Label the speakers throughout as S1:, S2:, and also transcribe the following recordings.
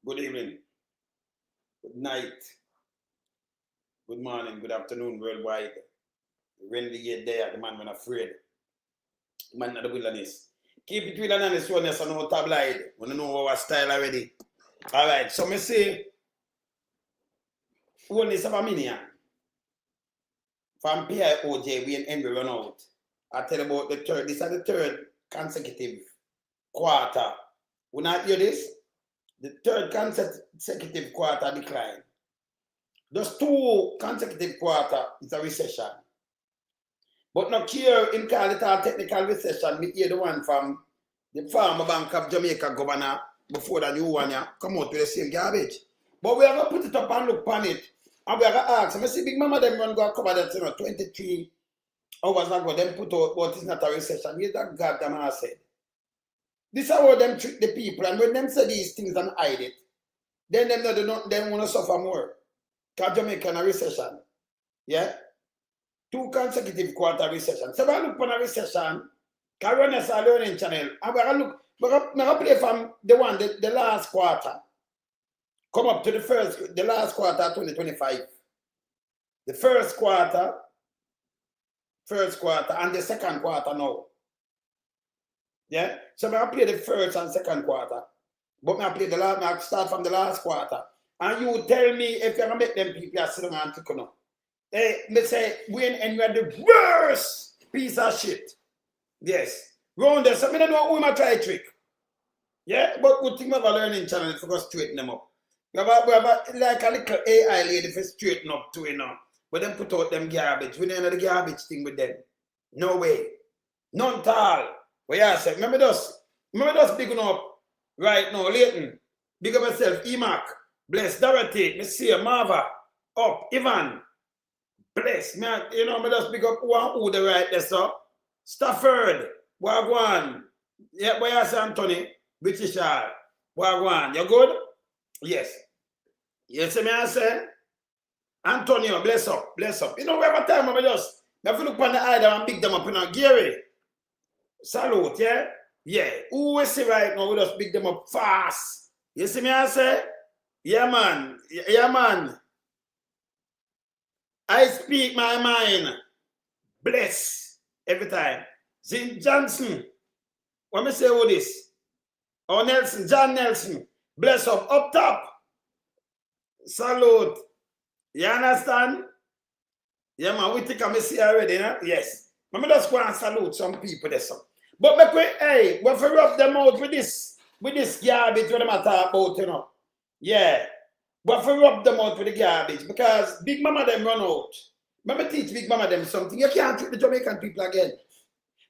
S1: Good evening, good night, good morning, good afternoon, worldwide. When we get there, the man when afraid. The man not the wilderness. Keep it real and honest, one yes, no tabloid. We know our style already. Alright, so me say, Holness of a million. From PIOJ, we end we run out. I tell you about the third, this is the third consecutive quarter. We not hear this? The third consecutive quarter decline. Just 2 consecutive quarter is a recession. But not here in call it a technical recession. We hear the one from the former Bank of Jamaica governor before the new one come out with the same garbage. But we are going to put it up and look on it. And we are going to ask. I see Big Mama them run go cover that 23 hours ago. Them put out what is not a recession. Here's that goddamn man said. This is how them treat the people. And when them say these things and hide it, then them want to suffer more. Because Jamaica in a recession. Yeah? 2 consecutive quarter recession. So we look for a recession. Holness a learning channel. And we're going to play from the last quarter. Come up to the last quarter 2025. The first quarter, and the second quarter now. Yeah? So I'm going to play the first and second quarter. But I'm play the last, I start from the last quarter. And you tell me if you're going to make them people sit down and click on. They say, and we're the worst piece of shit. Yes. Round there, so I don't know who might try a trick. Yeah? But good thing we have a learning channel for us straighten them up. We have like a little AI lady for straighten up to, But them put out them garbage. We don't know the garbage thing with them. No way. None at all. But yeah, I said, remember just big up right now, Leighton. Big up yourself, Emac. Bless Dorothy, Monsieur Marva. Up, Ivan. Bless, man. Me just big up who the right there, so. Stafford. Wagwan. Yeah, boy, I say Anthony. British Wagwan. You good? Yes. Yes, me I say. Antonio, bless up. We have a time I just have to look on the eye and pick them up, Gary. Salute, yeah? Yeah. Who we see right now, we just pick them up fast. You see me I say? Yeah, man. Yeah, man. I speak my mind. Bless every time. Zin Johnson. What me say with this? Oh, Nelson, John Nelson. Bless up top. Salute. You understand? Yeah, man, we think I see already, huh? Yes. Let me just go and salute some people there, so. But we have to rub them out with this garbage what them talk about, Yeah. We have to rub them out with the garbage because Big Mama them run out. Let me teach Big Mama them something. You can't treat the Jamaican people again.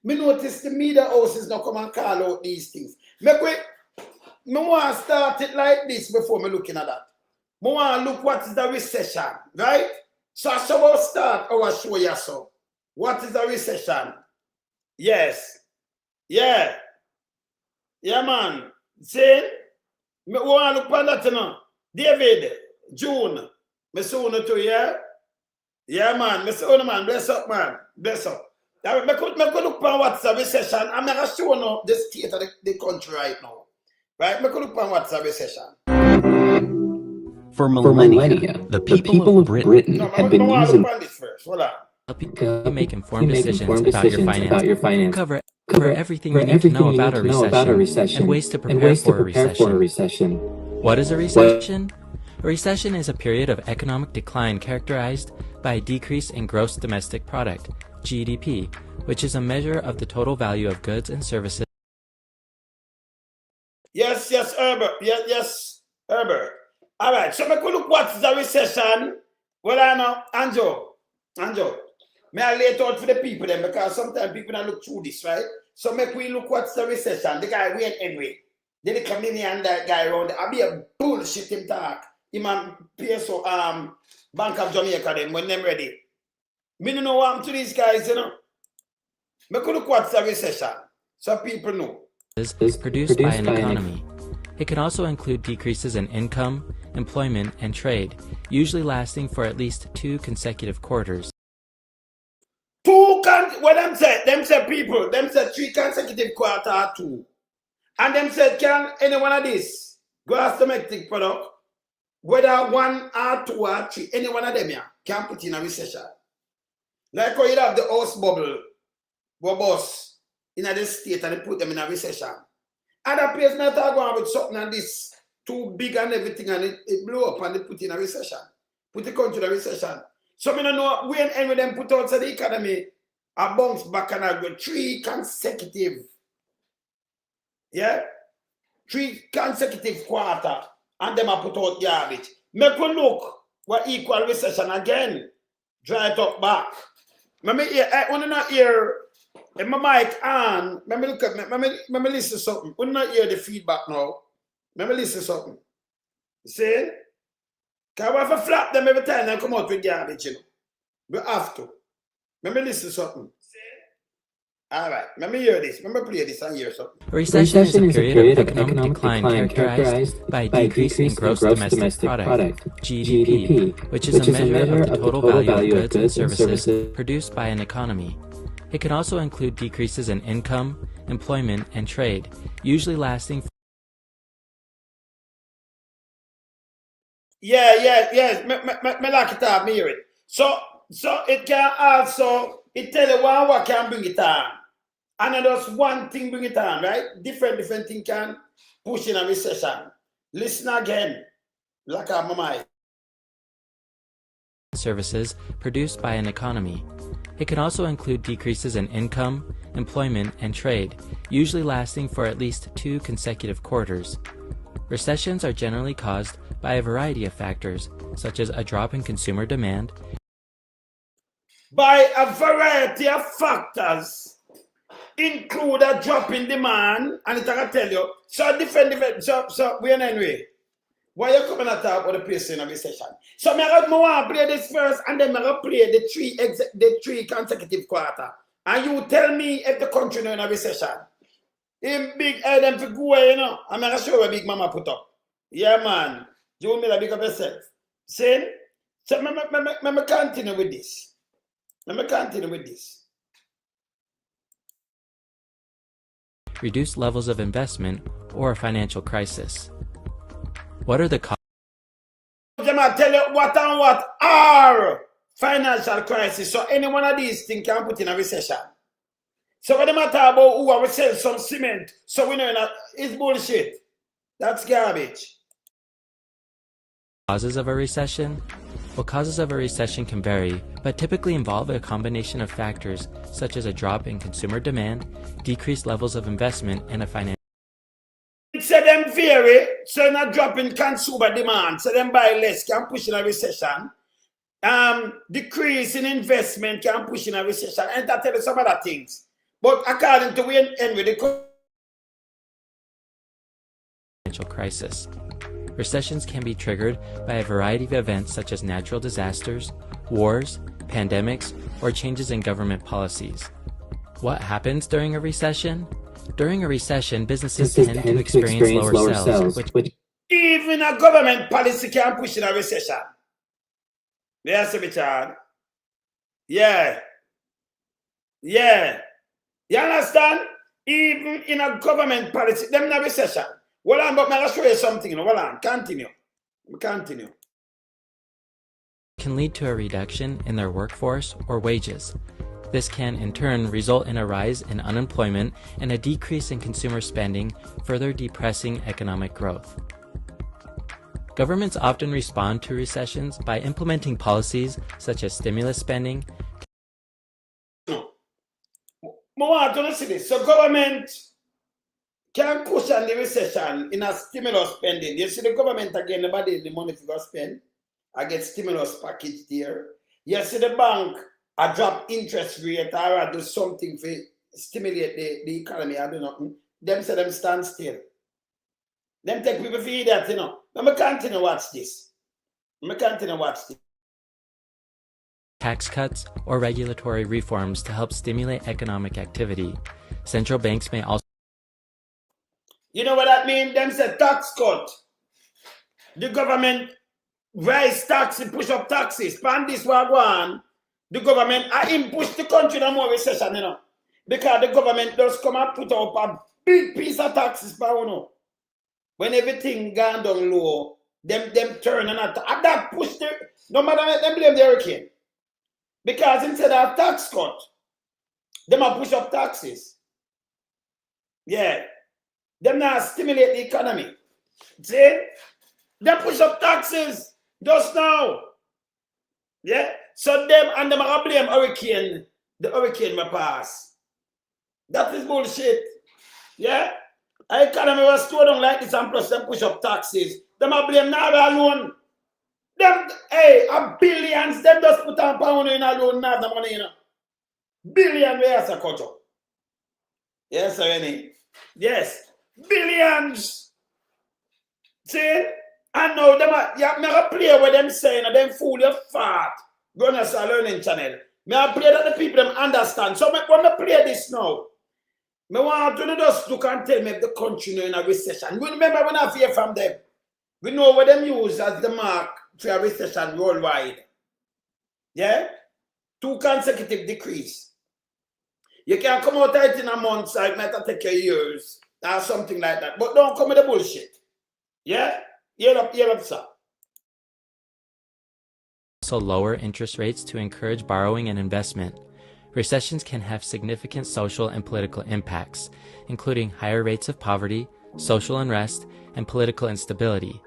S1: Me notice the media houses now come and call out these things. Me want to start it like this before me looking at that. I want to look what is the recession, right? So I shall start our show you so. What is the recession? Yes. Yeah. Yeah, man. See? Me want to look at that, David, June. Me soon to yeah? Yeah, man. Me soon, man. Bless up, man. Bless up. Me could look at what's the recession. I'm going to show you the state of the country right now. Right? Me could look at what's the recession.
S2: For millennia, the people of Britain have been using
S3: to make informed decisions about your finances. Cover everything you need to know about a recession and ways to prepare for a recession. What is a recession? A recession is a period of economic decline characterized by a decrease in gross domestic product, GDP, which is a measure of the total value of goods and services.
S1: Yes, Herbert. Yes, Herbert. All right, so me could look what's the recession. Well, I know, Anjo, may I lay it out for the people then because sometimes people don't look through this, right? So make we look what's the recession. The guy went anyway. Then the comedian that guy around there. I be a bullshit him talk. Him and PSO Bank of Jamaica them when them ready. Me don't know what I'm to these guys, Me could look what's the recession. So people know.
S3: Is produced by an economy. It can also include decreases in income, employment, and trade, usually lasting for at least 2 consecutive quarters.
S1: What them said people, them said 3 consecutive quarter or 2. And them said, can any one of this? gross domestic product, whether 1 or 2 or 3, any one of them here can put in a recession. Like how you have the house bubble, bust in the state and they put them in a recession. Other place not go on with something and this too big and everything and it blew up and they put in a recession. Put the country in a recession. So I don't know when any of them put out to the economy, I bounce back and I go 3 consecutive. Yeah? 3 consecutive quarter and them I put out garbage. Make we look what equal recession again. Dry it up back. I want to not hear in my mic on. Let me look at me. Let me listen to something. We not hear the feedback now. Let me listen to something. See? Because we have to flap them every time they come out with garbage, you know. We have to. Let me listen to something. All right. Let me hear this. Let me play this and hear something.
S3: A recession is a period of economic decline characterized by a decrease in gross domestic product, GDP, which is a measure of the total value of goods and services produced by an economy. It can also include decreases in income, employment, and trade, usually lasting.
S1: Yes. Me like it up, me hear it. So it can also, it tell you what can bring it on. And then just one thing bring it on, right? Different thing can push in a recession. Listen again. Like a mama.
S3: Services produced by an economy. It can also include decreases in income, employment, and trade, usually lasting for at least 2 consecutive quarters. Recessions are generally caused by a variety of factors, such as a drop in consumer demand.
S1: By a variety of factors, include a drop in demand, and it can tell you. So different. So we are anyway. Why you coming at talk about the place in a recession? So I want to play this first, and then I going to play the 3 consecutive quarter. And you tell me if the country is in a recession. In big head them for go away, you know. I'm going to show you what Big Mama put up. Yeah, man. You want me to big up yourself. See? So let me continue with this.
S3: Reduced levels of investment or a financial crisis. What are the causes?
S1: I'm going to tell you what are financial crisis. So any one of these things can put in a recession. So what the matter about who I will sell some cement, so we know that it's bullshit. That's garbage.
S3: Causes of a recession? Well, causes of a recession can vary, but typically involve a combination of factors such as a drop in consumer demand, decreased levels of investment, and a financial.
S1: So them vary, so not drop in consumer demand, so them buy less can push in a recession. Decrease in investment can push in a recession, and that tell you some other things. But according to Wayne Henry, the
S3: financial crisis. Recessions can be triggered by a variety of events such as natural disasters, wars, pandemics, or changes in government policies. What happens during a recession? During a recession, businesses tend to experience lower sales, which
S1: even a government policy can push in a recession. Yes, Richard. Yeah. You understand? Even in a government policy, them in a recession. Well, but I'll show you something. Well, continue.
S3: Can lead to a reduction in their workforce or wages. This can, in turn, result in a rise in unemployment and a decrease in consumer spending, further depressing economic growth. Governments often respond to recessions by implementing policies such as stimulus spending.
S1: I want to see this. So government can cushion the recession in a stimulus spending. You see the government again, nobody the money to go spend. I get stimulus package there. You see the bank, I drop interest rate or I do something to stimulate the economy. I do nothing. Them say them stand still. Them take people for that, you know. Let me continue watch this.
S3: Tax cuts or regulatory reforms to help stimulate economic activity. Central banks may also.
S1: You know what that means? Them say tax cut. The government raise taxes, push up taxes. Pan this wagwan. The government, I push the country in more recession, you know. Because the government does come and put up a big piece of taxes, you know. when everything gone down low, them turn and that push the, no matter what, them blame the hurricane. Because instead of tax cut, them are push up taxes. Yeah. Them now stimulate the economy. See? They push up taxes just now. Yeah? So them and them are blame hurricane. The hurricane will pass. That is bullshit. Yeah? Our economy was slowed down like this and plus them push up taxes. Them are blame now alone. Them, hey, a billions, them just put on pound in alone, not the money, you know. Billion where's a culture. Yes, sir, any? Yes. Billions. See? And now them are, yeah, me a play with them saying and them fool you fat. Go on a learning channel. Me a play that the people them understand. So when I play this now, me want to just look and tell me if the country in a recession. We remember when I hear from them. We know what them use as the mark for a recession worldwide. Yeah? 2 consecutive decrease. You can come out of it in a month, so it might take you years or something like that. But don't come with the bullshit. Yeah? Hear up, sir.
S3: Also lower interest rates to encourage borrowing and investment. Recessions can have significant social and political impacts, including higher rates of poverty, social unrest, and political instability.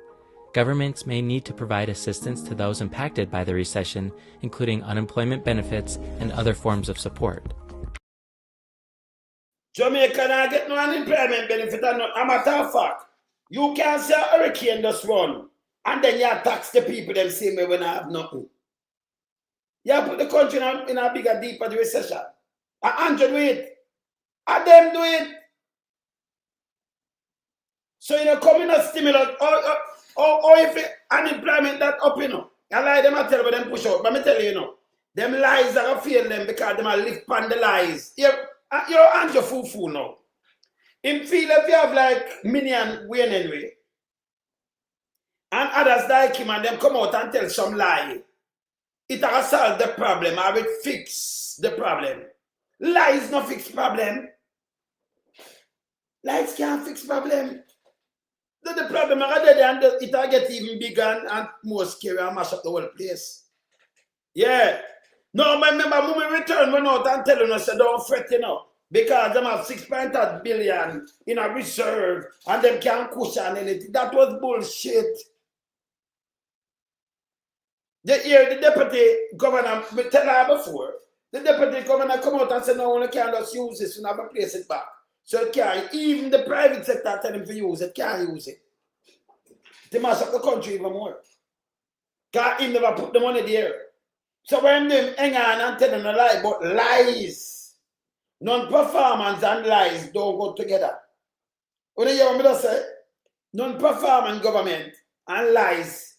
S3: Governments may need to provide assistance to those impacted by the recession, including unemployment benefits and other forms of support.
S1: Jamaica not get no unemployment benefit or not. A matter of fact, you can say a hurricane just run and then you tax the people them same way when I have nothing. You put the country in a bigger, deeper recession. 100 do it. And them do it. So you know, come in a stimulus or if unemployment that up, you know. I lie them I tell you them push out. But me tell you, you know, them lies are fail them because them are live on the lies. You're Andrew Fufu now. In feel if you have like Minion Wayne anyway, and others like him and them come out and tell some lie, it will solve the problem or it fix the problem. Lies no fix problem. Lies can't fix problem. The problem is that and it will get even bigger and more scary and mash up the whole place. Yeah. No, I remember when we return, we out and telling us, don't fret, you know, because them have 6.8 billion in a reserve and them can't cushion anything. That was bullshit. The deputy governor, we tell her before, the deputy governor come out and say, no, we can't just use this, we never place it back. So it can't, even the private sector tell them to use it, can't use it. They mash up the country even more. Because he never put the money there. So when them hang on and tell them a lie, but lies, non-performance and lies don't go together. What do you hear me say? Non-performance government and lies,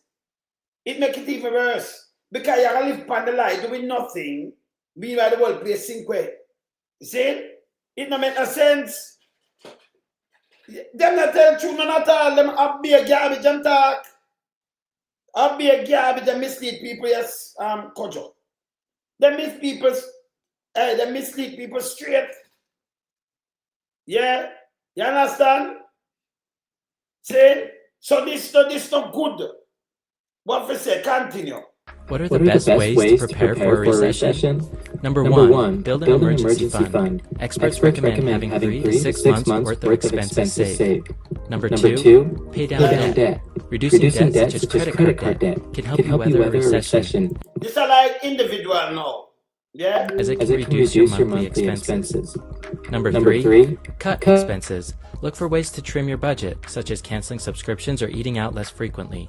S1: it make it even worse. Because you live upon the lie, doing nothing, meanwhile the world plays sink way. You see? It don't make no sense. Them not tell the truth, not at all. Them up be a garbage and talk. Up be a garbage and mislead people, yes, culture. They mislead people straight. Yeah? You understand? See? So this not good. What we say, continue.
S3: What are the best ways to prepare for a recession? Number one, build an emergency fund. Experts recommend having 3 to 6 months worth of expenses saved. Number two, pay down debt. Reducing debt such as credit card debt can help you weather a recession.
S1: These are like individual now. Yeah?
S3: As it can reduce your monthly expenses. Number three, cut expenses. Look for ways to trim your budget, such as canceling subscriptions or eating out less frequently.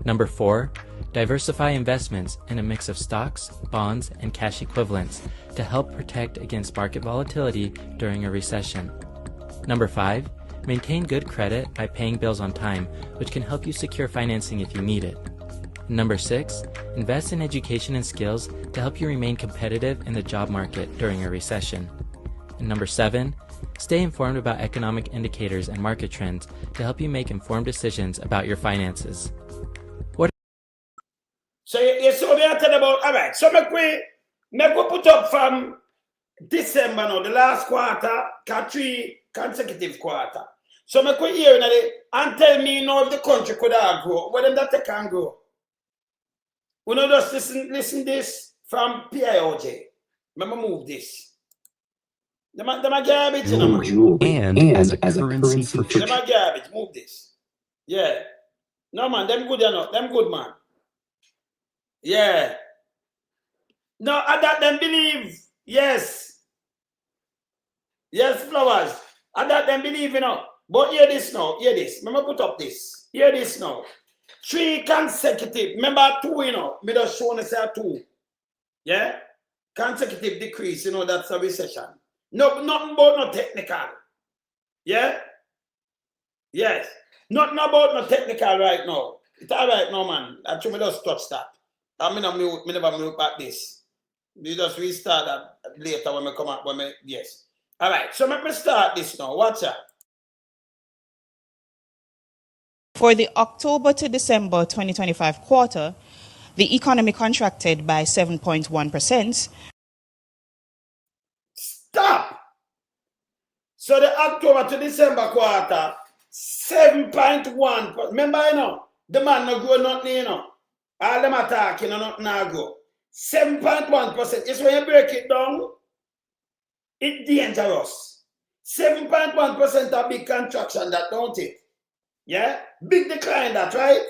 S3: Number 4, diversify investments in a mix of stocks, bonds, and cash equivalents to help protect against market volatility during a recession. Number 5, maintain good credit by paying bills on time, which can help you secure financing if you need it. Number 6, invest in education and skills to help you remain competitive in the job market during a recession. And number 7, stay informed about economic indicators and market trends to help you make informed decisions about your finances.
S1: So you saw me I tell about, all right, so make we put up from December now, the last quarter, 3 consecutive quarter. So me could hear and tell me now if the country could have grow. Where them that can grow. We not just listen this from PIOJ. Remember move this. Them are garbage, you know, man.
S2: And as a currency for
S1: Them are garbage. Move this. Yeah. No man, them good, you know. Them good, man. Yeah. No, I that them believe. Yes. Yes, flowers. I that them believe, you know. But hear this now. Hear this. Remember put up this. Hear this now. 3 consecutive. Remember 2, you know. Me just show us 2. Yeah? Consecutive decrease, you know, that's a recession. No, nothing about no technical. Yeah? Yes. Nothing about no technical right now. It's all right now, man. Actually, me just touch that. I mean, me never move back this. We just restart that later when we come up. Yes. All right. So let me start this now. Watch out.
S4: For the October to December 2025 quarter, the economy contracted by 7.1%.
S1: Stop. So the October to December quarter, 7.1%. Remember, you know, the man no grow nothing, you know. All them attack, you know, nothing now grow. 7.1%. It's when you break it down, it's dangerous. 7.1% a big contraction, that don't it? Yeah? Big decline, that, right?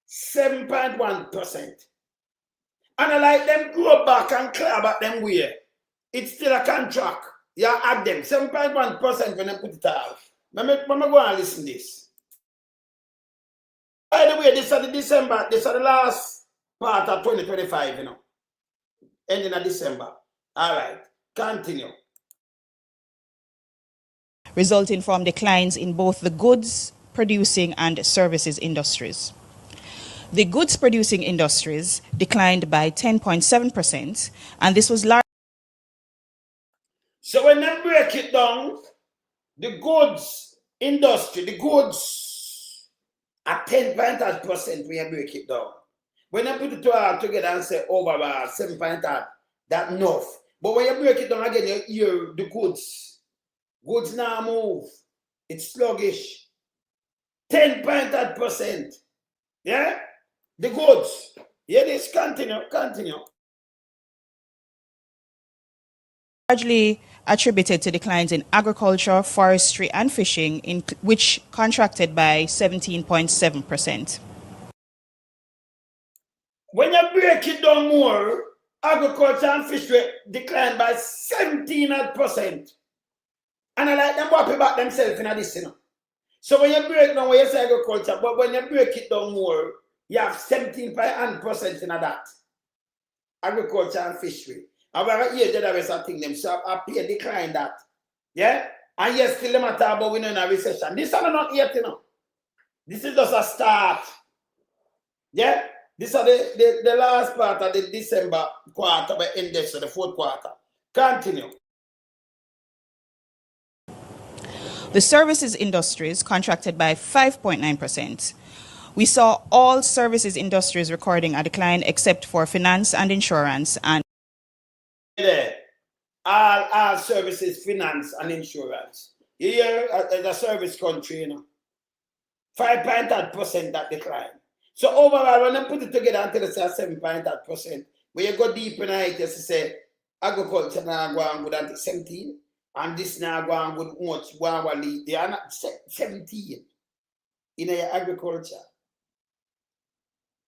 S1: 7.1%. And I like them grow back and clap at them way. It's still a contract. You add them. 7.1% when they put it out. Let me go and listen to this. By the way, this is the December, this is the last part of 2025, you know. Ending of December. All right. Continue.
S4: Resulting from declines in both the goods producing and services industries. The goods producing industries declined by 10.7%, and this was largely.
S1: So when they break it down, the goods industry, the goods are 10.8% when you break it down. When you put it all together and say overall 7.8, that's enough. But when you break it down again, you hear the goods. Goods now move. It's sluggish. 10.8%. Yeah? The goods. Yeah, this continue.
S4: Largely attributed to declines in agriculture, forestry, and fishing, which contracted by 17.7%.
S1: When you break it down more, agriculture and fishery declined by 17%. And I like them happy about themselves in this, you know. So when you break down, when you say agriculture, but when you break it down more, you have 17% in that. Agriculture and fishery. And we're here, the rest of them. So I pay decline that. Yeah? And yes, still them talk about we know in a recession. This is not yet, you know. This is just a start. Yeah? These are the last part of the December quarter, but index of the 4th quarter. Continue.
S4: The services industries contracted by 5.9%. We saw all services industries recording a decline except for finance and insurance and
S1: all services, finance and insurance. Here as a service country, you know. 5.8% that decline. So overall, when I put it together until it's 7.8%, when you go deep in it, you say agriculture now going good until 17, and this now going good much one they are not 17 in agriculture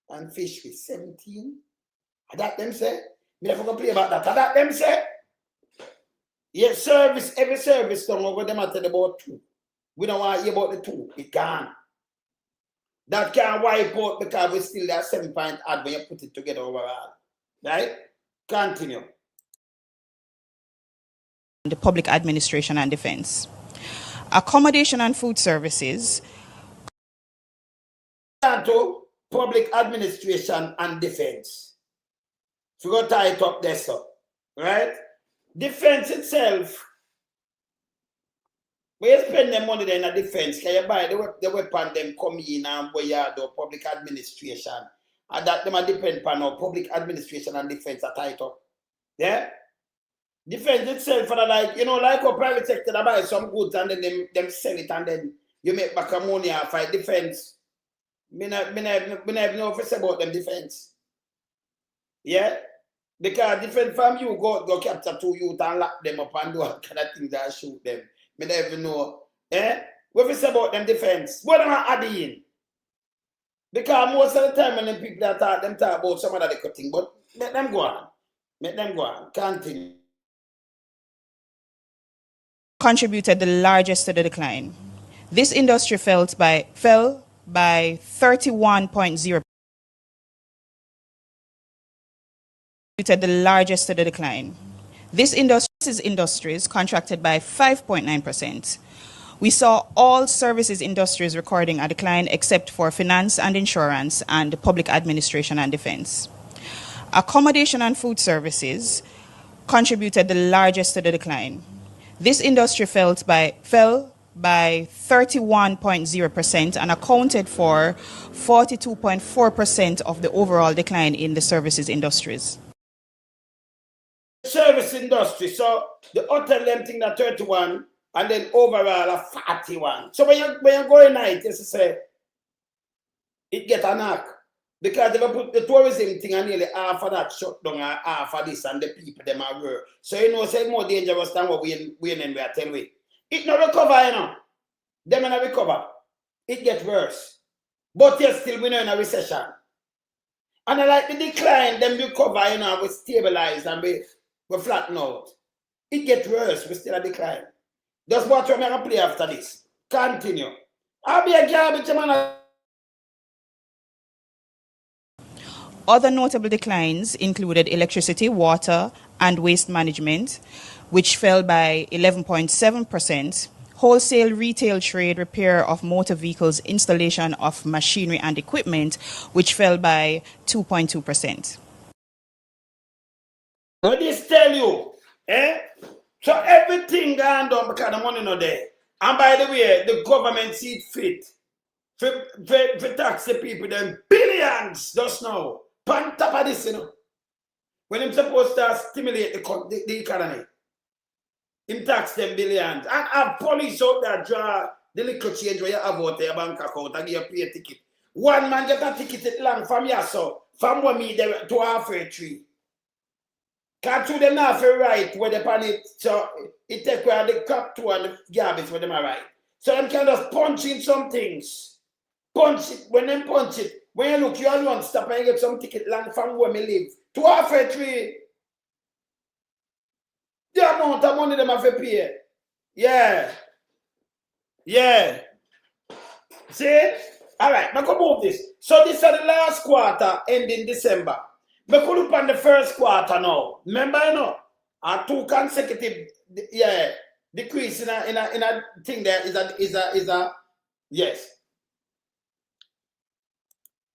S1: and fishery 17. That them say, me never gonna play about that. That them say, yes, service, every service come over them at about 2. We don't want to hear about the 2. It can't. That can't wipe out because we still at 7.8 when you put it together overall. Right? Continue.
S4: the public administration and defense. Accommodation and food services.
S1: To public administration and defense. So go tie it up there, so. Right? Defense itself. When you spend the money there in a defense, can you buy the weapon them come in and buy the public administration? And that them depend upon our public administration and defense are tied up. Yeah? Defense itself for like, you know, like a private sector that buy some goods and then them sell it and then you make back money and fight defense. Me not know if it's about them defense. Yeah? Because different from you go capture 2 youth and lock them up and do all kind of things and shoot them. Me don't even know. Eh? What if it's about them defense? What am I adding? Because most of the time when them people that talk about some of the cutting, but let them go on. Let them go on. Continue.
S4: Contributed the largest to the decline. This industry fell by 31.0%. The largest to the decline. This industries contracted by 5.9%. We saw all services industries recording a decline except for finance and insurance and public administration and defense. Accommodation and food services contributed the largest to the decline. This industry fell by 31.0% and accounted for 42.4% of the overall decline in the services industries.
S1: Service industry, so the hotel them thing at 31 and then overall a 41. So when you go in night, you say it get a knock. Because if you put the tourism thing and nearly half of that shut down and half of this and the people them are work. So you know it's more dangerous than what we are telling you. It not recover, you know. Them not recover. It get worse. But yet still we know in a recession. And I like the decline, them recover, you know, we stabilize and we flatten out. It get worse, we still a decline. That's what we're going to play after this. Continue. I'll be a garbage man.
S4: Other notable declines included electricity, water, and waste management, which fell by 11.7%, wholesale retail trade, repair of motor vehicles, installation of machinery and equipment, which fell by 2.2%.
S1: What this tell you? Eh? So everything gone down because the money not there. And by the way, the government see it fit for tax the people them billions just now. On top of this, you know. When I'm supposed to stimulate the economy, him tax them billions. And have police out there draw the little change where you have out your bank account and give you a ticket. One man get a ticket long from your so from where me there to halfway tree. Can't you them not feel right where they pan it, so it take where the cup to and the garbage where them are right. So them can just punch in some things. Punch it, when them punch it, when you look, you alone stop and you get some ticket long from where me live. To halfway tree. The amount of money them have to pay. Yeah. Yeah. See? Alright, now come move this. So this is the last quarter ending December. We could look on the first quarter now. Remember, you know, 2 consecutive decrease in a thing there is a yes.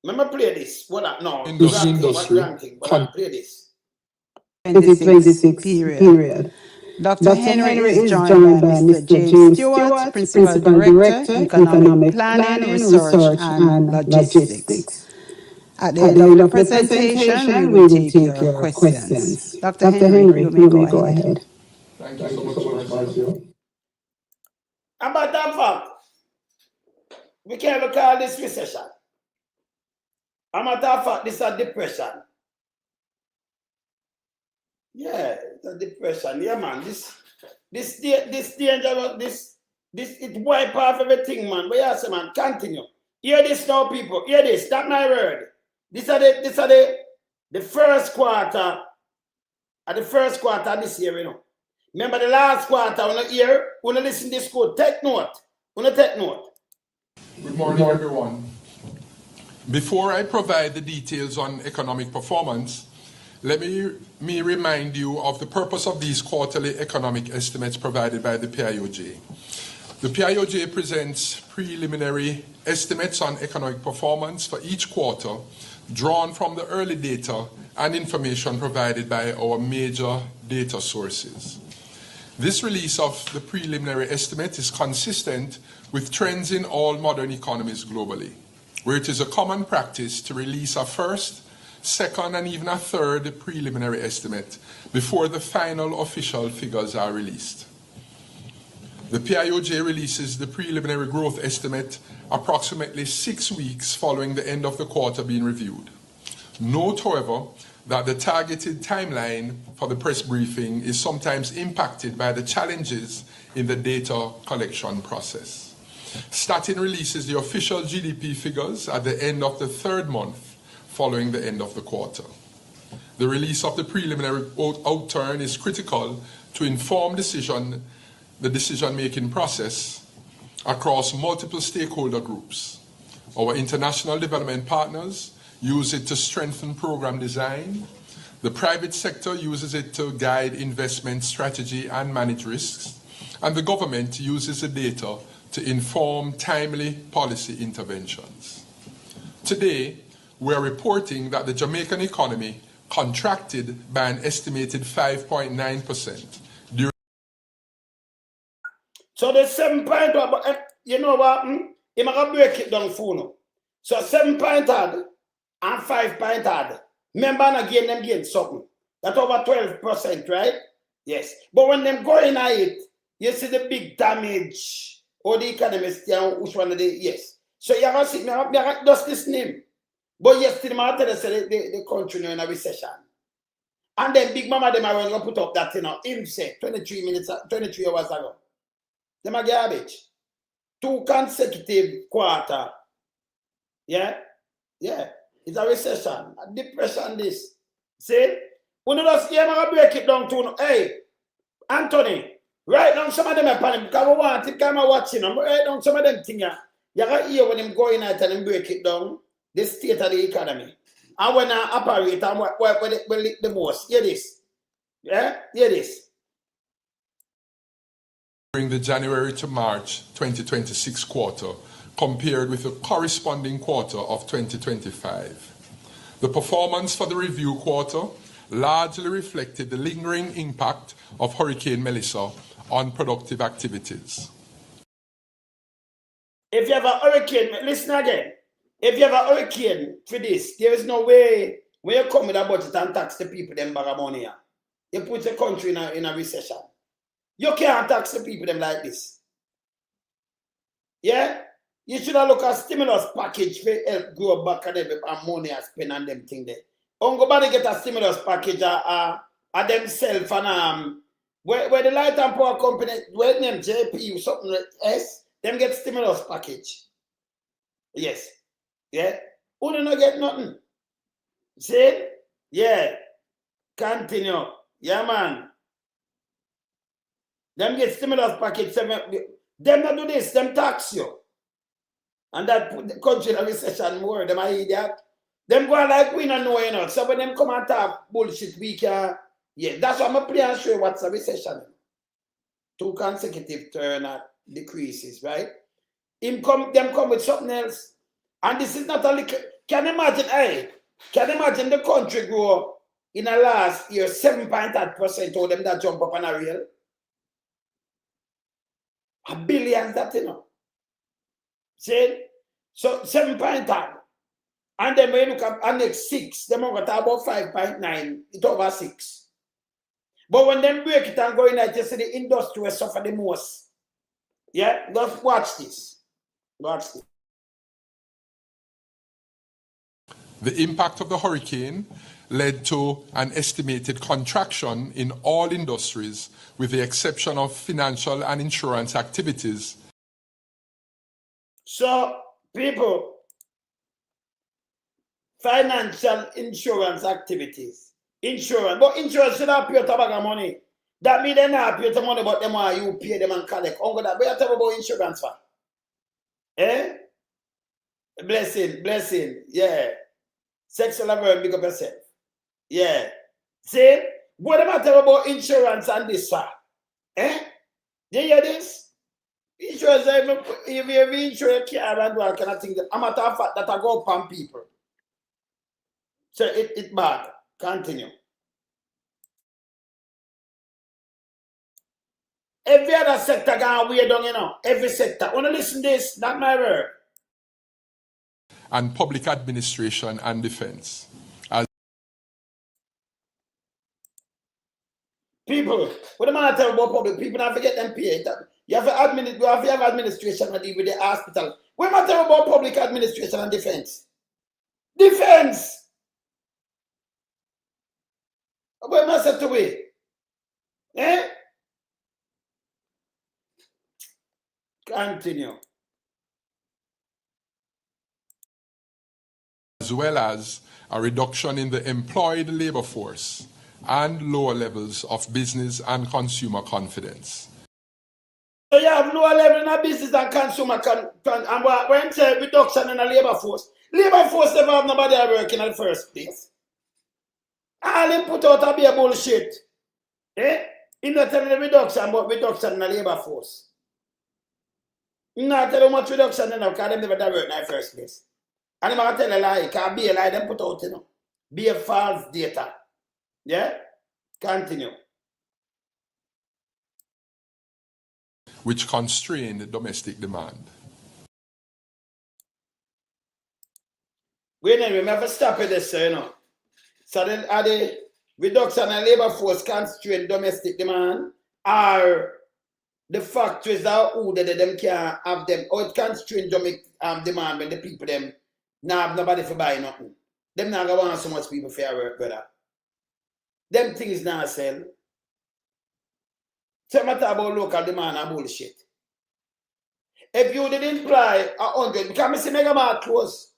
S1: Remember play this. What no industry. Play this.
S5: 26 period. Dr. Henry is joined by Mr. James Stewart, Principal Director, Economic Planning, Research and Logistics. At the end of the presentation, we will take your questions. Dr. Henry, you may go ahead.
S6: Thank you so much, Marcia.
S1: About that fact, we can't even call this recession. About that fact, this is a depression. Yeah, it's a depression. Yeah, man. This danger, this it wipe off everything, man. But yes, man, continue. Hear this now, people. Hear this. That's my word. These are the first quarter. At the first quarter of this year, you know. Remember the last quarter, when you hear, when you listen to this code, take note. When you take note.
S6: Good morning, everyone. Before I provide the details on economic performance, let me remind you of the purpose of these quarterly economic estimates provided by the PIOJ. The PIOJ presents preliminary estimates on economic performance for each quarter, drawn from the early data and information provided by our major data sources. This release of the preliminary estimate is consistent with trends in all modern economies globally, where it is a common practice to release a first, second, and even a third preliminary estimate before the final official figures are released. The PIOJ releases the preliminary growth estimate approximately 6 weeks following the end of the quarter being reviewed. Note, however, that the targeted timeline for the press briefing is sometimes impacted by the challenges in the data collection process. Statin releases the official GDP figures at the end of the 3rd month following the end of the quarter. The release of the preliminary outturn is critical to inform the decision-making process across multiple stakeholder groups. Our international development partners use it to strengthen program design. The private sector uses it to guide investment strategy and manage risks. And the government uses the data to inform timely policy interventions. Today, we are reporting that the Jamaican economy contracted by an estimated 5.9% during.
S1: So the 7 point, you know what? You might break it down for now. So 7 point hard and 5 point hard. Remember again, them gain something. That's over 12%, right? Yes. But when them go in at it, you see the big damage. Or the economists, which one of the, yes. So you have to see, just this name. But yesterday, I tell you, the country in a recession. And then Big Mama, them are going to put up that, him say, 23 hours ago. Them are garbage. 2 consecutive quarter. Yeah? Yeah. It's a recession, a depression, this. See? We don't just break it down to, hey, Anthony, write down some of them upon him, because we want it, because I'm watching them. Write down some of them things. You got to hear when them go in and break it down, the state of the economy. And when I operate, and where they the most. Hear this. Yeah? Hear this.
S6: During the January to March 2026 quarter, compared with the corresponding quarter of 2025. The performance for the review quarter largely reflected the lingering impact of Hurricane Melissa on productive activities.
S1: If you have a hurricane, listen again. If you have a hurricane for this, there is no way when you come with a budget and tax the people them bag of money. You put the country in a recession. You can't tax the people them like this. Yeah? You should have looked at stimulus package for help grow back and money and spend on them thing there. Nobody get a stimulus package themselves and where the light and power company, where name JPU, something like S, them get stimulus package. Yes. Yeah. Who do not get nothing? See? Yeah. Continue. Yeah, man. Them get stimulus package. Them not do this, them tax you. And that put the country in a recession more. Them are idiot. Them go like we don't know, So when them come and talk bullshit, we can. Yeah, that's why I'm playing and show you what's a recession. 2 consecutive turn decreases, right? Them come with something else. And this is not a little. Can you imagine the country grow in the last year 7.8% of them that jump up on a real? A billion that, See? So 7.8. And then when you look at next 6, them are about 5.9, it's over 6. But when them break it and go in there, you see the industry will suffer the most. Yeah? Just watch this. Watch this.
S6: The impact of the hurricane led to an estimated contraction in all industries, with the exception of financial and insurance activities.
S1: So, people, financial insurance activities. Insurance. But insurance should not pay a bag of money. That means they not pay the money, but them are you pay them and collect. Uncle, that we are talking about insurance for. Eh? Blessing. Yeah. Sexual abuse, big up yourself. Yeah. See? What am I talking about insurance and this for? Eh? You hear this? Insurance, if you insure your car and all kind of things, I'm a matter of fact that I go upon people. So it's bad. Continue. Every other sector gone way down, Every sector. Wanna listen to this? Not my word.
S6: And public administration and defense.
S1: People, what am I talking about public? People don't forget them pay. You have to have administration and deal with the hospital. We matter about public administration and defense. Defense! What am I saying to we? Eh? Continue.
S6: As well as a reduction in the employed labor force and lower levels of business and consumer confidence.
S1: So you have lower level in a business and consumer and when you say reduction in the labor force never have nobody working in the first place. All them put out a be a bullshit. Eh? You're not telling the reduction, but reduction in the labor force. You're not telling much reduction in the because they never work in the first place. And I'm going to tell a lie, because be a lie, them put out, be a false data. Yeah? Continue.
S6: Which constrain the domestic demand.
S1: Wait a minute, we have to stop at this, So then are the reduction in labor force constrain domestic demand, or the factories are who that them can't have them, or it constrain domestic demand when the people them now have nobody for buy nothing. Them not gonna want so much people for work, brother. Them things not sell. So matter about local demand and bullshit. If you didn't imply 100, because I see Mega Mart close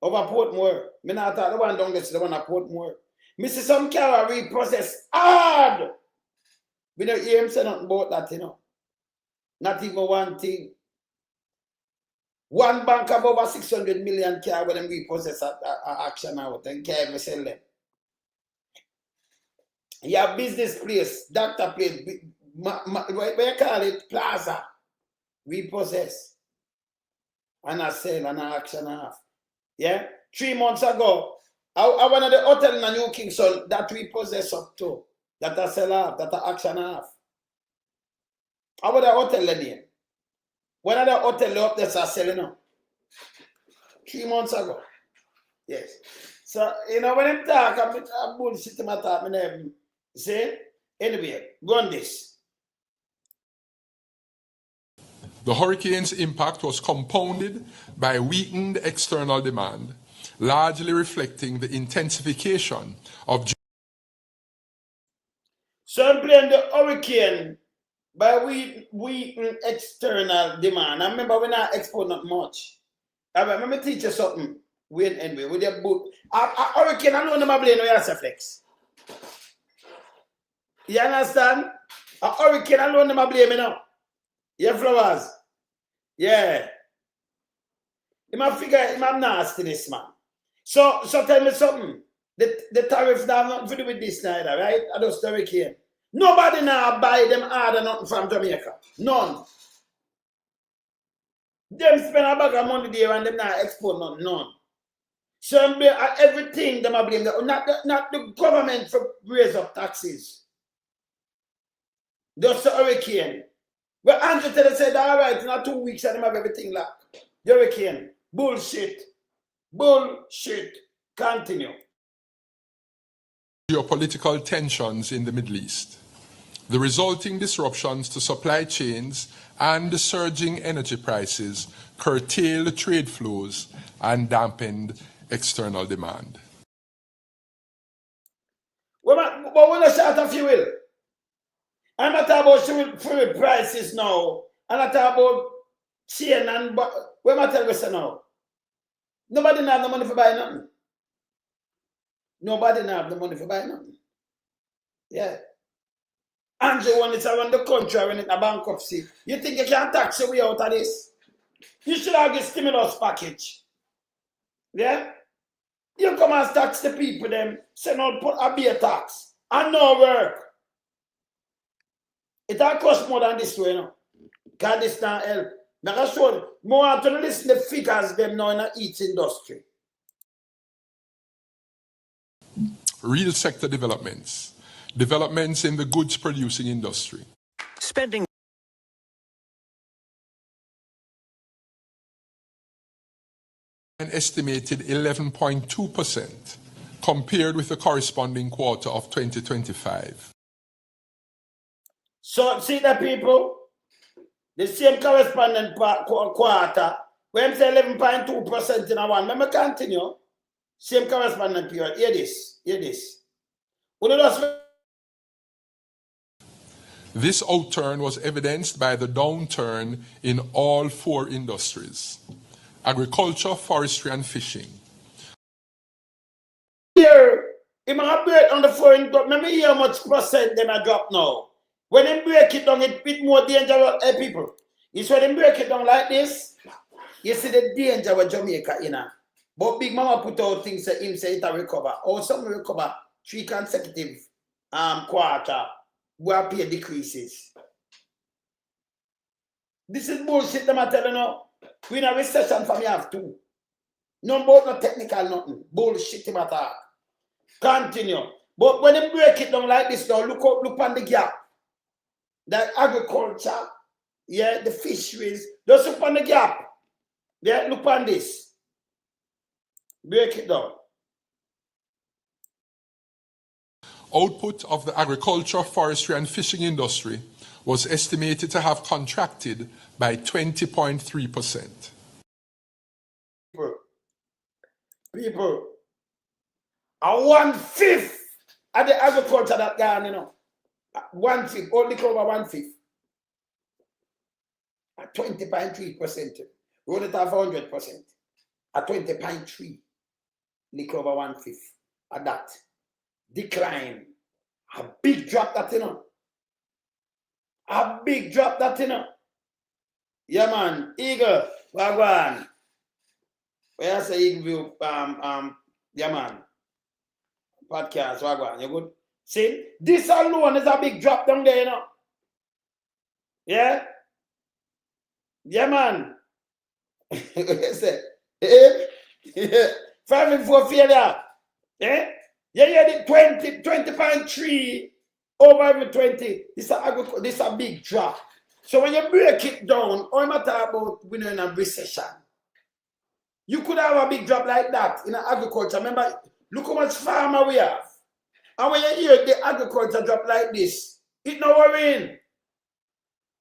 S1: over Portmore. I not thought the one down there, the one at Portmore. I see some car reprocess hard. We don't hear him say nothing about that, Not even one thing. One bank have over 600 million car when them reprocess action out and can't even sell them. You have business place, doctor place, what you call it, plaza, reprocess, and a sell and an action half. Yeah? 3 months ago, I went to the hotel in New Kingston that reprocess up too, that a sell half, that a action half. I went to the hotel name. One of the hotel up there are selling up. 3 months ago. Yes. So, when I'm talking, I'm bullshit my talk, see? Anyway, go on this.
S6: The hurricane's impact was compounded by weakened external demand, largely reflecting the intensification of.
S1: So I'm playing the hurricane by weakened external demand. I remember when I export not much. I remember teach you something. Wait anyway, with your book. A hurricane alone never blame no flex. You understand? A hurricane alone never blame now. Yeah, flowers. Yeah. You might figure him have nastiness, man. So tell me something. The tariff now have nothing to do with this neither, right? I just the hurricane. Nobody now buy them harder nothing from Jamaica. None. Them spend a bag of money there and them not export nothing. None. So everything them are blame. Not the government for raise up taxes. Just the hurricane. Well, Andrew Taylor said, all right, in 2 weeks, and them have everything locked. The hurricane. Bullshit. Bullshit. Continue.
S6: Geopolitical tensions in the Middle East, the resulting disruptions to supply chains and the surging energy prices curtailed trade flows and dampened external demand.
S1: But when I start a fuel, I'm not talking about fuel prices now. I'm not talking about chain and what am I telling you now? Nobody have the money for buying nothing. Nobody have the money for buying nothing. Yeah. Andrew, when it's around the country, when it's a bankruptcy, you think you can tax your way out of this? You should have a stimulus package. Yeah? You come and tax the people, them, say no, put a beer tax, and no work. It will cost more than this way, because this not help. Now, I show you, more to listen to the figures them now in the each industry.
S6: Real sector developments in the goods producing industry.
S7: Spending
S6: An estimated 11.2% compared with the corresponding quarter of 2025.
S1: So, see the people, The same corresponding quarter, when say 11.2% in a one. Let me continue. Same corresponding period. Hear this.
S6: This outturn was evidenced by the downturn in all 4 industries: agriculture, forestry, and fishing.
S1: Here, if I break on the foreign, let me hear how much percent then I drop now. When they break it down, it's a bit more dangerous, people. It's when they break it down like this, you see the danger with Jamaica in. But Big Mama put out things that him say it will recover. Or some will recover 3 consecutive quarter where pay decreases. This is bullshit them are telling you. We in a recession for me have 2. No more no technical nothing. Bullshit them attack. Continue. But when they break it down like this now, look on the gap. The agriculture, yeah, the fisheries, just look on the gap. Yeah, look on this. Break it down.
S6: Output of the agriculture, forestry, and fishing industry was estimated to have contracted by 20.3%.
S1: People, a 1/5 of the agriculture that gone, you know. 1/5, only cover 1/5. At 20.3%. Roll it off 100%. At 20.3, they cover 1/5 at that. Decline. A big drop that, you know. A big drop that, you know. Yeah, man. Eagle, Wagwan. Where I say Eagle View, yeah, man. Podcast, Wagwan. You good? See, this alone is a big drop down there, you know. Yeah? Yeah, man. Say, eh? 5 for failure. Eh? Yeah, the 20.3 over every 20. This is a big drop. So when you break it down, all matter about we know in a recession. You could have a big drop like that in agriculture. Remember, look how much farmer we have. And when you hear the agriculture drop like this, it no worrying.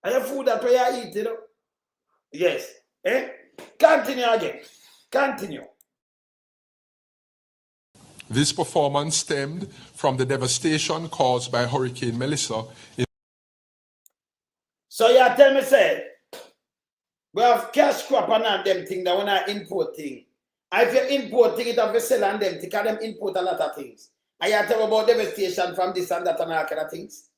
S1: And your food that you eat, you know? Yes. Eh? Continue again. Continue.
S6: This performance stemmed from the devastation caused by Hurricane Melissa.
S1: So you tell me, say, we have cash crop and them thing that when I import thing. And if you import thing, it have to sell on them thing, because them import a lot of things. And you tell about devastation from this and that and all kind of things.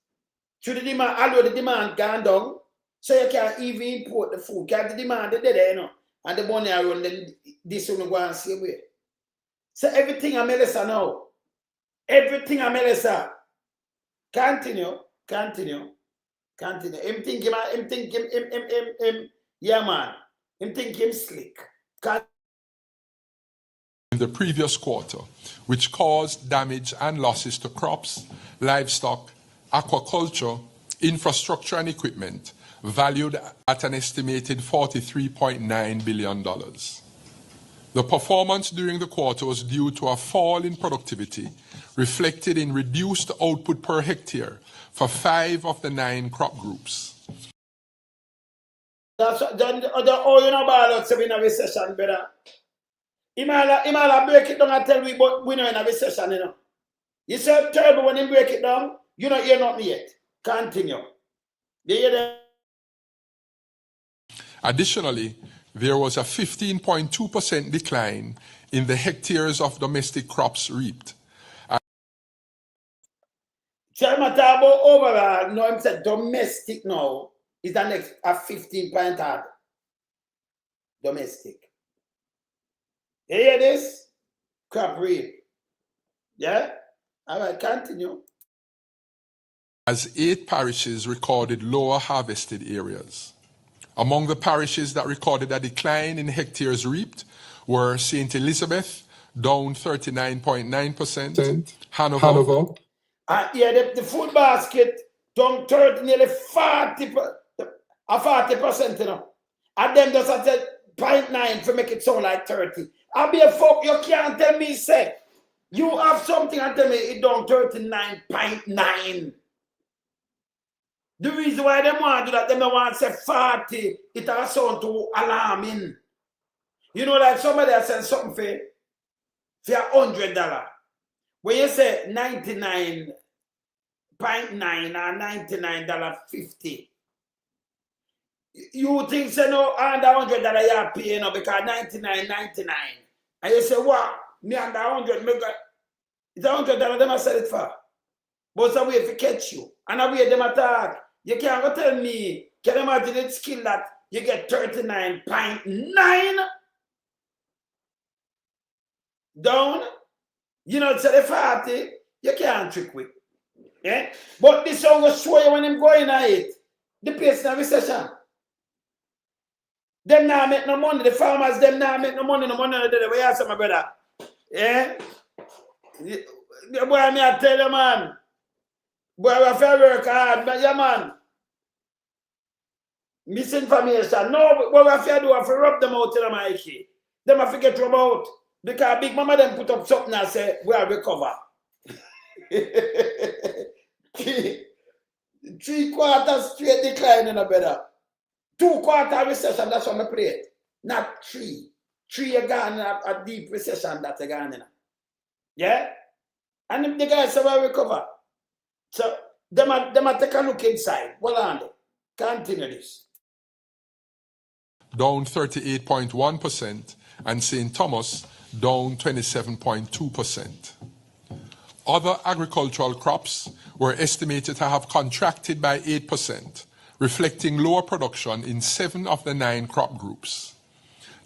S1: To the demand, although the demand gone down, so you can't even import the food. Because the demand is there, you know. And the money around, then this will go and same way. So everything I'm Melissa now. Everything I'm Melissa. Continue. Him think him, yeah, man. Him think him slick.
S6: In the previous quarter, which caused damage and losses to crops, livestock, aquaculture, infrastructure, and equipment, valued at an estimated $43.9 billion. The performance during the quarter was due to a fall in productivity, reflected in reduced output per hectare for 5 of the 9 crop groups.
S1: That's then you know about us in a recession, brother. He might break it down and tell me, but we know in a recession, you know. You say terrible when he break it down, you know, you're not yet. Continue.
S6: Additionally, there was a 15.2% decline in the hectares of domestic crops reaped.
S1: Tell me about overall, no, I'm saying domestic now is the next a 15 point hard. Domestic. You hear this? Crop reap. Yeah? All right, continue.
S6: As 8 parishes recorded lower harvested areas. Among the parishes that recorded a decline in hectares reaped were St. Elizabeth, down 39.9%, Hanover.
S1: Yeah, the food basket down 30, nearly 40%, you know. And then just at 0.9 to make it sound like 30. I'll be a fuck, you can't tell me, say, you have something and tell me it down 39.9. The reason why they want to do that, they want to say 40, it has sound too alarming. You know, like somebody has said something for $100. When you say 99.9 or $99.50, you think say no under $100 you are paying no because 99.99. And you say, what? Me under 100, it's $100 them I sell it for. But it's a way to catch you. And a way them attack. You can't go tell me, can you imagine the skill that you get 39.9 down? You know, it's a 40, you can't trick with. Yeah? But this song will show you when I'm going at it. The place in a recession. Them now make no money. The farmers, them now make no money. No money. Where you say, my brother? Yeah? Boy, me I tell you, man. Boy, we have to work hard. But yeah, man. Misinformation. No, what we have to do, we have to rub them out in the mic. Them have to get rubbed out. Because Big Mama them put up something and say, we are recover. 3 quarters straight decline in a better. 2 quarter recession, that's what I play it. Not 3. 3 are gone in a deep recession that are gone in. Yeah? And if the guys say we recover. So them are take a look inside. Well on. Continue this.
S6: Down 38.1%, and St. Thomas down 27.2%. Other agricultural crops were estimated to have contracted by 8%, reflecting lower production in 7 of the 9 crop groups.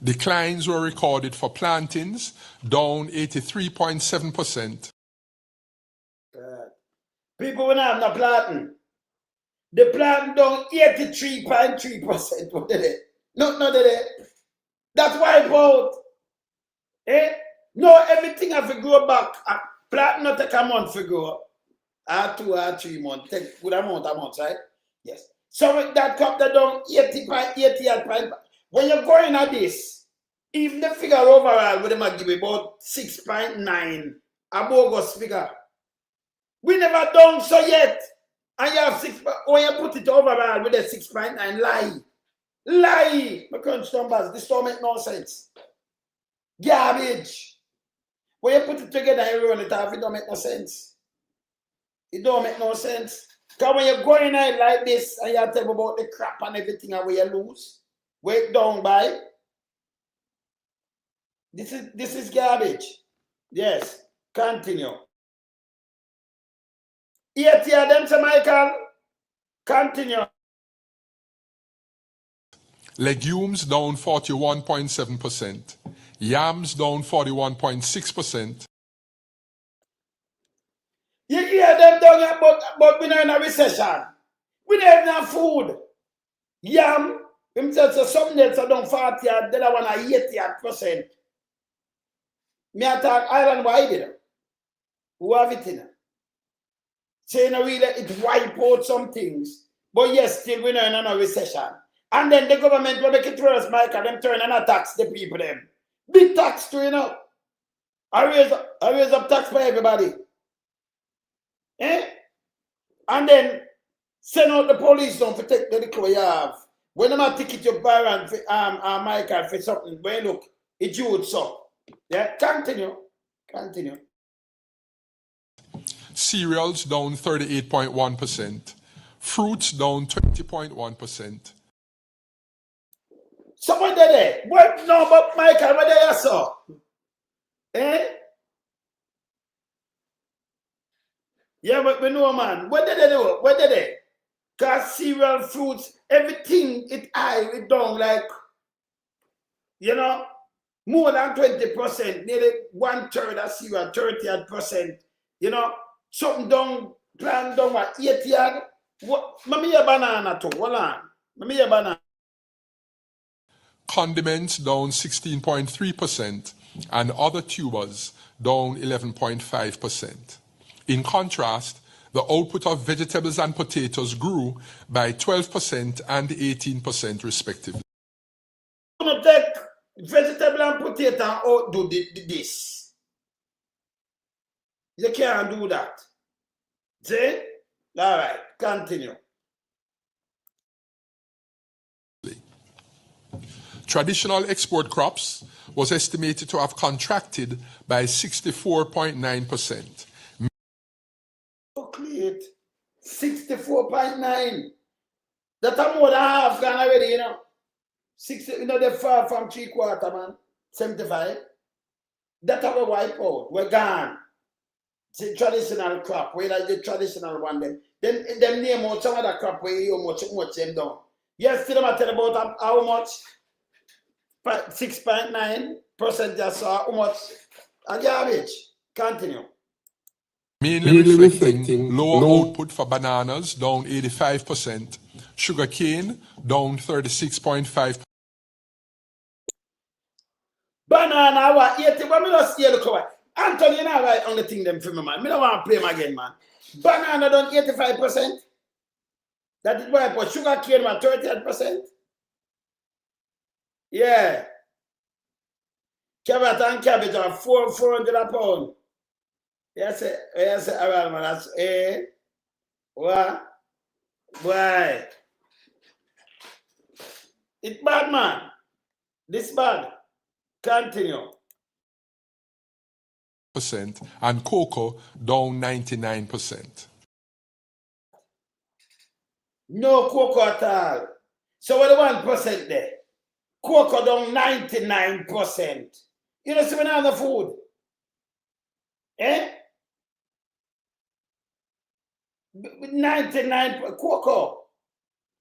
S6: Declines were recorded for plantings, down 83.7%.
S1: People will not have no planting. The plant down 83.3%. What did it? No, did it? That's wipe out. Eh? No, everything have to grow back. Plant not take a month to grow. 2 or 3 months. Take good amount of months, right? Yes. So with that crop that down 80.88. When you're going at this, even the figure overall, we might give about 6.9 a bogus figure. We never done so yet. And you have 6, when you put it overall with a 6.9, lie. Lie. My crunch numbers, this don't make no sense. Garbage. When you put it together and run it off, it don't make no sense. It don't make no sense. Because when you're going out like this and you tell about the crap and everything and where you lose, wait down by. This is garbage. Yes. Continue. 80 of them, Sir Michael. Continue.
S6: Legumes down 41.7%. Yams down 41.6%.
S1: You hear them down but we're not in a recession. We don't have enough food. Yam, himself so some days are down 40 and the other one are 80%. Me attack island wide there. Who have it in? Saying really it wipe out some things. But yes, still we're not in a recession. And then the government will make it worse, Michael, them turn and tax the people them. Big tax too, you know. I raise up tax for everybody. Eh? And then send out the police down to take the liquor you have. When them a ticket your parent for Michael for something, well look, it's you so. Yeah, continue.
S6: Cereals down 38.1%. Fruits down 20.1%.
S1: So what did they? What no, but Michael, what they saw? Eh? Yeah, but we know, man. What did they do? What did they? Because cereal, fruits, everything, it down like, you know, more than 20%, nearly 1/3 of cereal, 30%, you know, something down, plant down at 80. What? Mami a banana too. Hold on. Mami a banana.
S6: Condiments down 16.3% and other tubers down 11.5%. In contrast, the output of vegetables and potatoes grew by 12% and 18% respectively.
S1: I'm going to take vegetable and potato and outdo this. You can't do that. See? All right, continue.
S6: Traditional export crops was estimated to have contracted by 64.9%.
S1: Calculate 64.9. That's more than half gone already, you know. 60, you know, they're far from 3/4, man. 75. That's how we wipe out. We're gone. It's a traditional crop, where like the traditional one then them name out some other crop where you much them down. Yes, still I tell about how much 6.9% just saw how much a garbage. Continue.
S6: Mainly reflecting lower output for bananas, down 85%, sugarcane, down 36.5%.
S1: Banana, what? 80, but me not see the cover. Anthony, you know right on the thing them for me, man. Me don't want to play him again, man. Banana done 85%. That is why for sugar cane, man, 38%. Yeah. Carrot and cabbage are 400 a pound. Yes, around, man. That's what? Why? It's bad, man. This bad. Continue.
S6: And cocoa down 99%.
S1: No cocoa at all. So what the 1% there? Cocoa down 99%. You know, see me now the food. Eh? 99 cocoa.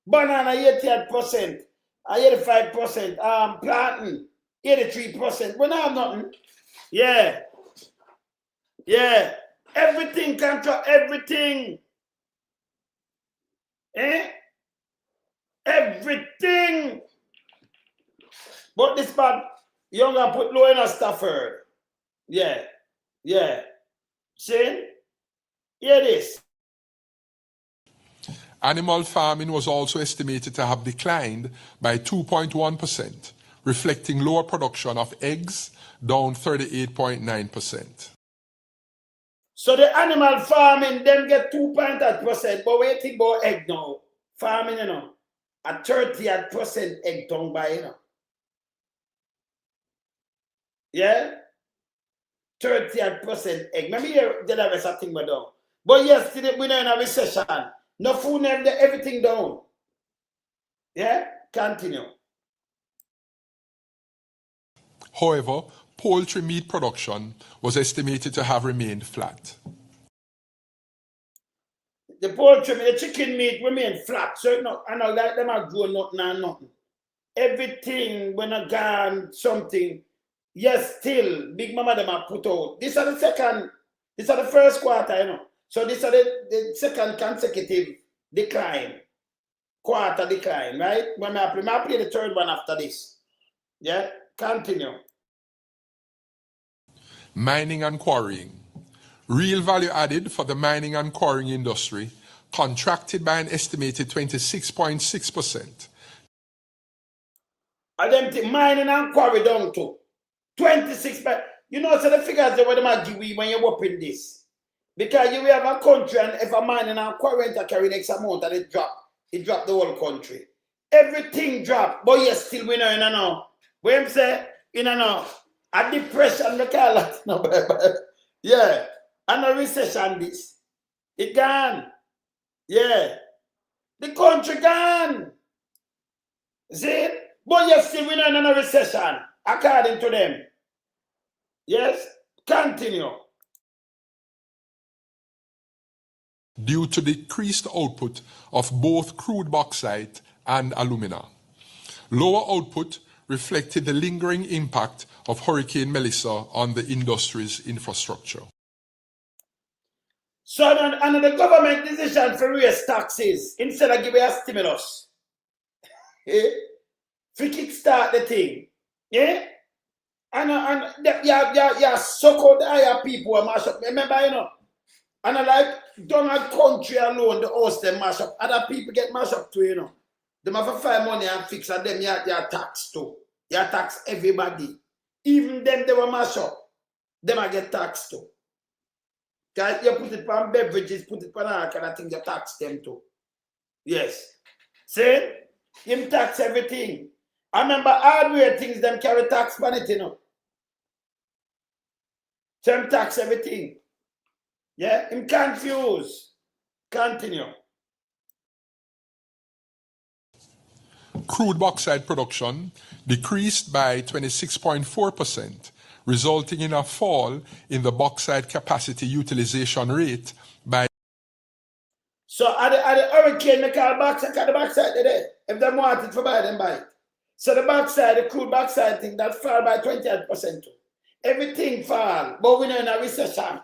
S1: Banana 88%. 85%. Plantain 83%. We don't have nothing. Yeah. Yeah. Everything control everything. Eh? Everything. But this bad, you're gonna put low in a Stafford. Yeah. Yeah. See? Hear this.
S6: Animal farming was also estimated to have declined by 2.1%, reflecting lower production of eggs, down 38.9%.
S1: So the animal farming, them get 2.8%, but we think about egg now. Farming, you know, a 38% egg down by, you know. Yeah? 38% egg. Maybe you did have something but down. But yes, today we're in a recession. No food, everything down. Yeah? Continue.
S6: However, poultry meat production was estimated to have remained flat.
S1: The poultry, the chicken meat remain flat. So no, I know like them are growing nothing and nothing. Everything when I gone something, yes, still big mama them are put out. This are the first quarter, you know. So this are the second consecutive decline. Quarter decline, right? When I play the third one after this. Yeah? Continue.
S6: Mining and quarrying. Real value added for the mining and quarrying industry contracted by an estimated 26.6%.
S1: And them mining and quarry down to 26%. You know, so the figures that what they give you when you open this. Because you have a country and if a mining and quarry carry the X amount and it drop the whole country. Everything drop, but yes, still we know, you know. What I'm saying, you know, a depression, the call that, no, yeah, and a recession, this. It gone. Yeah. The country gone. See? But yes, still we know in a recession, according to them. Yes? Continue.
S6: Due to decreased output of both crude bauxite and alumina. Lower output reflected the lingering impact of Hurricane Melissa on the industry's infrastructure.
S1: So and the government decision for raise taxes instead of giving a stimulus. Eh? To kickstart the thing. Yeah? And you suck out the higher people and mash up. Remember, you know? And I like, don't a country alone, the host them mash up. Other people get mash up too, you know. Them have to find money and fix and them you tax too. You tax everybody. Even them they will mash up. Them I get taxed too. Guys, you put it on beverages, put it on all kind of things, you tax them too. Yes. See? Him tax everything. I remember hardware things, them carry tax on it, you know. Them tax everything. Yeah, I'm confused. Continue.
S6: Crude bauxite production decreased by 26.4%, resulting in a fall in the bauxite capacity utilization rate by.
S1: So at the hurricane, they call bauxite, the bauxite today. If they want it for buy, them buy it. So the bauxite, the crude bauxite thing, that fall by 28% too. Everything fall, but we know in a recession.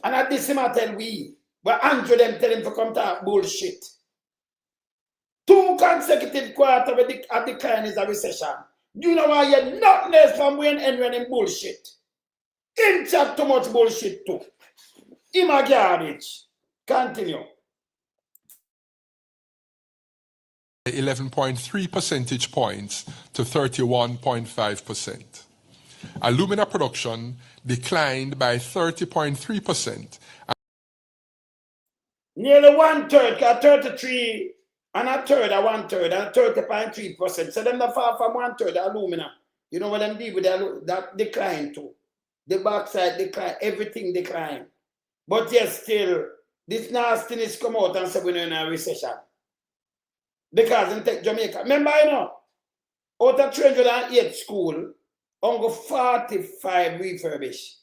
S1: And at this time I tell we, but Andrew them tell him to come talk bullshit. 2 consecutive quarters of decline is a recession. You know why you're not less from when and when in bullshit. Him chat too much bullshit too. Him a garbage. Continue.
S6: 11.3 percentage points to 31.5%. Alumina production declined by 30.3%.
S1: Nearly 1/3, 33 and a third, a 1/3, and 30.3%. So them not far from 1/3 alumina. You know what them do with that decline too. The bauxite decline, everything decline. But yes, still, this nastiness come out and say we're in a recession. Because in Tech Jamaica, remember I know, out of 308 school, only 45 refurbished.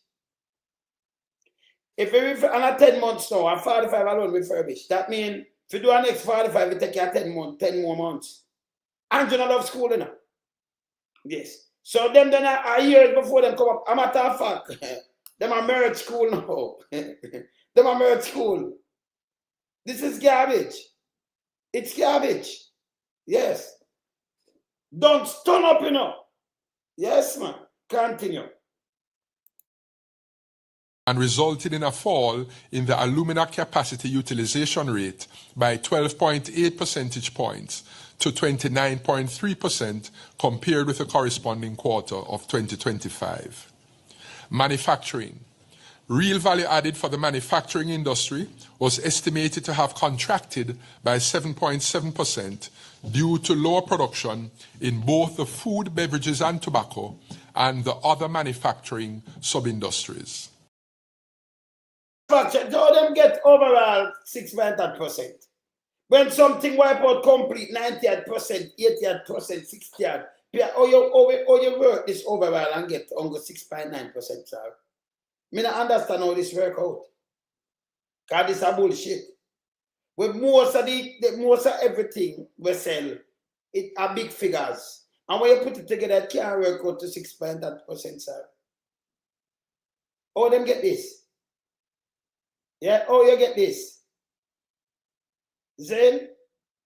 S1: If you and at 10 months now, and 45 alone refurbished, that means if you do an next 45, it take you 10 more months. And you not love school, you know? Yes. So them then a year before them come up, a matter of fact, them a merge school now. Them a merge school. This is garbage. It's garbage. Yes. Don't stun up, you know. Yes, man. Continue.
S6: And resulted in a fall in the alumina capacity utilization rate by 12.8 percentage points to 29.3% compared with the corresponding quarter of 2025. Manufacturing. Real value added for the manufacturing industry was estimated to have contracted by 7.7% due to lower production in both the food, beverages and tobacco and the other manufacturing sub-industries.
S1: So them get overall 6.8%. When something wipe out complete 98%, 88%, 60%, you work this overall and get only 6.9%, sir. I don't understand how this work out. Because this is a bullshit. With most of everything we sell, it are big figures. And when you put it together, it can't work out to 6.8%, sir. How them get this? Yeah, oh, you get this. Then,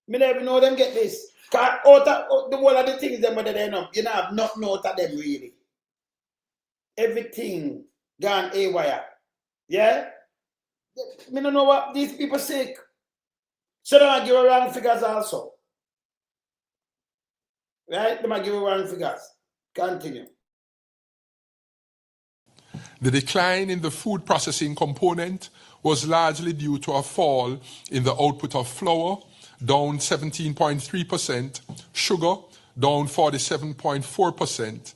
S1: me never know them get this. Because the one of the things them whether they know, you know, have not note of them really. Everything gone haywire. Yeah? Me don't know what these people sick. So they might give you wrong figures also. Right? They might give you wrong figures. Continue.
S6: The decline in the food processing component was largely due to a fall in the output of flour, down 17.3%, sugar, down 47.4%.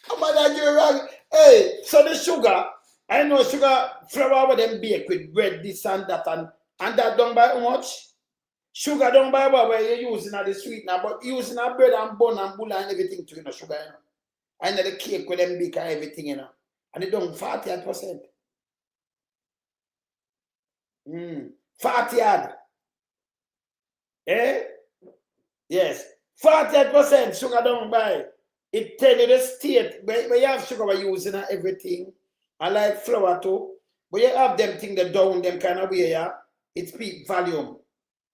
S1: How about that you wrong? Hey, so the sugar, I know sugar, flour with them bake with bread, this and that, and that done by how much? Sugar done by what where you're using at the sweetener, but using a bread and bun and bulla and everything to, you know, sugar, you know. I know the cake with them bake and everything, you know. And they done 48%. 40 odd. Eh? Yes. 48% sugar done by. It tell you the state, but you have sugar we're using and everything. I like flour too. But you have them thing that down them kind of way, yeah. It's peak volume.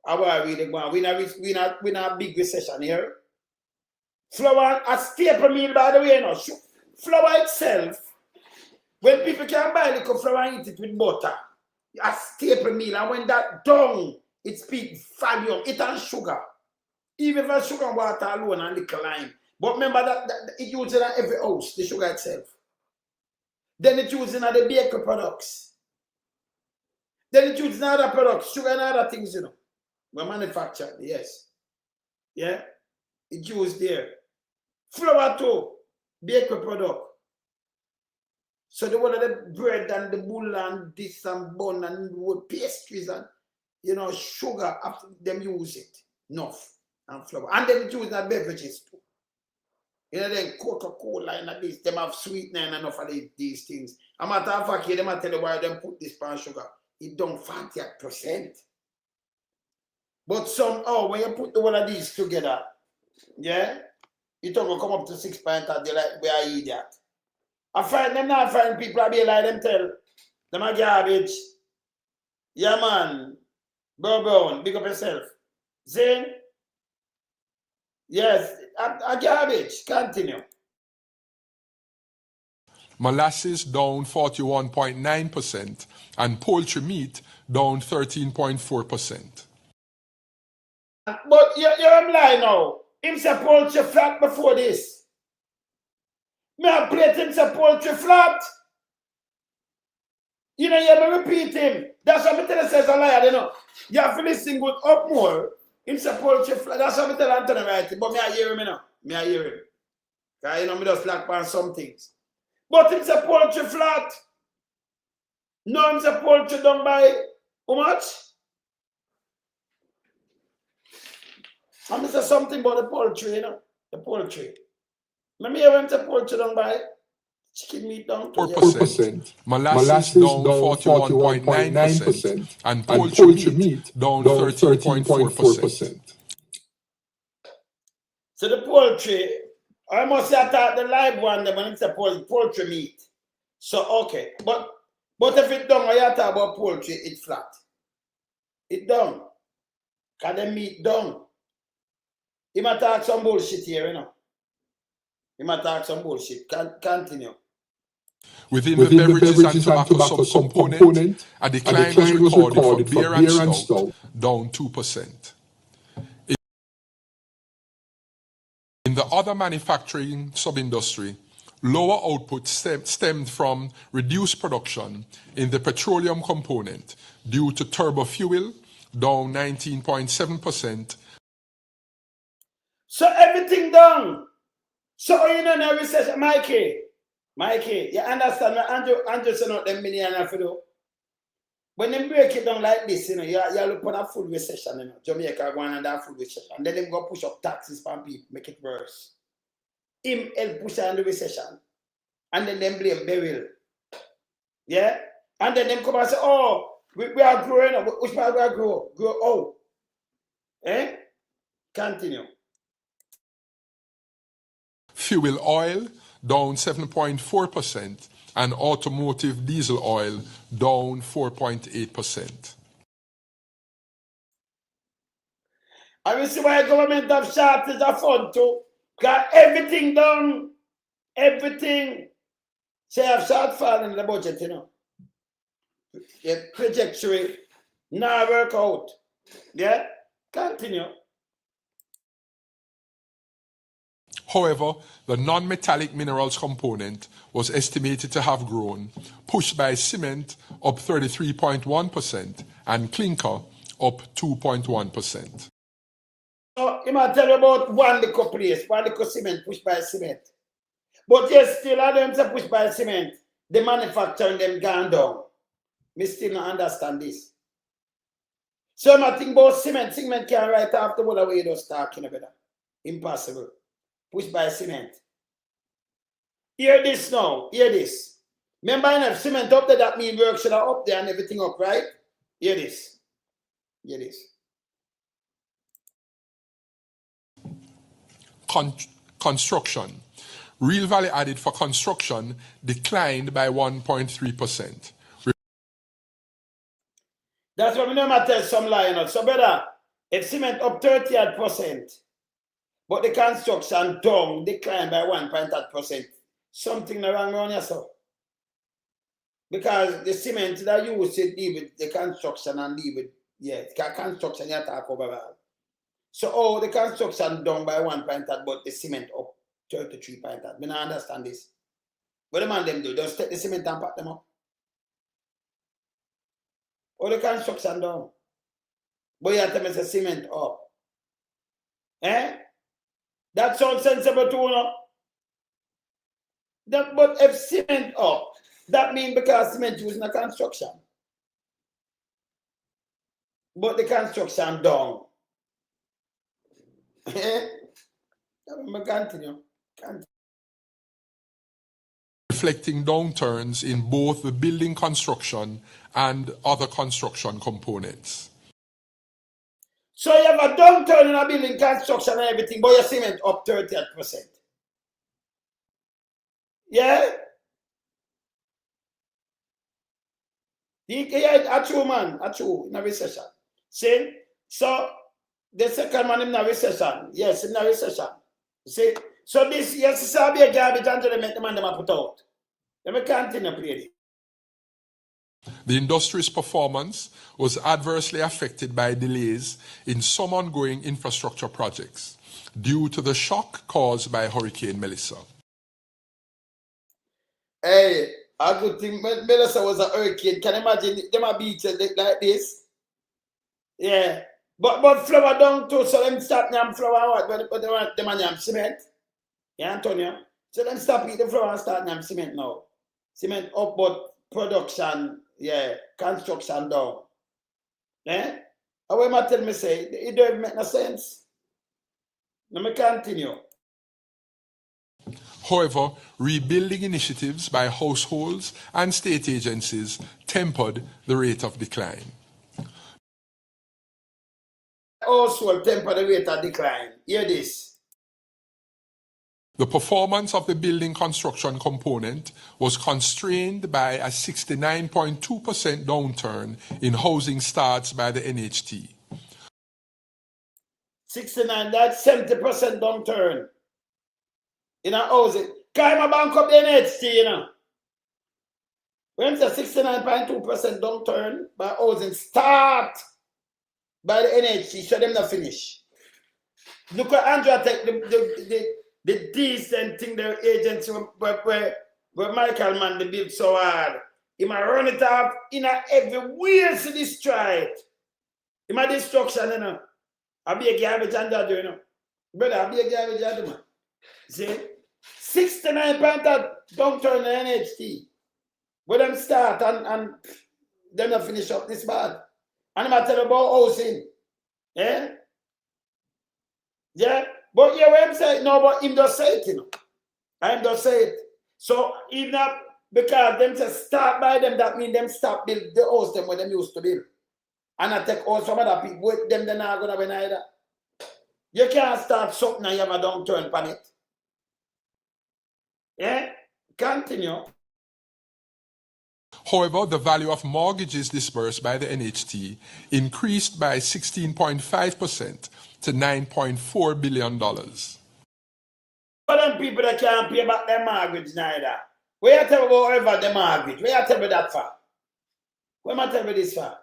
S1: How are we going? We're not a big recession here. Flour, a staple meal by the way, you know. Flour itself, when people can buy little flour and eat it with butter, a staple meal, and when that down, it's peak volume, it and sugar. Even for sugar and water alone and little lime. But remember that it uses in every house, the sugar itself. Then it uses in the bakery products. Then it uses in other products, sugar and other things, you know. We manufacture, yes. Yeah, the juice there. Flour too, bakery product. So the one of the bread and the bull and this and bun and pastries and sugar, after them use it. Enough. And flour. And them use the beverages too. Then Coca-Cola and this, them have sweetener and enough of these things. A matter of fact, them tell you why them put this pan sugar. It don't 40%. But somehow when you put the one of these together, yeah, it will come up to 6 pints and they like we are idiot. I find them not find people I be like them tell them a garbage. Yeah man. Brown, big up yourself. Zane? Yes, a garbage. Continue.
S6: Molasses down 41.9% and poultry meat down 13.4%.
S1: But you're lying now. Him say poultry flat before this. Me a plate him say poultry flat. You know, you have to repeat him. That's what I tell you says a liar, you know. You have to listen good up more. Him say poultry flat. That's what I tell Anthony right. But me I hear him, you know. Me I hear him. Because, you know, me just like on some things. But him say poultry flat. No, him say poultry done by how much? I'm say something about the poultry, you know. The poultry. Let me hear him say poultry done by chicken meat down to
S6: 4%. Molasses down 41.9% and poultry meat down 13.4%.
S1: So the poultry, I must say I thought the live one when it's a poultry meat. So okay. But if it done, I talk about poultry, it's flat. It done. Cause the meat done. He might talk some bullshit here, you know. He might talk some bullshit. Continue.
S6: Within the beverages and tobacco subcomponent, a decline was recorded for beer and stout, down 2%. In the other manufacturing sub-industry, lower output stemmed from reduced production in the petroleum component due to turbo fuel, down 19.7%.
S1: So everything done. So you know now recession, Mikey, you understand? Andrew said not them million for do. When they break it down like this, you know, you look on a full recession, you know. Jamaica going under a full recession. And then they go push up taxes from people, make it worse. Him help push on the recession. And then them blame Beryl. Yeah? And then them come and say, oh, we are growing up. Which part we are grow? Grow out. Eh? Continue.
S6: Fuel oil down 7.4% and automotive diesel oil down 4.8%.
S1: I will see why government have shortage of fund too. Because everything done, everything. Say have shortfall in the budget, you know. The trajectory now work out. Yeah? Continue.
S6: However, the non-metallic minerals component was estimated to have grown, pushed by cement up 33.1% and clinker up 2.1%.
S1: So, I might tell you about one little place, one little cement pushed by cement. But yes, still I don't say pushed by cement. The manufacturing them gone down. Me still not understand this. So I think about cement can write after what we just talking about. Impossible. Pushed by cement. Hear this now. Hear this. Remember, if cement up there, that means work should have up there and everything up, right? Hear this. Hear this.
S6: Construction. Real value added for construction declined by 1.3%.
S1: That's what we know I tell some line. So better, if cement up 30%, but the construction down declined by 1.8%. Something wrong around here, so. Because the cement that you used to deal with the construction and deal with, yeah, construction you talk overall. So, the construction down by 1.8, but the cement up 33.8. I don't understand this. What the man them do? Just take the cement and pack them up. Or the construction down. But you have to make the cement up. Eh? That sounds sensible too, no? But if cement up, that means because cement used in the construction. But the construction down. Continue.
S6: Reflecting downturns in both the building construction and other construction components.
S1: So you have a downturn in a building construction and everything, but your cement up 38%. Yeah? Yeah, a true man, a true in a recession. See? So the second one in a recession. Yes, in a recession. See? So this, yes, it's a big garbage until they make the man them put out. Let me continue, please.
S6: The industry's performance was adversely affected by delays in some ongoing infrastructure projects due to the shock caused by Hurricane Melissa.
S1: Hey, a good thing, Melissa was a hurricane. Can you imagine them a beach like this? Yeah. But flour down too, so them stop them flour what? But they want them and cement. Yeah, Antonio? So them stop eat the flour and start them cement now. Cement up, but production, yeah, construction down. Eh? How am I tell me say? It don't make no sense. Let me continue.
S6: However, rebuilding initiatives by households and state agencies tempered the rate of decline.
S1: Household temper the rate of decline. Hear this.
S6: The performance of the building construction component was constrained by a 69.2% downturn in housing starts by the NHT.
S1: 69, that's 70% downturn in a housing. Can I bank up the NHT, you know? When it's a 69.2% downturn by housing start by the NHT, so them not finish. Look at Andrea take the decent thing the agency where Michael man they build so hard. He might run it up in a everywhere to destroy it. He might destruction, you know. I'll be a garbage under, you know. Brother, I'll be a garbage under, man. See? 69% downturn in NHT. But them start and them not finish up this bad. And I'm tell you about housing. Yeah? Yeah? But yeah, what I'm saying, no, but him just say it, you know. I'm just say it. So even not because them just start by them, that means them stop build the house them what them used to build. And I take house from other people, with them they're not gonna be neither. You can't start something and you have a downturn on it. Yeah? Continue.
S6: However, the value of mortgages disbursed by the NHT increased by 16.5% to $9.4 billion.
S1: For them people that can't pay back their mortgage neither. Where you tell me about ever the mortgage? Where you tell me that for? Where am I tell me this for?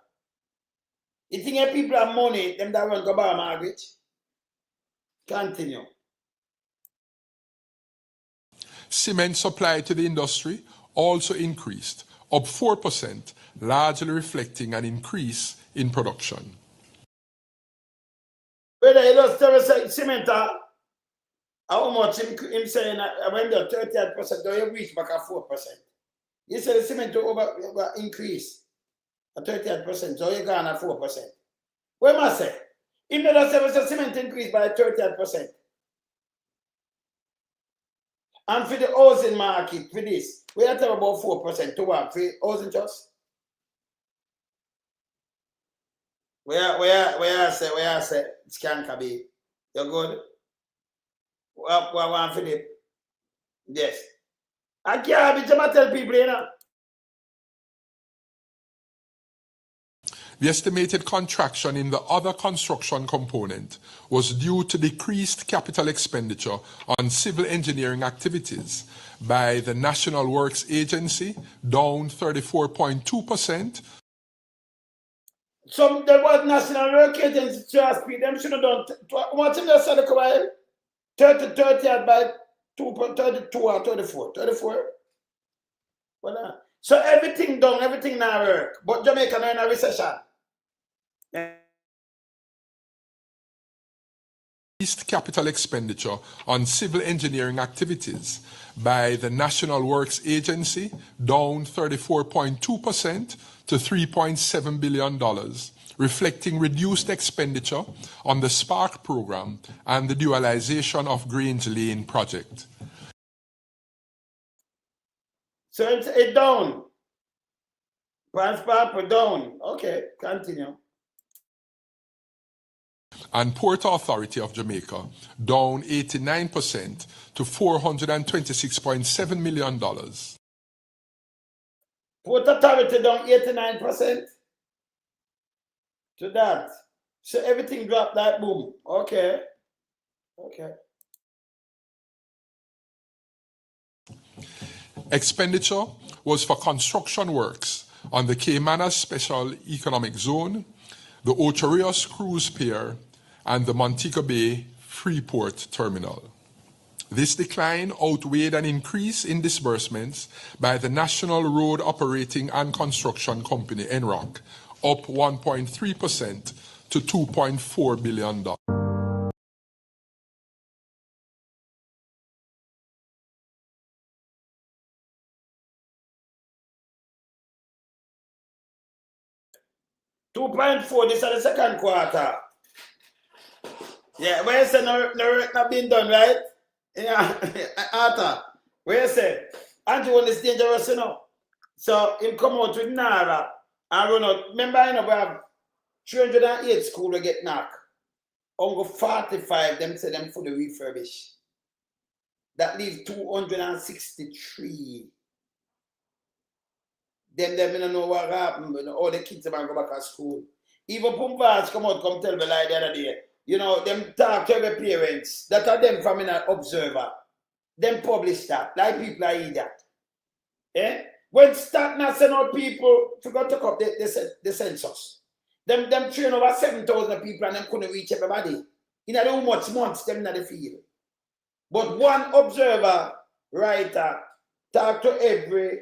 S1: You think if people have money, them that won't go buy a mortgage? Continue.
S6: Cement supply to the industry also increased, up 4%, largely reflecting an increase in production.
S1: Whether you just tell us cement, how much him saying when the 38%, do you reach back at 4%? You said the cement to over increase at 38%, so you're gone at 4%. What am I say? If you just say the cement increase by 38%. And for the housing market, for this, we are talking about 4% to what? For housing just? Where I say, scan be. You're good? What want for it? Yes. I can't be tell people, you know.
S6: The estimated contraction in the other construction component was due to decreased capital expenditure on civil engineering activities by the National Works Agency, down 34.2%.
S1: Some there was National Work Agency trust me, them should have done what's in the Sadaka 30 by 32 or 34. 34. Well, so everything done, everything now work. But Jamaica now in a recession.
S6: increased capital expenditure on civil engineering activities by the National Works Agency, down 34.2% to $3.7 billion, reflecting reduced expenditure on the Spark program and the dualization of Grange Lane project.
S1: So it's down. Spark down. Okay, continue.
S6: And Port Authority of Jamaica, down 89% to $426.7 million.
S1: Port Authority down 89% to that. So everything dropped like boom. Okay. Okay.
S6: Expenditure was for construction works on the Caymanas Special Economic Zone, the Ocho Rios Cruise Pier, and the Montego Bay Freeport Terminal. This decline outweighed an increase in disbursements by the National Road Operating and Construction Company, NROC, up 1.3% to $2.4 billion.
S1: $2.4, this is the second quarter. Yeah, where you say no work not been done, right? Yeah, Arthur, where you say? Andrew is dangerous, you know. So him come out with Nara and run out. Remember, you know, we have 308 school we get knocked. Only 45 them say them fully refurbished. That leaves 263. Them don't know what happened. All the kids are go back to school. Even Pumbas come out, come tell me like the other day. You know, them talk to the parents. That are them from an observer. Them publish that. Like people are that. Eh? When start not send out people, forgot to up the census. Them train over 7,000 people and them couldn't reach everybody. You know how much months them in the field. But one observer, writer, talk to every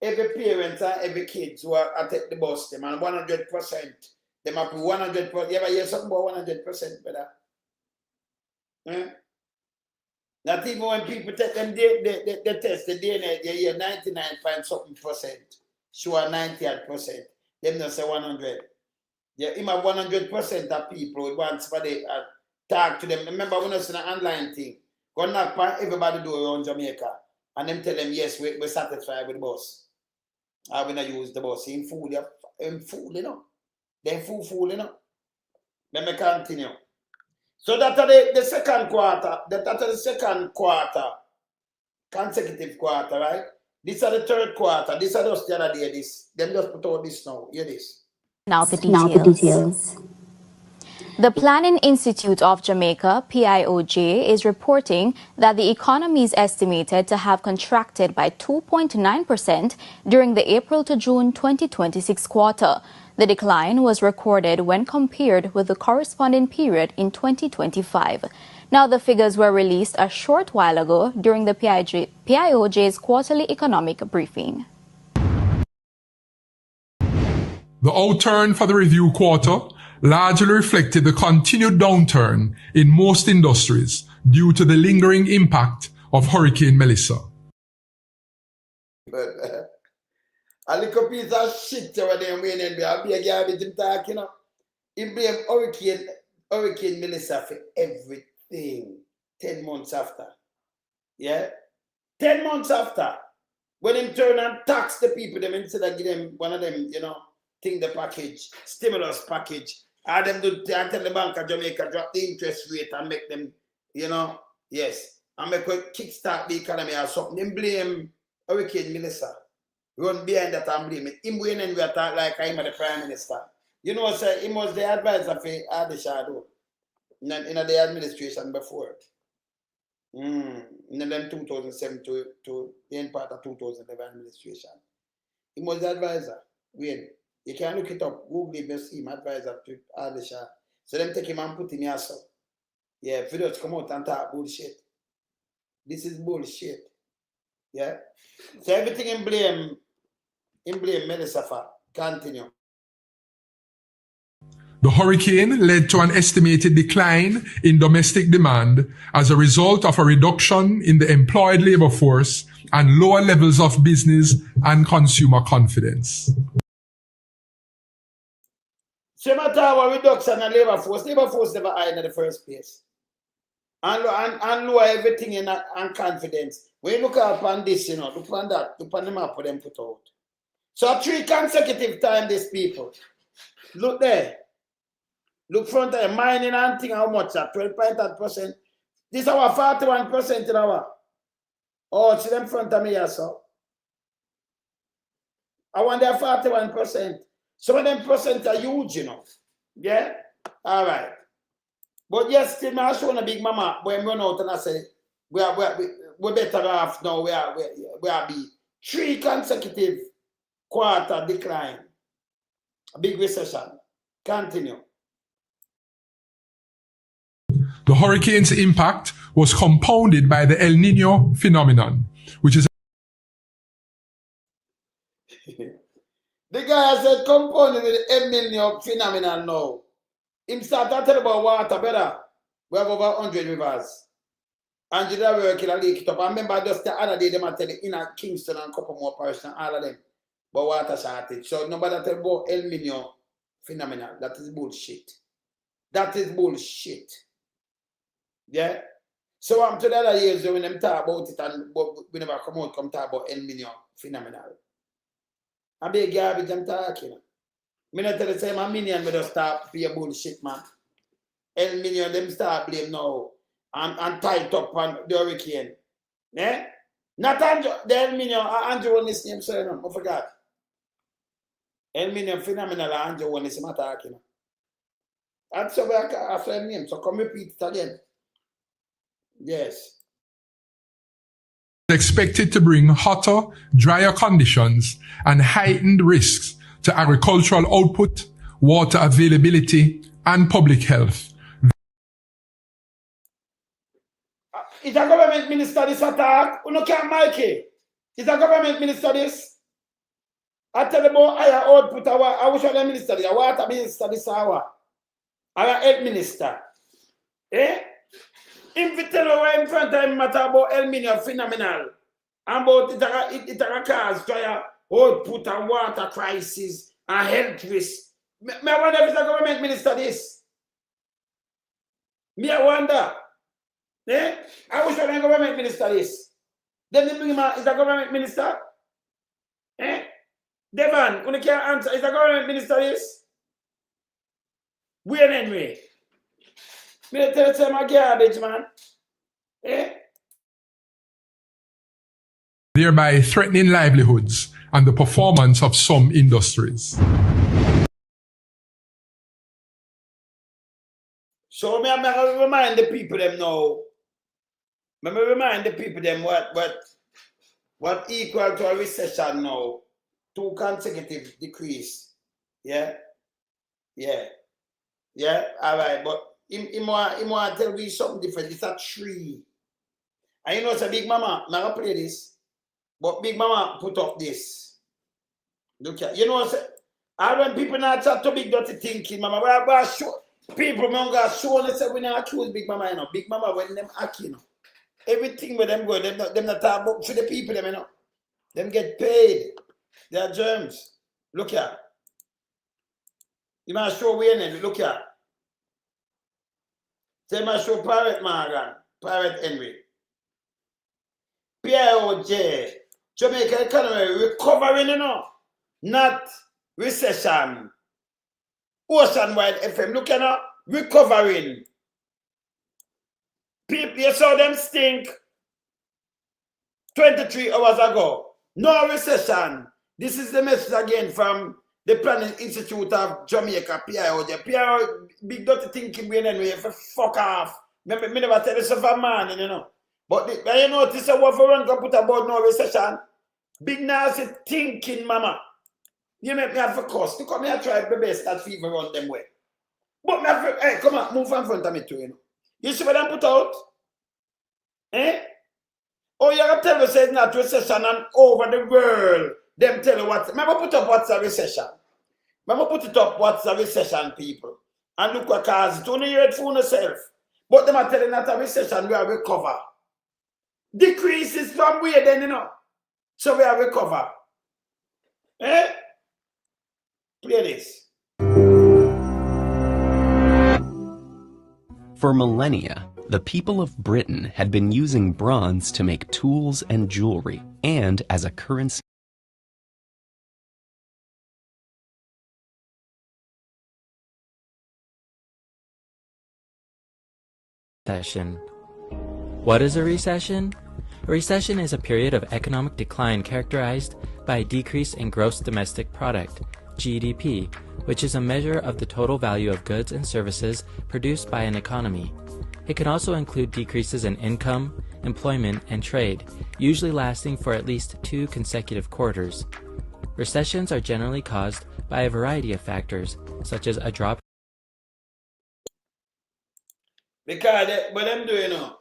S1: parent and every kid who are take the bus them and 100%. Them up 100%. You ever hear something about 100%, brother? Eh? Not even when people take them they test the DNA, they hear 99.something%. Sure 90%. Them not say 100. Yeah, even 100% of people want somebody talk to them. Remember when I said an online thing, go knock on everybody do around Jamaica and them tell them yes, we're satisfied with the bus. I will not use the bus. Him fool, you know. They fool, you know. Let me continue. So that are the second quarter. That are the second quarter. Consecutive quarter, right? These are the third quarter. These are just the other day. This. Them just put out this now. Hear this.
S7: Now the details. The Planning Institute of Jamaica, PIOJ, is reporting that the economy is estimated to have contracted by 2.9% during the April to June 2026 quarter. The decline was recorded when compared with the corresponding period in 2025. Now, the figures were released a short while ago during the PIOJ's quarterly economic briefing.
S6: The outturn for the review quarter largely reflected the continued downturn in most industries due to the lingering impact of Hurricane Melissa.
S1: A little piece of shit over there when I'll be a guy with him talking, you know. He blame Hurricane Melissa for everything 10 months after. Yeah? 10 months after. When him turn and tax the people, them instead of give them one of them, you know, thing the package, stimulus package. And them do tell the Bank of Jamaica drop the interest rate and make them, you know, yes. And make a kickstart the economy or something. Them blame Hurricane Melissa. Run behind that and blame it. Him when we attack like I'm the Prime Minister. You know, sir, he was the advisor for Adishado in the administration before. In them 2007 to the end part of 2011 administration. He was the advisor. When you can look it up, Google it, you see him advisor to Adishado. So them take him and put him here so. Yeah, videos come out and talk bullshit. This is bullshit. Yeah. So everything in blame Melissa for. Continue.
S6: The hurricane led to an estimated decline in domestic demand as a result of a reduction in the employed labor force and lower levels of business and consumer confidence.
S1: So matter our reduction in labor force never high in the first place. And lower everything in and confidence. When you look upon this, look upon that, look upon the map for them put out. So 3 consecutive times these people. Look there. Look front of mining and thing how much at 12.8%. This is our 41% in our. Oh, see them front of me also. I want their 41%. Some of them percent are huge, Yeah? All right. But yes, still I show a big mama when we run out and I say we're better off now. We are be 3 consecutive quarter decline. A big recession. Continue.
S6: The hurricane's impact was compounded by the El Nino phenomenon, which is
S1: The guy said compounded with the El Nino phenomenon now. Him start to tell about water, brother. We have over 100 rivers. And you work in a lake it up. I remember just the other day, they might tell you in a Kingston and a couple more parishes and all of them. But water shortage. So nobody tell about El Nino phenomenon. That is bullshit. That is bullshit. Yeah? So I'm to the other years when them talk about it and we never come talk about El Nino phenomenon. I be garbage them talking. Me not tell the same a minion we just start be a bullshit, man. El Nino them start blame now and tight up on the hurricane. Yeah? Not Andrew, the El Nino, Andrew on this name, sorry, no, I forgot. El Nino phenomenal, Andrew on this matter talking. That's so I saw name, so come repeat it again. Yes.
S6: expected to bring hotter, drier conditions and heightened risks to agricultural output, water availability, and public health.
S1: Is a government minister this attack? You can't make it. Is a government minister this? I tell you about higher output. I wish I was a minister this. I water minister this hour. I health minister. Eh? If you tell you in front of him matter about El Nino phenomenal, and about it cause drier output and water crisis and health risk. Me wonder if it's a government minister this. Me I wonder. Eh? I wish I was a government minister this. Then they bring him out, is a government minister? Eh? Devon, when you can't answer, is a government minister this? Wayne Henry. Me tell you my garbage, man. Eh?
S6: Thereby threatening livelihoods and the performance of some industries.
S1: So me remind the people them now. Me remind the people them what equal to a recession now. 2 consecutive decrease. Yeah? Yeah. Yeah? Alright, but he want to tell me something different. It's a 3. And you know it's a Big Mama. I'm not play this. But Big Mama put up this. Look at you know when people not chat to big dirty thinking, Mama, we show people gonna show and say we not accuse Big Mama, you know. Big Mama when them act, you know. Everything with them go, them not talk about to the people, them, you know. Them get paid. They are germs. Look here. You must show Wayne, look here. They must show Pirate Morgan, Pirate Henry. PIOJ, Jamaica economy recovering, you know. Not recession. Ocean-wide FM, look at now, recovering. People, you saw them stink 23 hours ago. No recession. This is the message again from the Planning Institute of Jamaica, PIOJ. PIO, big dirty thinking brain anyway, for fuck off. Me never tell you so for man, you know. But you notice a what for one can put about no recession. Big nasty thinking, mama. You make me have a cost. Look at me, I try my best that fever run them way. But me have, hey, come on, move in front of me too, you know. You see what I put out? Eh? Oh, you have to tell us it's not recession and over the world. Them tell you what. Remember put up what's a recession. Remember put it up what's a recession, people. And look what cause it. Only hear it for yourself. But them are telling that a recession we are recover. Decreases from where then, you know. So we are recover. Eh? Play this.
S2: For millennia, the people of Britain had been using bronze to make tools and jewelry, and as a currency.
S3: Recession. What is a recession? A recession is a period of economic decline characterized by a decrease in gross domestic product, GDP, which is a measure of the total value of goods and services produced by an economy. It can also include decreases in income, employment, and trade, usually lasting for at least 2 consecutive quarters. Recessions are generally caused by a variety of factors, such as a drop.
S1: Because what them do, you know,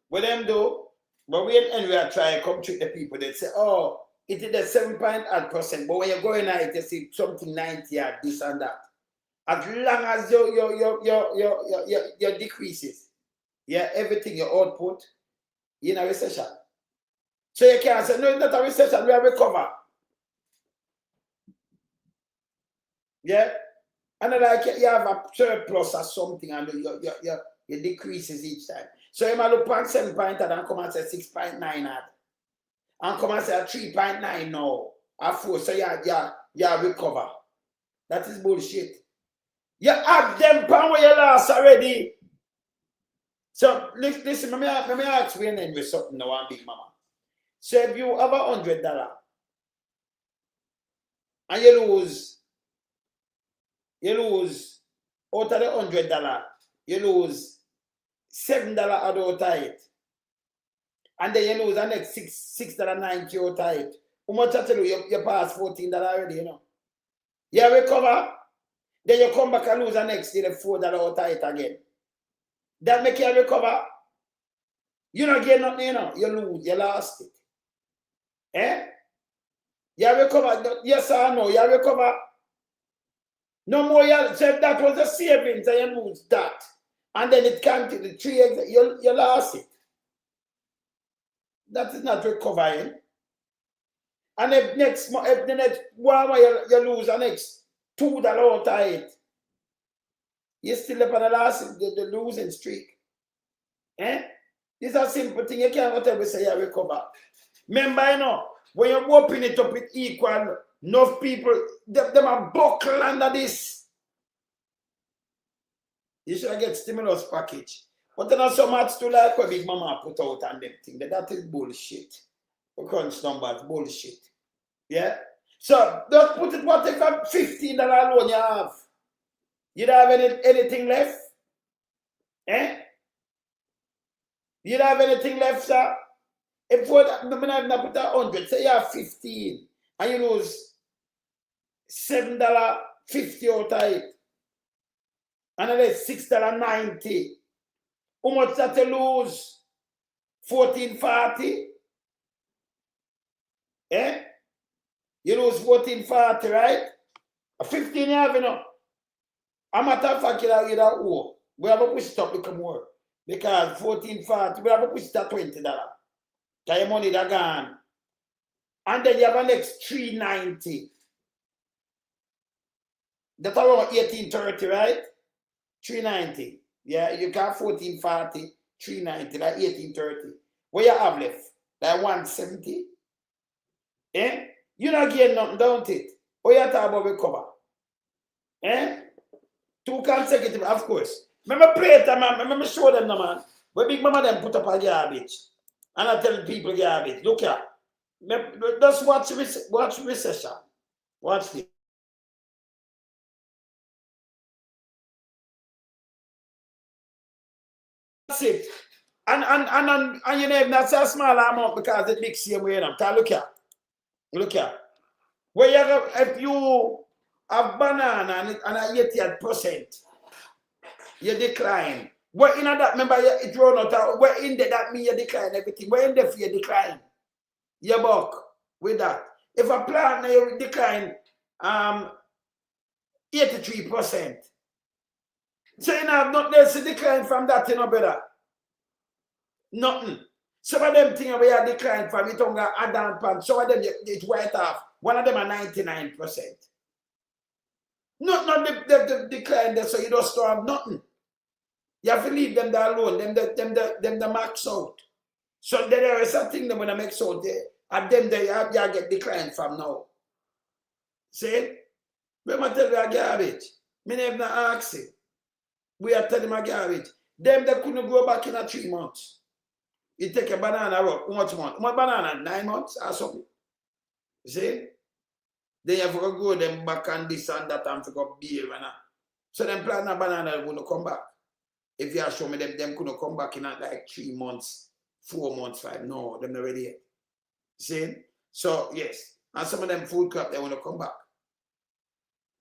S1: what them do, but we are trying to come treat the people. They say, oh, it is a 7.8%, but when you go in it, you see something 90 or this and that. As long as your decreases, yeah, everything, your output, you're in a recession. So you can't say, no, it's not a recession, we are recover. Yeah? And like you have a surplus or something and your decreases each time. So you might look at 7.8 and come and say 6.9 and come and say 3.9 now. Or 4, so you recover. That is bullshit. You have them pound where you lost already. So listen, let me ask you with something now, one big mama. So if you have $100 and you lose out of the $100, you lose $7 out of it. And then you lose the next $6.90 out of it. How much I tell you, you pass $14 already, you know. You recover, then you come back and lose the next day, the $4 out of it again. That make you recover. You don't get nothing, you know. You lose, you lost it. Eh? You recover, yes or no, you recover. No more, so that was a savings and you lose that. And then it can't, the 3 eggs, you lost it. That is not recovering. And if the next 1 month you lose the next $2 out of it, you still up on the losing streak. Eh? This is a simple thing. You can't whatever say you recover. Remember, you know, when you open it up, it's equal. Enough people, them are buckle under this. You should get stimulus package. But then not so much to like what Big Mama put out on them thing. That is bullshit. Crunch numbers, bullshit. Yeah? So don't put it what if $15 loan you have. You don't have anything left? Eh? You don't have anything left, sir? If you not put 100, say you have 15 and you lose $7.50 out of it. And then $6.90. How much that you lose? $14.40? Eh? You lose $14.40, right? 15 you have, you know. A matter of fact, you don't owe. We have to push it up become more. Because $14.40, we have to push it at $20. Because your money is gone. And then you have a next $3.90. That's around $18.30, right? $3.90. Yeah, you got $14.40, $3.90, like $18.30. What you have left? Like $1.70? Eh? You not getting nothing, don't it? What you talk about recover? Eh? 2 consecutive, of course. Remember play it, man. Remember show them, man. But Big Mama them put up a garbage. And I tell people garbage. Look here. Just watch Recession. Watch this. That's it. And you know, that's a small amount because it makes same way. Look here. Look here. Where you have, if you have banana and a 88%, you decline. Where in that, remember, it run out. Where in there, that means you decline everything. Where in there, you decline. You buck with that. If a plant, you decline 83%. So you have nothing else to decline from that, you know, brother. Nothing. Some of them things we are declined from it on Adam Pan. Some of them it white off. One of them are 99%. Not the decline there, so you don't still have nothing. You have to leave them there alone. Them the max out. So there is something that when I make out there. And them there you get declined from now. See? When I tell you a garbage, me never not ask it. We are telling my garbage. Them they couldn't grow back in 3 months. You take a banana how much month? One banana 9 months or something. You see? Then you have to grow them back and this and that and to go beer and that. So them plant a banana will come back. If you show me them couldn't come back in like 3 months, 4 months, 5. No, them not ready yet. See? So yes. And some of them food crop they want to come back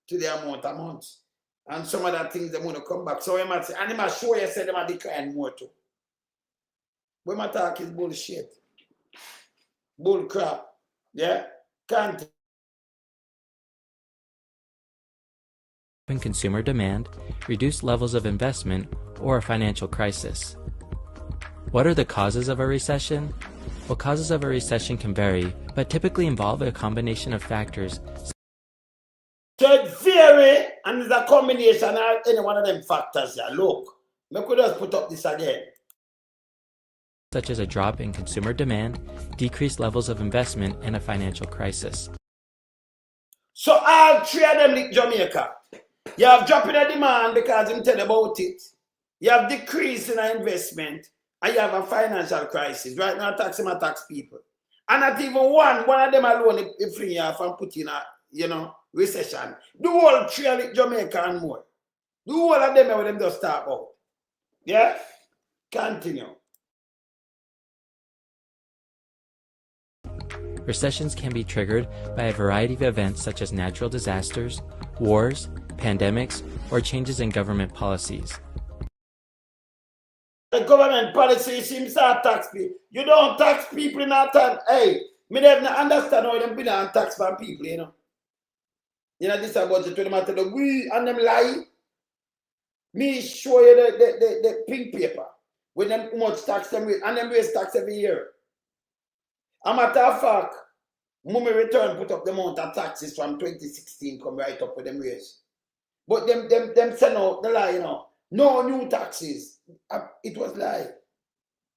S1: to the amount of months. And some of the things they want to come back. So I might say, and I might show you say they might decline more too. When my talk is bullshit. Bull crap. Yeah? Can't.
S3: In consumer demand, reduced levels of investment, or a financial crisis. What are the causes of a recession? Well, causes of a recession can vary, but typically involve a combination of factors.
S1: So it vary, and it's a combination of any one of them factors. Yeah. Look, we could just put up this again.
S3: Such as a drop in consumer demand, decreased levels of investment, and a financial crisis.
S1: So all three of them in Jamaica. You have drop in the demand because him tell about it. You have decrease in the investment. And you have a financial crisis. Right now, tax people. And not even one of them alone if free you from putting a, recession. The whole three of Jamaica and more. The whole of them with them just start out. Yeah? Continue.
S3: Recessions can be triggered by a variety of events such as natural disasters, wars, pandemics, or changes in government policies.
S1: The government policy seems to tax people. You don't tax people in that time. Hey, me never understand how them been on tax from people, you know. You know this about the 20 matter, we and them lie. Me show you the pink paper with them how much tax them with, and them raise tax every year. A matter of fact, Mummy Return put up the amount of taxes from 2016 come right up with them raise. But them send out the lie, you know. No new taxes. It was lie.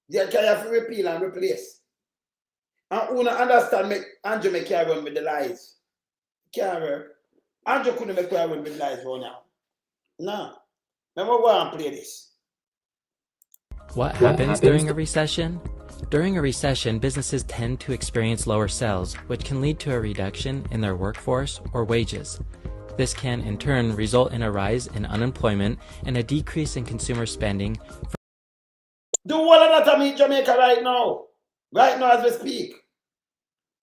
S1: They can have to repeal and replace. And who not understand Andrew make carry run with the lies. Can't work. Andrew couldn't make carry run with lies right now. No. Remember go and play this.
S3: What happens during a recession? During a recession, businesses tend to experience lower sales, which can lead to a reduction in their workforce or wages. This can, in turn, result in a rise in unemployment and a decrease in consumer spending.
S1: Do all of that in Jamaica right now. Right now as we speak.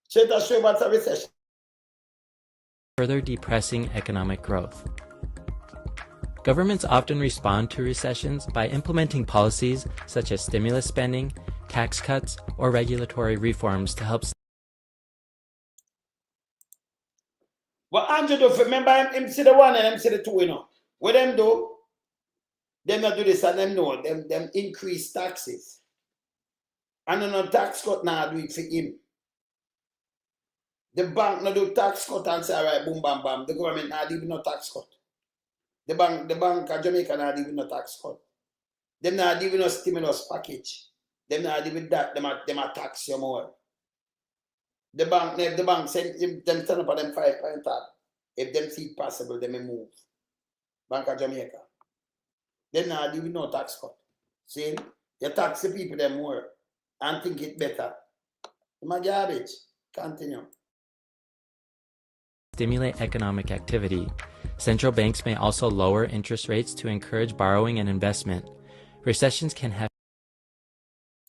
S1: Show what's a recession.
S3: Further depressing economic growth. Governments often respond to recessions by implementing policies such as stimulus spending, tax cuts, or regulatory reforms to help.
S1: What Andrew do, remember him see the one and him see the two, you know. What them do? Them not do this and them know. Them increase taxes. And no tax cut now do it for him. The bank no do tax cut and say, all right, boom, bam, bam. The government not even no tax cut. The bank of Jamaica not even no tax cut. Them not even no stimulus package. Them not even that. Them a tax you more. The bank send them turn up at them 5 point tag. If them see it possible, they may move. Bank of Jamaica. They not even no tax cut. See? You tax the people them more and think it better. My garbage. Continue.
S3: Stimulate economic activity. Central banks may also lower interest rates to encourage borrowing and investment. Recessions can have.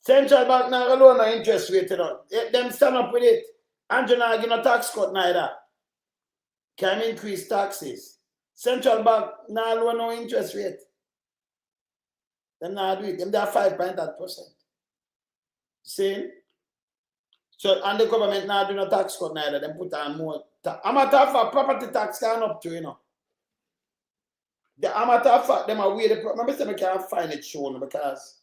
S1: Central bank not alone no interest rate, you know. Them stand up with it. And you not give no tax cut neither. Can increase taxes. Central bank not alone no interest rate. Them not do it. Them there 5.8%. See? So and the government not do no tax cut neither. Them put on more tax. I'm a talk for property tax can up to, you know. The matter of fact, them are weird. Remember, say I can't find it show because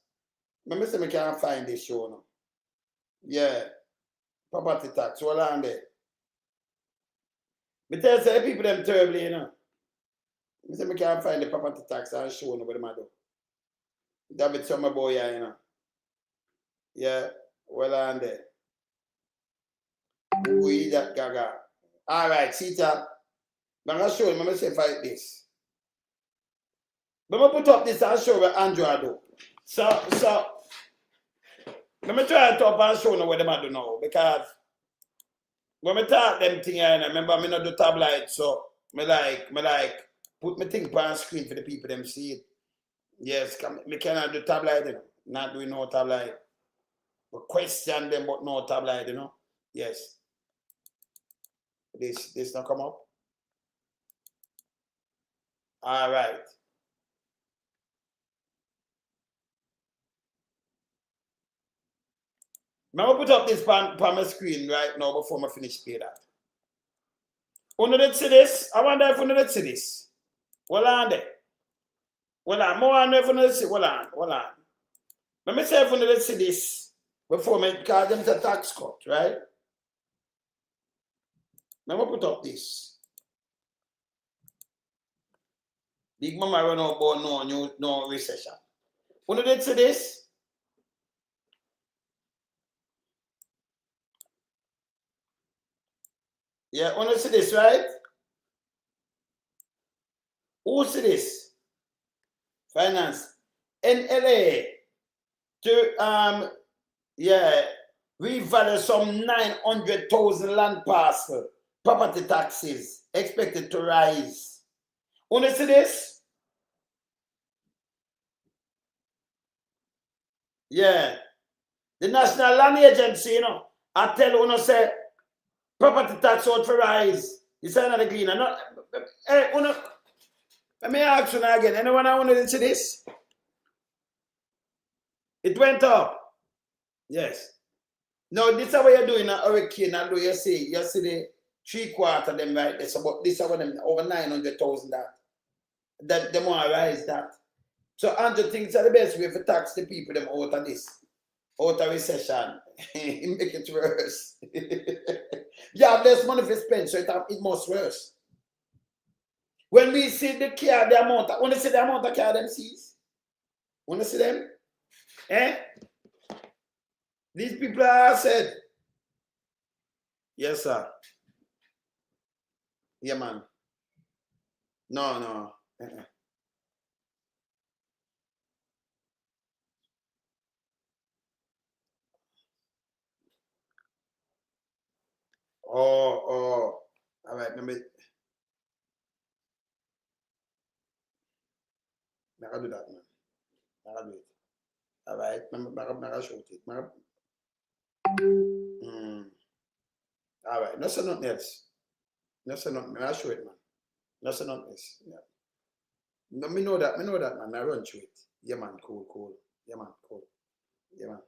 S1: remember, say I can't find this show. Yeah, property tax. Well, on there. But tell say people them terribly, you know. I say I can't find the property tax and show what them do. That be some boy, you know. Yeah, well on there. We that gaga. All right, see that. I'm gonna show you. I'm gonna say fight this. But I'm gonna put up this and show what Andrew do. So let me try to talk and show you what them do now because when I talk them thing, I remember I not do tabloid, so me like put my thing on screen for the people them see it. Yes, me cannot do tabloid, you know. Not doing no tabloid. But question them but no tabloid, you know. Yes. This not come up. All right. I'm going to put up this on my screen right now before I finish play that. Who did see this? I wonder if you did see this. Hold on there. Hold on. More on if you did see. Hold on. Let me say if you did see this before I call them the tax cut, right? I'm going to put up this. Big Mama run out about no recession. Who did see this? Yeah, want to see this, right? Who see this? Finance. NLA to revalue some 900,000 land parcel. Property taxes expected to rise. Want to see this? Yeah. The National Land Agency, you know, I tell you, say property tax out for rise. You say another cleaner. Not, hey, let me ask you again. Anyone want to see this? It went up. Yes. No, this is what you're doing a hurricane. And do you see the 3/4 them right there. So, but this is what them over 900,000 that them want to rise that. So Andrew thinks are the best way to tax the people them out of this. Out of recession. Make it worse. You have less money to spend, so it must worse. When we see the car, the amount, when you see the amount of car them sees, when you see them, these people are said, yes, sir. Yeah, man. No. Oh. All right, let me do that, man. I'll do it. All right, I'll show it. All right, no say nothing else. No say nothing. I'll show it, man. No say nothing else. Yeah. No, me know that, man. I run through it. Yeah, man, cool. Yeah, man, cool. Yeah, man.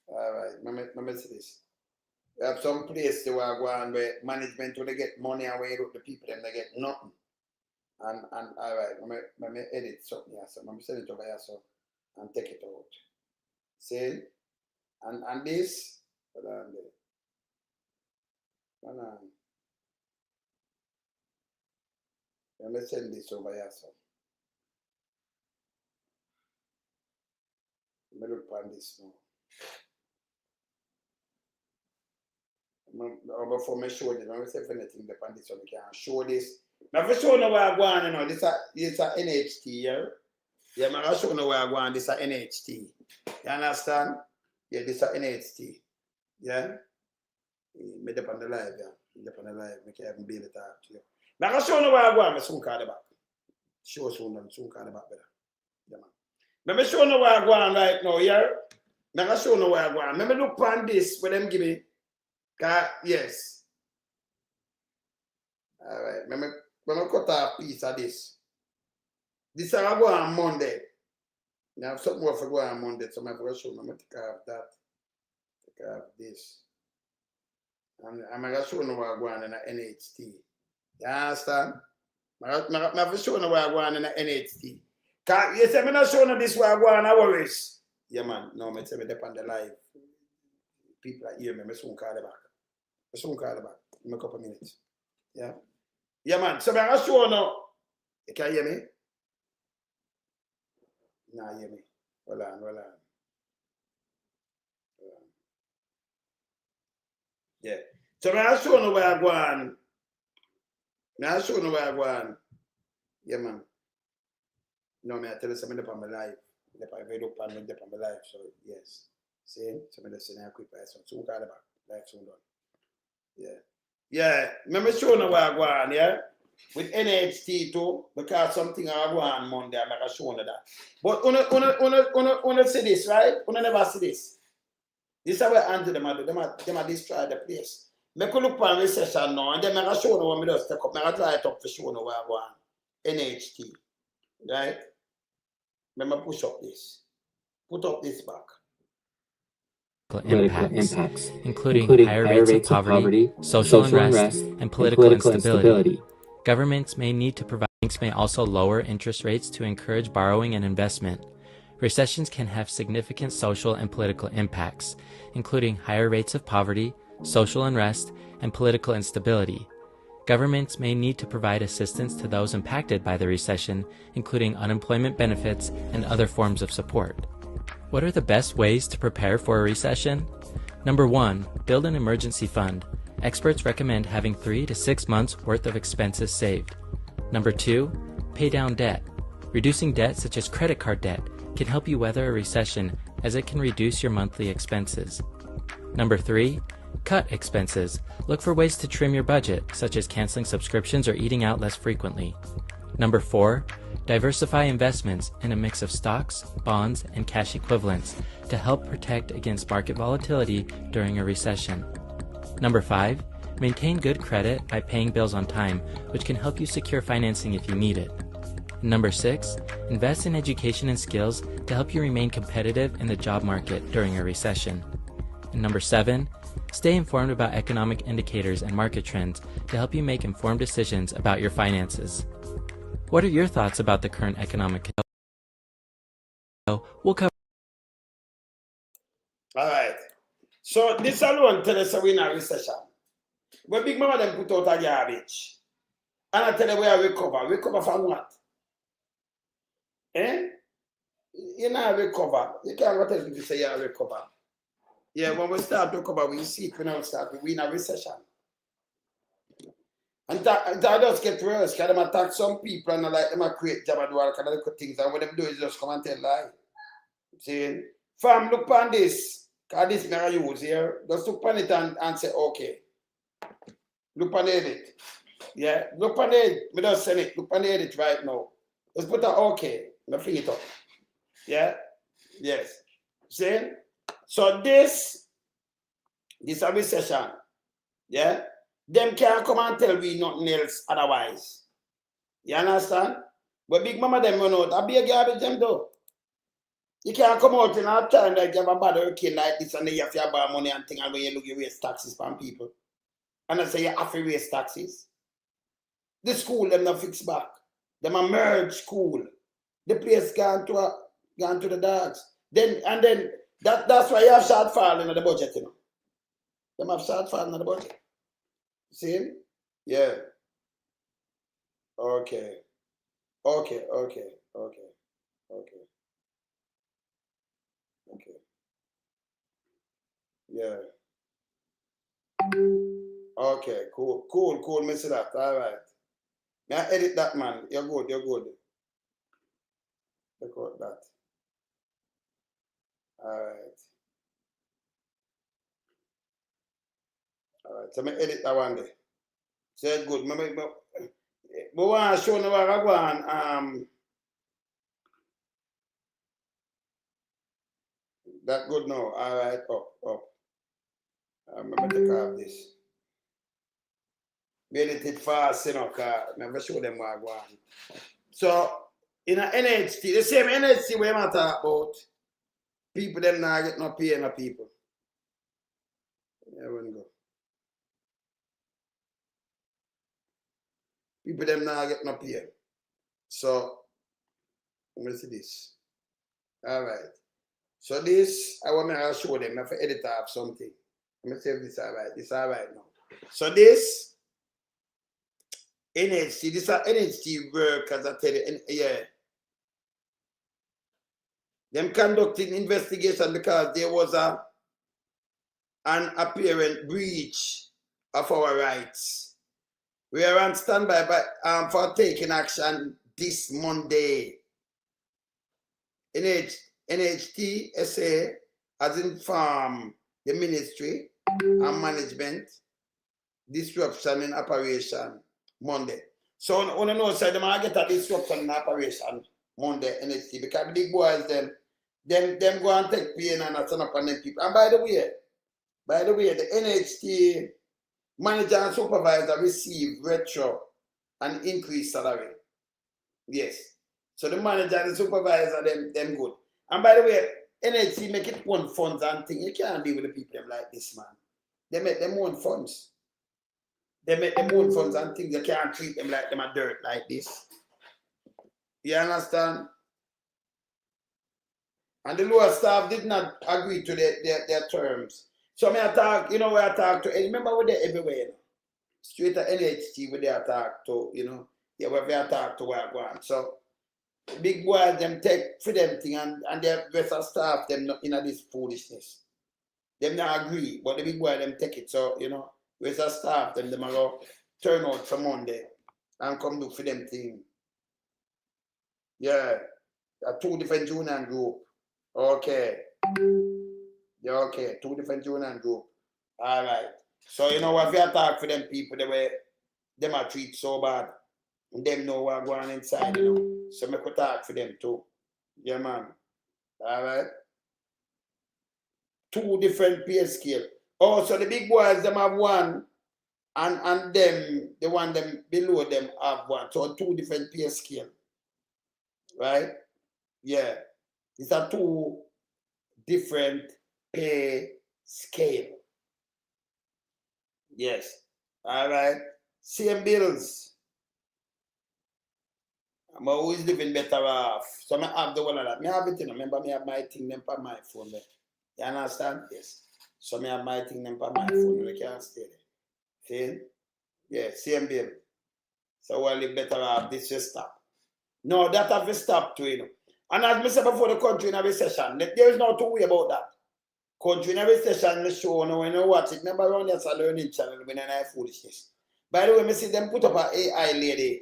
S1: All right. Let me see this. We have some place to go on where management when they get money and where the people them they get nothing. And all right, let me edit something here. So let me send it over here so and take it out. See? And this, hold on there. Hold on. Let me send this over here so. Let me look on this now. Before I show this, let me see if anything depends on this so we can show this. Now for show now where I go on, you know, this is a NHT here. Yeah, I'm going to show you where I go on, this is a NHT. You understand? Yeah, this is a NHT. Yeah? Me up on the live, yeah. Up on the live, I can't even be able to talk to you. Now I'm going to show you where I go on, I soon call the back. Soon call the back better. Yeah, man. Let me show you where I go on right now, yeah? Now I'm going to show you where I go on. Let me look on this, where them give me. Yes. All right, let me cut off a piece of this. This I go on Monday. I have something more for go on Monday, so I'm going to show you. I'm going to take off that. Take off this. And I'm going to show you what I go on in the NHT. You understand? I have to show you where I go on in the NHT. You say me not showing you this where I go on, I worries. Yeah, man. No, me say me depend on the live. People that hear me, I soon call them back. I soon call them back in a couple of minutes. Yeah? Yeah, man. So I'm show you now. You can hear me? Nah, hear me. Hold on. Yeah. So I'm show you where I go on. I'm show you where I go on. Yeah, man. No, I tell you something upon my life. If I read up on my life, so yes. See? So I'm just saying a quick person. Soon call them back. Life soon done. Yeah. Yeah. Remember showing you where I go on, yeah? With NHT too, because something I go on Monday, I'm going to show you that. But una see this, right? Una never see this. This is what Andrew them do. Them destroy the place. Make you look on recession now, and then I'm going to show you what I just take up. I'm going to try it up for showing you where I go on. NHT. Right? Let me push up this. Put up this back.
S3: Impacts, including higher rates of poverty, social unrest, and political instability. Governments may need to provide. Banks may also lower interest rates to encourage borrowing and investment. Recessions can have significant social and political impacts, including higher rates of poverty, social unrest, and political instability. Governments may need to provide assistance to those impacted by the recession, including unemployment benefits and other forms of support. What are the best ways to prepare for a recession? Number 1, build an emergency fund. Experts recommend having 3 to 6 months worth of expenses saved. Number 2, pay down debt. Reducing debt such as credit card debt can help you weather a recession as it can reduce your monthly expenses. Number 3, cut expenses. Look for ways to trim your budget, such as canceling subscriptions or eating out less frequently. Number 4, diversify investments in a mix of stocks, bonds, and cash equivalents to help protect against market volatility during a recession. Number 5, maintain good credit by paying bills on time, which can help you secure financing if you need it. Number 6, invest in education and skills to help you remain competitive in the job market during a recession. And number 7, stay informed about economic indicators and market trends to help you make informed decisions about your finances. What are your thoughts about the current economic? We'll cover.
S1: All right. So this alone tell us we're in a recession. When Big Mama them put out a garbage. And I tell you where I recover. Recover from what? Eh? You know recover. You can't go tell me to say you recover. Yeah, when we start to recover, we see it when we start. We're in a recession. And that does get worse, because they attack some people and like them create job and do all kind of little things, and what them do is just come and tell lie. See? Fam, look on this, because this may I use here. Just look on it and say, okay. Look on the edit. Yeah, look on the edit. We just send it. Look on the edit right now. Just put a okay. Now fling it up. Yeah? Yes. See? So this is a recession. Yeah? Them can't come and tell we nothing else otherwise. You understand? But Big Mama them run out. I be a garbage them though. You can't come out in a time like you have a bad hurricane like this and then you have to borrow money and thing and when you look you raise taxes from people. And I say you have to raise taxes. The school them not fix back. Them a merge school. The place gone to the dogs. Then that's why you have shortfall in the budget, you know. Them have shortfall in the budget. See? Yeah. Okay. Yeah. Okay, cool, miss that. All right. Now edit that, man. You're good. Record that. All right. So me edit that one there. Say good. But want to show you where I go on. That good now. All right, up. I'm going to take off this. Edit it fast, you know, because I'm going to show them where I go on. So, in an NHT, the same NHT we talk about, people them not get no pay no people. Yeah, we go. People them now get no pay. So let me see this. All right. So this, I want to show them. I have to edit off something. Let me see if this is all right. This is all right now. So this NHT, this is NHT work, as I tell you, yeah. Them conducting investigation because there was an apparent breach of our rights. We are on standby for taking action this Monday. NHT SA has informed the Ministry and Management disruption in operation Monday. So on the north side, they might get a disruption in operation Monday, NHT, because the big boys them go and take pain and turn up on them people. And by the way, the NHT manager and supervisor receive retro and increased salary. Yes. So the manager and the supervisor, them good. And by the way, NHT make it own funds and things. You can't deal with the people like this, man. They make them own funds. They make them own funds and things. You can't treat them like them a dirt like this. You understand? And the lower staff did not agree to their terms. So I talk, you know, where I talk to, remember we're there everywhere, you know? Straight to NHT where they talk to, you know, yeah, where they talk to where I go on. So big boys them take for them thing and the rest of staff them not in this foolishness. Them not agree, but the big boy them take it. So, you know, rest of staff them are go turn out for Monday and come do for them thing. Yeah. Two different junior group. Okay. Yeah, okay. Two different junior group. All right. So, you know, if you talk for them people, the way them are treat so bad, and them know what going on inside, you know. So, I could talk for them too. Yeah, man. All right. Two different pay scale. Oh, so the big boys, them have one, and them, the one them below them have one. So, two different pay scale. Right? Yeah. These are two different pay scale. Yes. All right. Same bills. I'm always living better off. So I have the one of that. I have it, you know. Remember, I have my thing them on my phone there. You understand? Yes. So I have my thing them on my phone. I can't stay there. See? Yeah, same bill. So I live better off. This will stop. No, that have to stop too, you know. And as I said before, the country in a recession, there is no to worry about that. Country in a recession, the show, no, when you watch it, remember around that's a learning channel, when I foolishness. By the way, I see them put up an AI lady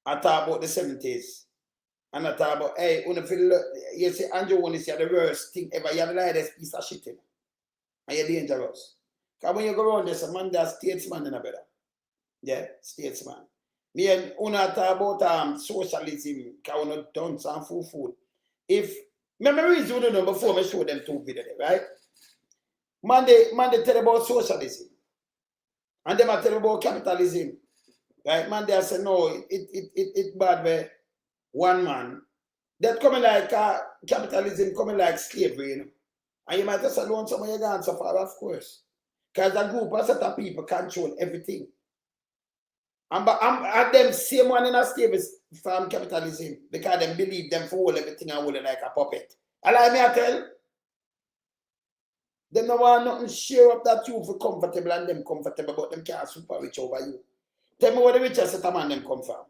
S1: and talk about the 70s. And I talk about, hey, you see, Andrew, when you see the worst thing ever, you have the lightest piece of shit, you know. And you're dangerous. Because when you go around, there's a man that's statesman in a better. Yeah, statesman. Me and Una talk about socialism, because we done some food. If memories you don't know before I show them two videos, right? Monday tell about socialism. And them I tell about capitalism. Right? Monday I say no, it bad where one man. That coming like capitalism coming like slavery, you know. And you might just alone some of your guns so far, of course. Because a group of set of people control everything. And them same one in a state from capitalism because them believe them for hold everything and hold it like a puppet. Allow me I tell. Them no want nothing share up that you for comfortable and them comfortable, but them can't super rich over you. Tell me where the richest set of man them come from.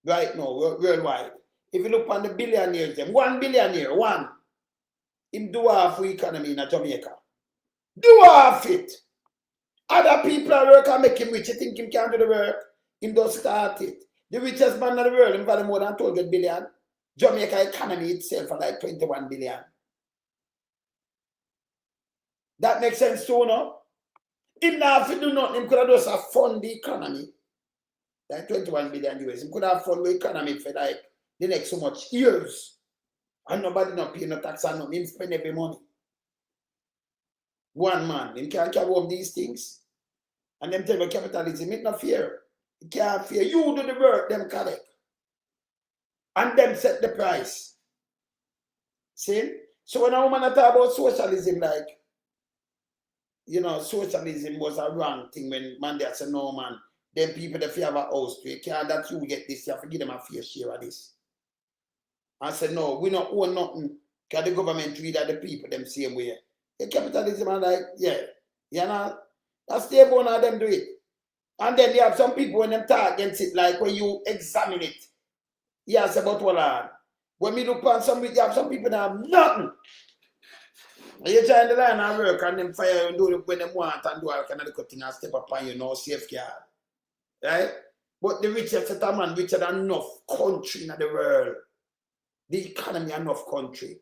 S1: Right now, worldwide. If you look on the billionaires, them 1 billionaire, one, him do half for economy in Jamaica. Do half it. Other people are work and make him rich. You think him can't do the work? Him does start it. The richest man in the world, him value more than 200 billion. Jamaica economy itself for like 21 billion. That makes sense too, no? Him now, if he do nothing, him could have just fund the economy. Like 21 billion US. Him could have fund the economy for like the next so much years. And nobody not pay no tax and nothing. Him spend every money. One man, him can't carry home these things. And them tell me capitalism, it's not fair. You can't fear. You do the work, them collect. And them set the price. See? So when a woman talk about socialism, like, you know, socialism was a wrong thing when man they said, no man, them people that have a house to you can't that you get this, you have to give them a fair share of this. I said, no, we don't own nothing because the government treat the people them same way. The capitalism are like, yeah, you know, that's the one of them do it. And then you have some people when them talk against it, like when you examine it, yes, about what on. When we look on some, you have some people that have nothing. And you try the line and work and them fire and do it when they want and do all kind of little thing and step up on you, no safeguard. Right? But the richest set of man, richer than enough country in the world. The economy enough country.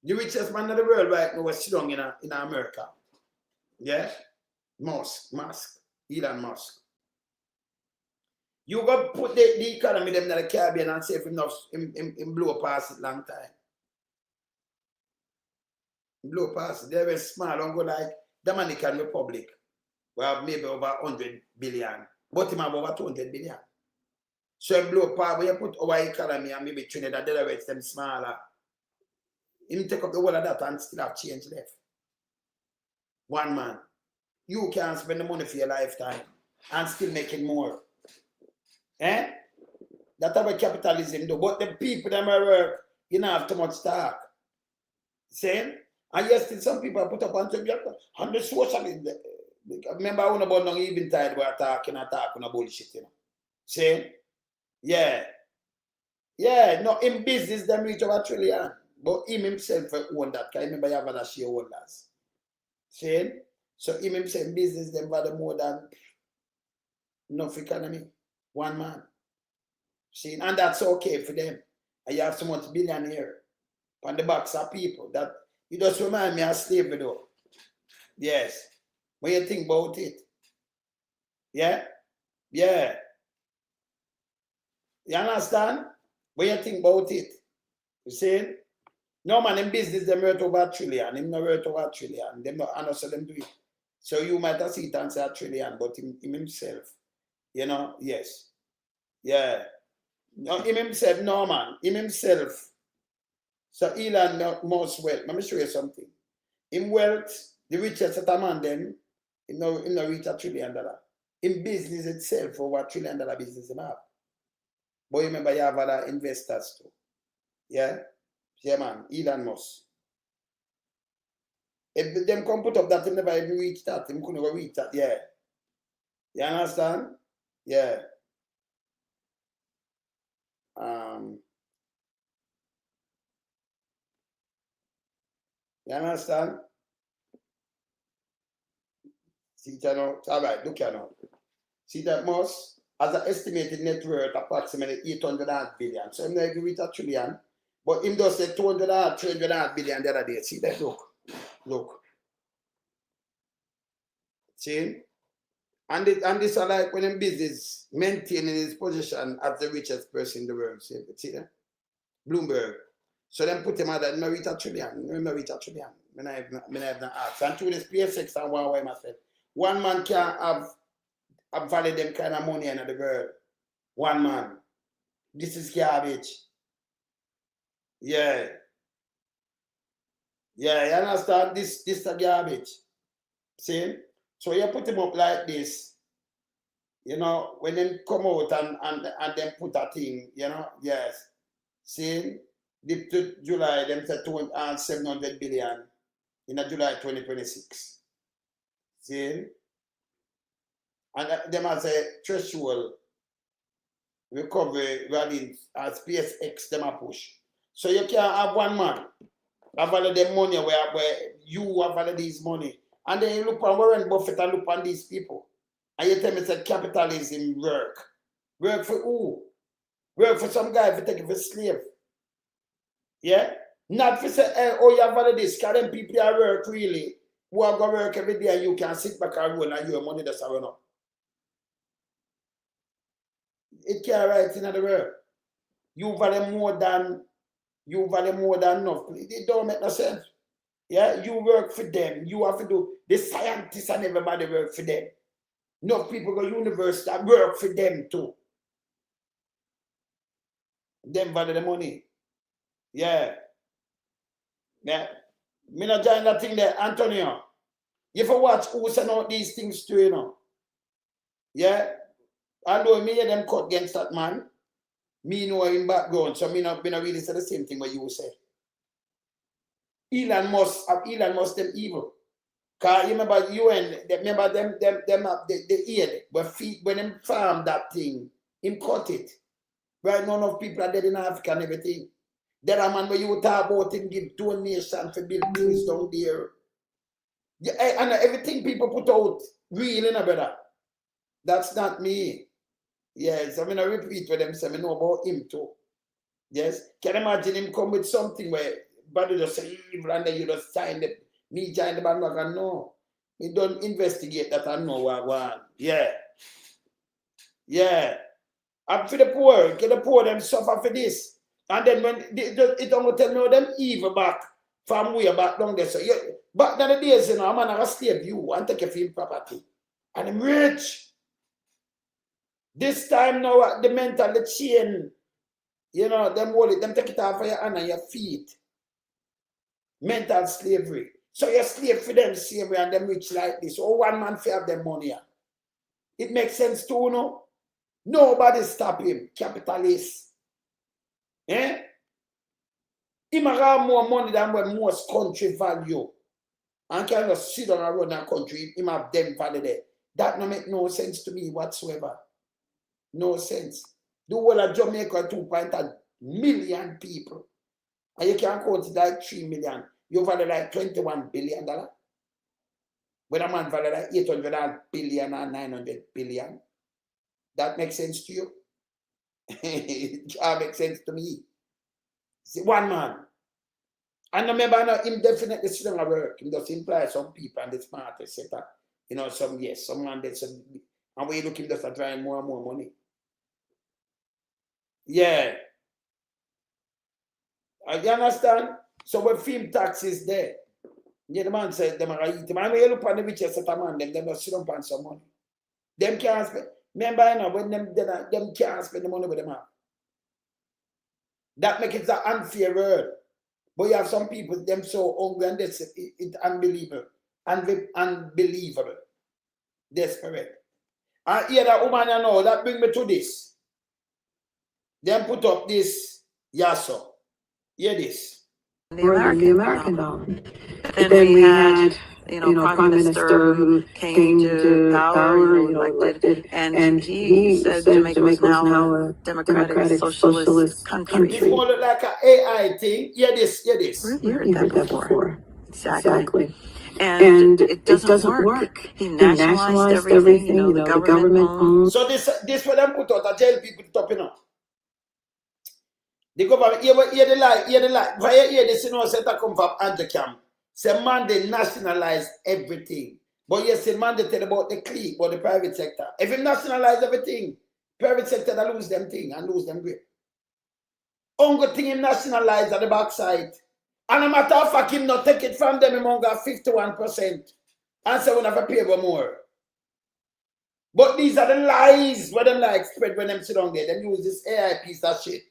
S1: The richest man in the world right now is sitting in America. Yeah? Musk, Elon Musk. You go put the economy them in the Caribbean and say if him blow past it long time. Blow past it. They're very small and go like Dominican Republic. We have maybe over 100 billion. But him have over 200 billion. So him blow past when you put our economy and maybe Trinidad, Delaware, them smaller. Him take up the whole of that and still have change left. One man. You can spend the money for your lifetime and still making more. Eh? That's how capitalism do. But the people that work, you don't have too much talk. See? And yes, still some people put up on the social. Remember I about no even time we are talking no bullshit, you know. See? Yeah. Yeah, no, in business them reach over $1 trillion. But him himself own that. Because remember you have other shareholders. See? So him himself business them value more than enough economy. One man. See? And that's okay for them. And you have so much billionaire on the backs of people that you just remind me of slavery though. Yes. When you think about it. Yeah? Yeah. You understand? When you think about it. You see? No man in business, them worth over $1 trillion. Him not worth over $1 trillion. Them not honest them do it. So you might have seen it and say $1 trillion, but him himself. You know, yes. Yeah. No, him himself, no man. Him himself. So Elon Musk wealth. Let me show you something. In wealth, the richest set of man then, him no reach $1 trillion. In business itself, over $1 trillion business him have. But remember you have other investors too. Yeah? Yeah man, Elon Musk. If them come put up that, him never even reach that. Him couldn't reach that, yeah. You understand? Yeah. You understand? See that now? All right, look here now. See that Musk has an estimated net worth approximately 800 billion. So him not even reach $1 trillion. But him does say 200 300 billion the other day. See that? Look. Look. See? And this are like when in business maintaining his position as the richest person in the world. See that? Bloomberg. So then put him out that no reach $1 trillion. No reach $1 trillion. I have not asked. And through this SpaceX and Huawei myself. One man can't have value them kind of money in the world. One man. This is garbage. Yeah. Yeah, you understand? This is a garbage. See? So you put him up like this. You know, when they come out and then put a thing, you know, yes. See? Dip to July, them said 700 billion in July 2026. See? And them has a threshold recovery rally as SpaceX them a push. So you can't have one man have all of them money where you have all of these money. And then you look on Warren Buffett and look on these people. And you tell me that capitalism work. Work for who? Work for some guy for taking for slave. Yeah? Not for say, oh, you have all of this, because them people are work really, who are going to work every day and you can sit back and roll and your money just run up. It can't right in the world. You value more than enough. It don't make no sense. Yeah, you work for them. You have to do the scientists and everybody work for them. Enough people go to university and work for them too. Them value the money. Yeah. Yeah. Me not join that thing there, Antonio. You have to watch who send out these things to you know. Yeah. Although me and them cut against that man, me know him background, so me not really say the same thing what you say. Elon Musk them evil. Cause you remember remember them the ear, but feet when them farm that thing, him cut it. Right, none of people are dead in Africa and everything. There are man where you talk about him give donation for build things down there. Yeah, and everything people put out, real in a brother. That's not me. Yes, I'm gonna repeat what them say. I know about him too. Yes, can you imagine him come with something where body just say evil and then you just sign the me join the bandwagon? No, me don't investigate that. I know what I want. Yeah, yeah. I'm for the poor. Get the poor them suffer for this, and then when it don't tell me them evil back from way back down there. So yeah, back in the days, you know, a man a slave you and take a film property, and I'm rich. This time now, the mental, the chain, you know, them hold it, them take it off of your hand and your feet. Mental slavery. So you're slave for them slavery and them rich like this. Oh, one man for have them money. It makes sense too, you know? Nobody stop him. Capitalist. Eh? He might have more money than what most country value. And can just sit on around that country, he might have them value there. That don't make no sense to me whatsoever. No sense. The whole of Jamaica 2.1 million people. And you can't count it like 3 million. You value like $21 billion. When a man value like 800 billion or 900 billion. That makes sense to you? It makes sense to me. See, one man. And remember, him definitely still don't work. Him just imply some people and the smart, etc. You know, some man that's and we look him just to try more and more money. Yeah. You understand? So when film tax is there, yeah, the man said them are eating. And when you look at the richest set of man, them just sit up on some money. Them can't spend. Remember, you know, when them can't spend the money with them have. That makes it an unfair world. But you have some people, them so hungry and it's unbelievable. Unbelievable. Desperate. And here that woman, you know, that bring me to this. Them put up this yasso. Hear this.
S8: The American dollar. But then we had, you know, Prime Minister who came to power, you know, elected, and he said Jamaica was now a democratic socialist country.
S1: It's more like an AI thing. Hear this.
S8: We heard that before. Exactly. And it doesn't work. He nationalized everything, you know, the government owns.
S1: So this what them put out, I tell people to top, you know. The government, hear the lie. Why you hear this, you know, say that come from Anticam. Say man, they nationalize everything. But yes, say man, they tell about the clique, about the private sector. If you nationalize everything, private sector, they lose them thing and lose them grip. Only thing him nationalize at the backside. And no matter of fact, him not take it from them, him only got 51%. And say we never pay for more. But these are the lies where them like spread when them sit down there. Them use this AI piece of shit.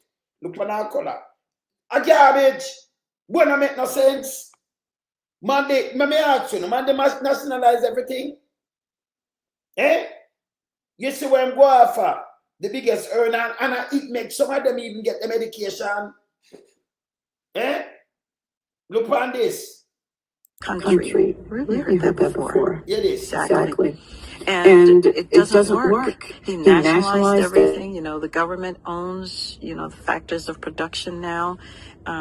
S1: Look at our color. A garbage. When I make no sense. Man, me ask you, man, they must nationalize everything. Eh? You see where I'm going for? The biggest earner, and it makes some of them even get the medication. Eh? Look on this.
S8: Country. We heard that before.
S1: It is.
S8: Exactly. And it doesn't work. He nationalized everything. You know, the government owns, you know, the factors of production now,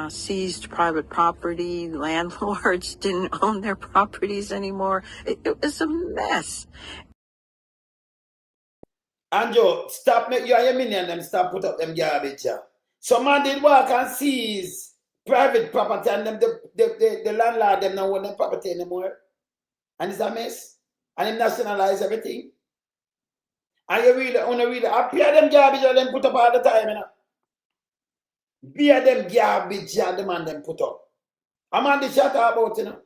S8: seized private property. Landlords didn't own their properties anymore. It was a mess.
S1: Anjo, stop make you and your minion them stop put up them garbage here. Some man did work and seize private property and them the landlord them don't own their property anymore. And it's a mess. And him nationalize everything. And you really, appear them garbage and them put up all the time, you know. Beer them garbage and the man them put up. I'm on the chat about, you know.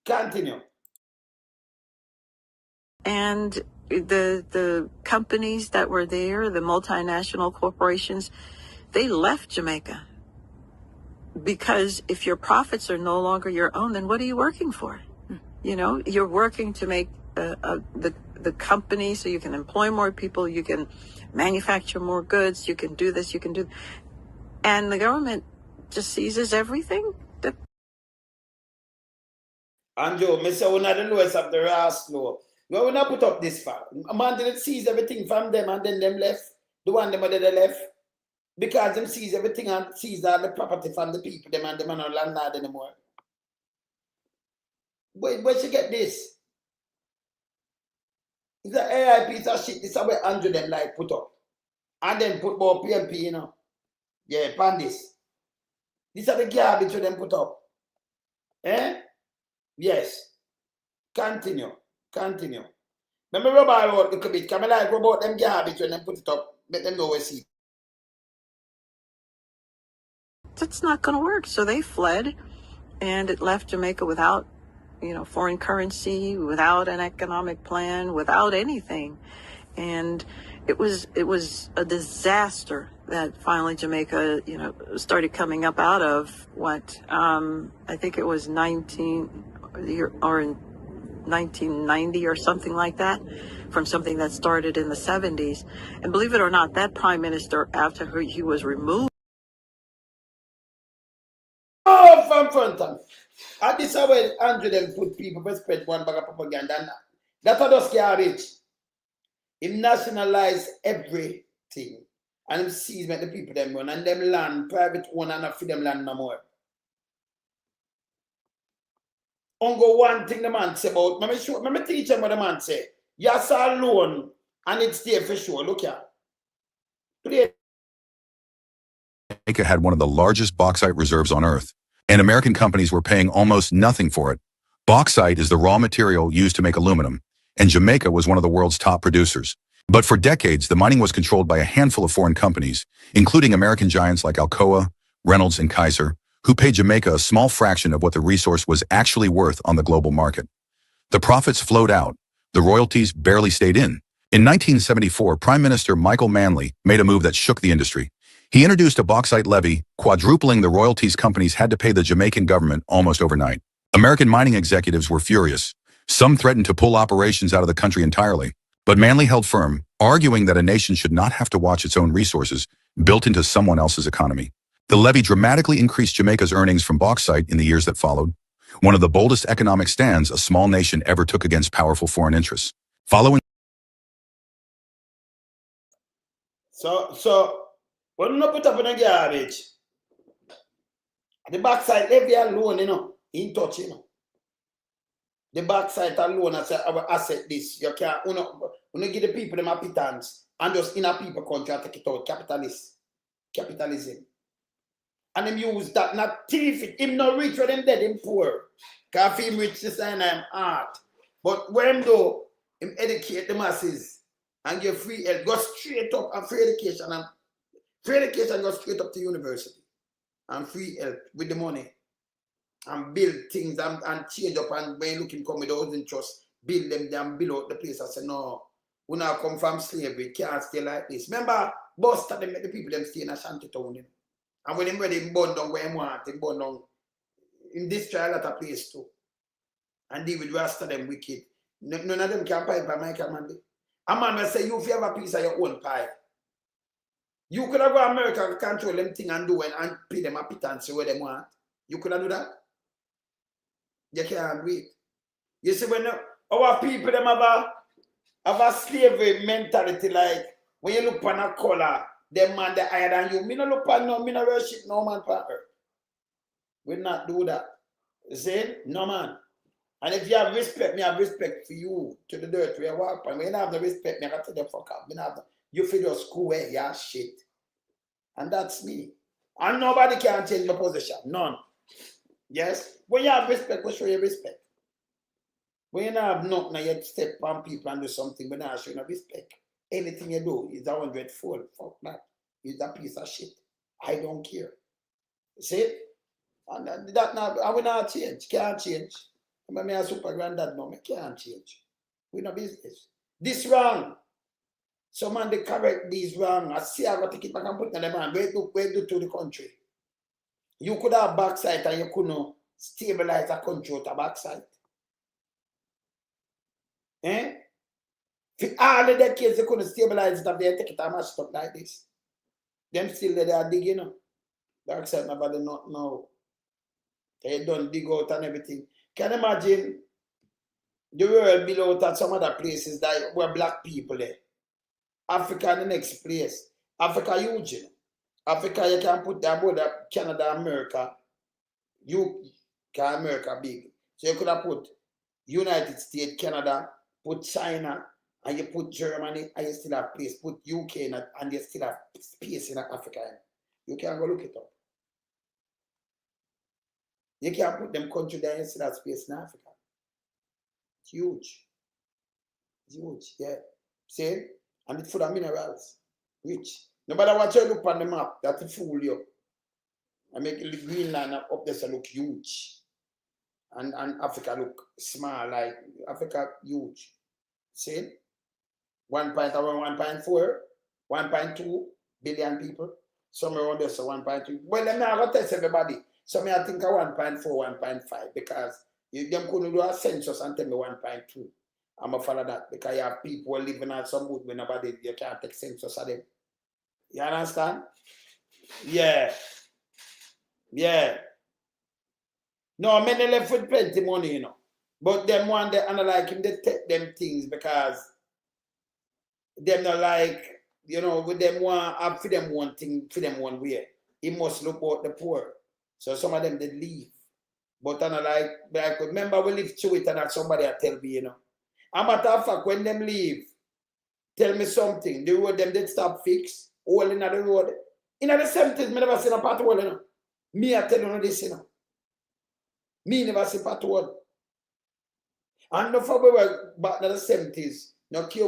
S1: Continue.
S8: And the companies that were there, the multinational corporations, they left Jamaica. Because if your profits are no longer your own, then what are you working for? You know, you're working to make the the company so you can employ more people, you can manufacture more goods, you can do this, you can do, and the government just seizes everything.
S1: And Joe, me say one of the lowest of the last law. Well, when I put up this far, a man didn't seize everything from them and then them left. The one them that they left. Because them seize everything and seize all the property from the people, them and them are not landlord anymore. Where she get this? It's an AI piece of shit. This is where Andrew them like put up. And then put more PMP, you know. Yeah, pandis. These are the garbage them put up. Eh? Yes. Continue. Continue. Let me rub all out a little bit. Can I like rub out them garbage when they put it up? Make them know where see.
S8: That's not going to work. So they fled, and it left Jamaica without, foreign currency, without an economic plan, without anything. And it was a disaster that finally Jamaica, started coming up out of what, I think it was 1990 or something like that, from something that started in the 70s. And believe it or not, that prime minister, after he was removed.
S1: Oh, from front of me. And this is where Andrew them put people to spread one bag of propaganda. And that's how those garbage. He nationalized everything. And he sees the people them run. And them land, private one, and not for them land no more. Ongo one thing the man say about, let me teach him what the man say. You saw loan, and it's there for sure. Look here. Play.
S9: Jamaica had one of the largest bauxite reserves on Earth, and American companies were paying almost nothing for it. Bauxite is the raw material used to make aluminum, and Jamaica was one of the world's top producers. But for decades, the mining was controlled by a handful of foreign companies, including American giants like Alcoa, Reynolds, and Kaiser, who paid Jamaica a small fraction of what the resource was actually worth on the global market. The profits flowed out. The royalties barely stayed in. In 1974, Prime Minister Michael Manley made a move that shook the industry. He introduced a bauxite levy, quadrupling the royalties companies had to pay the Jamaican government almost overnight. American mining executives were furious. Some threatened to pull operations out of the country entirely. But Manley held firm, arguing that a nation should not have to watch its own resources built into someone else's economy. The levy dramatically increased Jamaica's earnings from bauxite in the years that followed, one of the boldest economic stands a small nation ever took against powerful foreign interests. Following
S1: So, when you put up in a garbage, the backside levy alone, in touch, The backside alone as our asset this. You can't, give the people them appetance and just in a people country take it out. Capitalism. And them use that, not thief it. Him not rich when them dead, him poor. Because him rich this and I'm art. But when him do, him educate the masses and give free health. Go straight up and free education. And free education go straight up to university. And free health with the money. And build things and change up. And when you looking come with those interests, build them and build out the place. I say, no, we now come from slavery, can't stay like this. Remember, Buster, them make the people them stay in a shanty town. And when him ready, him burn down where him want, him burn down. Him destroy a lot of place too. And deal with Rasta them wicked. None of them can pie by Michael Manley. A man will say, you if you have a piece of your own pie. You could have go to America and control them thing and do and pay them a pittance where they want. You could have do that. You can't do it. You see, when our people them have a slavery mentality, like when you look on a color, them man they higher than you. Me no look on no, me no worship no man for earth. We not do that. You see? No man. And if you have respect, me have respect for you to the dirt where you walk. And when you have the respect, me I tell you fuck up. You feel your school where you are shit. And that's me. And nobody can change my position. None. Yes? When you have respect, we show you respect. When you have nothing, you step on people and do something, but now show you no respect. Anything you do is 100-fold. Fuck that. It's a piece of shit. I don't care. See? And that now, I will not change. Can't change. I'm a super granddad now. I can't change. We no business. This wrong. So man, they correct this wrong. I see I got to take it back and put it in the man. Where do to the country? You could have backside and you couldn't stabilize a country with a backside. Eh? For all the decades they couldn't stabilize it, they take it and mash it up like this. Them still they are digging up. Dark side nobody not know. They don't dig out and everything. Can you imagine the world below at some other places that were black people there? Africa the next place. Africa huge. You know? Africa you can put that border Canada, America. You can America big. So you could have put United States, Canada, put China, and you put Germany, and you still have place. Put UK in it, and you still have space in Africa. You can go look it up. You can't put them country there and still have space in Africa. It's huge. It's huge, yeah. See? And it's full of minerals. Rich. No matter what you look on the map, that'll fool you. I make the Greenland up there so look huge. And Africa look small, like Africa huge. See? 1.4, 1.2 billion people. Somewhere around there, so 1.2. Well, let me have a test everybody. So I think 1.4, 1.5 because them couldn't do a census and tell me 1.2. I'm going to follow that because you have people living at some wood when nobody, you can't take census of them. You understand? Yeah. Yeah. No, many left with plenty money, you know. But them one, they like him, they take them things because them not like, you know, with them one, up for them one thing, for them one way. He must look out the poor. So some of them did leave. But I like remember we live through it and that somebody tell me, you know. And matter of fact, when them leave, tell me something. The road them did stop fix, all in the road. In the 70s, me never seen a pothole, you know. Me I tell you this, you know. Me never see pothole. And no for we were back in the 70s, no care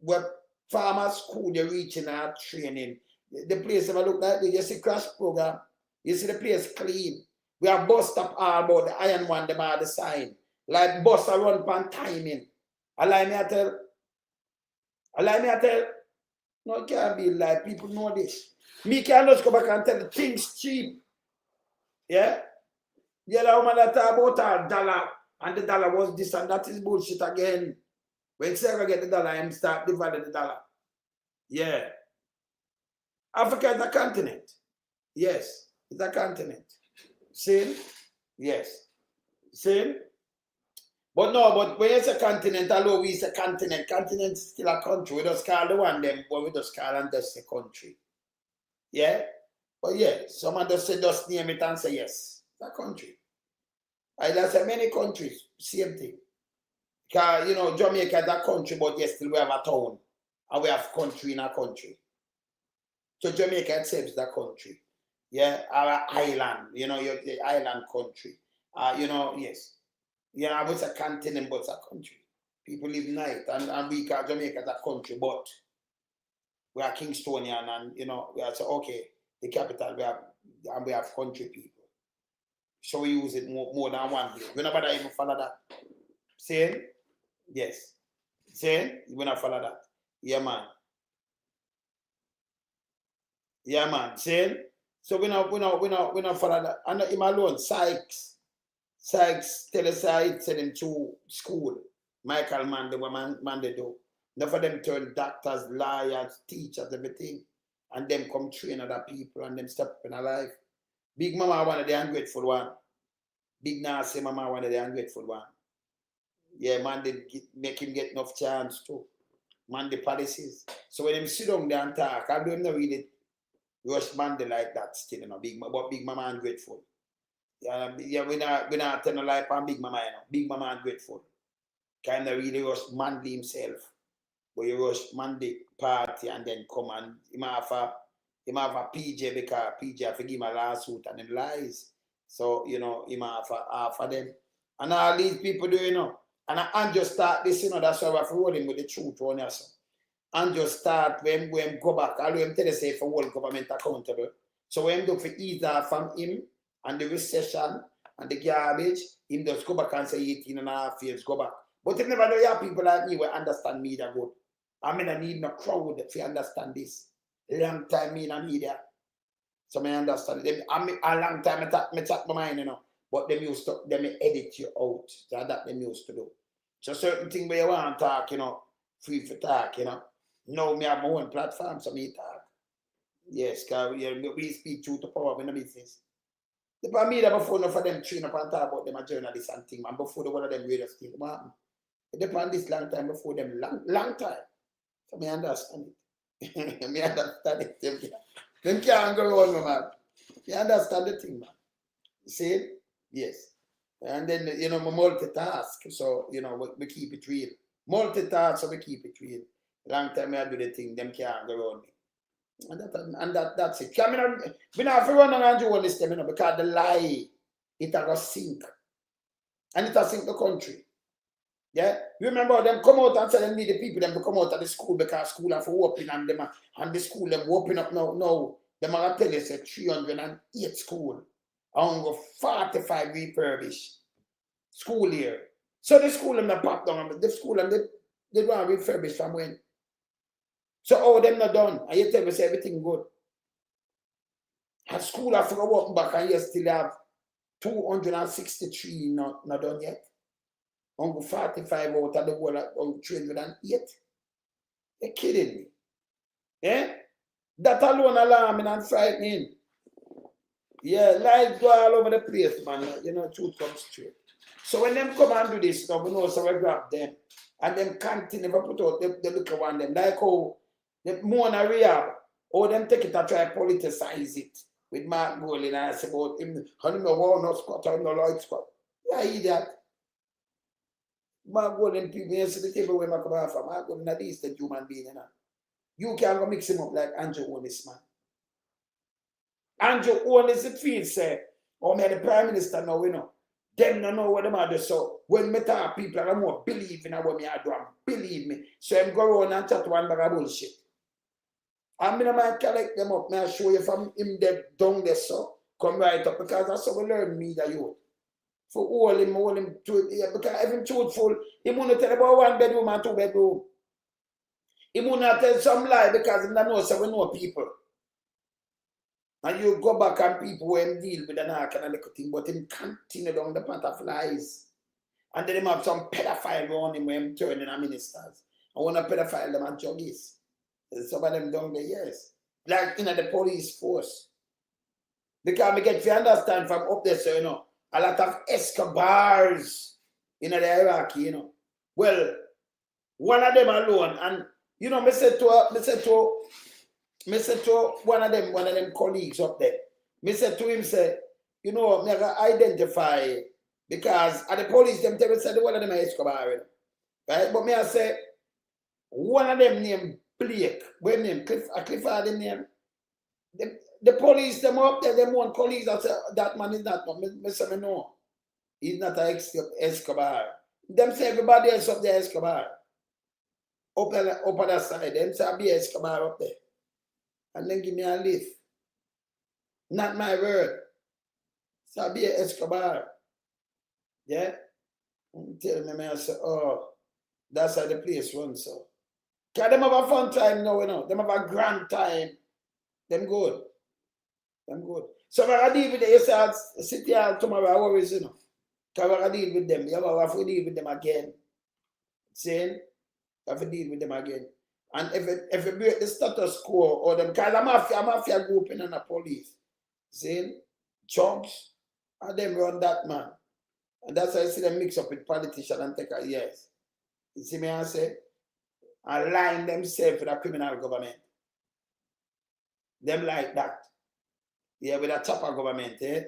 S1: what farmer school they reaching our training. The place never look like this. You see crash program. You see the place clean. We have bus stop all about the iron one, them are the sign. Like bus a run pan timing. Allow me to tell. No, it can't be like people know this. Me can just go back and tell the things cheap. Yeah? The other woman that talk about $1 and the dollar was this and that is bullshit again. When Sarah get the dollar, I'm start dividing the dollar. Yeah. Africa is a continent. Yes, it's a continent. See? Yes. See? But no, but when it's a continent, although we say continent, continent is still a country. We just call the one them, but we just call and just say country. Yeah? But yeah, someone just say, just name it and say yes. It's a country. I just say many countries, same thing. Because, you know, Jamaica is a country, but yes, still we have a town. And we have country in a country. So Jamaica itself is a country. Yeah, our island, you know, you're the island country. You know, yes. Yeah, it's a continent, but it's a country. People live night, and we call Jamaica as a country, but we are Kingstonian, and you know, we are so okay, the capital, we have country people. So we use it more than one day. We never even follow that. Saying? Yes. Saying? We not follow that. Yeah, man. Yeah, man. Saying? So we not follow that. And him alone, Sykes tell us I send him to school. Michael man they do. Enough of them turn doctors, lawyers, teachers, everything. And them come train other people and them step in a life. Big Mama one of the ungrateful one. Big Nasty Mama one of the ungrateful one. Yeah, man, they make him get enough chance too. Man, the policies. So when him sit down there and talk, I don't know really rush man they like that still, you know, but Big Mama ungrateful. Yeah, we not tell no lie on Big Mama, you know. Big Mama ungrateful. Kind of really rush Mandy himself. But you rush Mandy party and then come and him have a PJ because PJ have to give him a lawsuit and them lies. So, you know, him have half of them. And all these people do, you know. And I just start this, you know, that's why we have to roll him with the truth on us. And just start when go back. I'll tell you say for world government accountable. So when do for either from him and the recession and the garbage, him just go back and say 18.5 years, go back. But if never know you have people like me will understand media good. I mean, I need no crowd if you understand this. Long time me in media. So I understand them. I mean, a long time I chat my mind, you know. But them used to, them edit you out. So that them used to do. So certain thing where you want to talk, you know, free for talk, you know. Now me have my own platform, so me talk. Yes, because we speak truth to power in the business. The me that before enough of them train up and talk about them a journalist and thing, man, before the one of them radio thing, man. It depends this long time before them, long time. So me understand it. Me understand it. Them can't go on, man. You understand the thing, man. See? Yes. And then, you know, multitask. So, you know, we keep it real. Multitask, so we keep it real. Long time I do the thing, them can't go around me. And that's it. We not have to run around you on this, you know, because the lie, it will sink. And it will sink the country. Yeah? You remember them come out and say them need the people them to come out of the school because school have to open and them and the school them open up now. No. Them are tell you say 308 school. And 45 refurbished school year. So the school them not pop down, the school them they don't refurbish from when. So all them not done. And you tell me say everything good. And school have to go open back and you still have 263 not done yet. On 45 out of the world on 308. You're kidding me. Yeah? That alone alarming and frightening. Yeah, life go all over the place, man. You know, truth comes straight. So when them come and do this now, we know so we grab them. And them continue to put out the look around them. Like how the more on a rehab, or them take it and try to politicize it. With Mark Gold and I say about him, how him no Warner Scott, how him no Lloyd Scott. Yeah, idiot. Mark Gold and people, you see the table where I come from. Mark Gold is least a human being, you know. You can't go mix him up like Andrew Holness, man. Andrew Holness, it feels, say, oh, me the Prime Minister now, you know. Them don't know what them are doing. So when me talk people, I don't more believe in what me I do and believe me. So I'm go around and chat one bag of bullshit. I'm gonna might collect them up. May I show you from him dead down there, so come right up because that's how we learn me the youth. For all him truth, yeah, because if him truthful, he won't tell about 1 bedroom and 2 bedroom. He won't tell some lie because he don't know so we know people. And you go back and people who him deal with an arc and a little thing, but him continue down the path of lies. And then him have some pedophile around him when him turning a ministers. And one of pedophile them are juggies. Some of them down there, yes. Like in the police force. Because we get to understand from up there, so you know, a lot of Escobars in the hierarchy, you know. Well, one of them alone, and you know, me said to one of them colleagues up there, me said to him, say, you know, me identify because at the police them tell me say one of them is Escobar, right? But me I say one of them named Blake, what name? Clifford the name. The police them up there, them one colleagues that say that man is not. Me say me no, he's not an Escobar. Them say everybody else up there Escobar. Up on that side, them say I be Escobar up there. And then give me a lift. Not my word. So I be Escobar. Yeah? And tell me, I say, oh, that's how the place runs, so. Because them have a fun time now, you know. Them have a grand time. Them good. Them good. So when I deal with them, you say, I'll sit here tomorrow, I always, you know. Because when I deal with them, you have to deal with them again. See? You have to deal with them again. And if you break the status quo or them, because a mafia group in the police, see, chunks, and them run that man. And that's why I see them mix up with politicians and take a yes. You see me, I say, align themselves with a criminal government. Them like that. Yeah, with a chopper government, eh?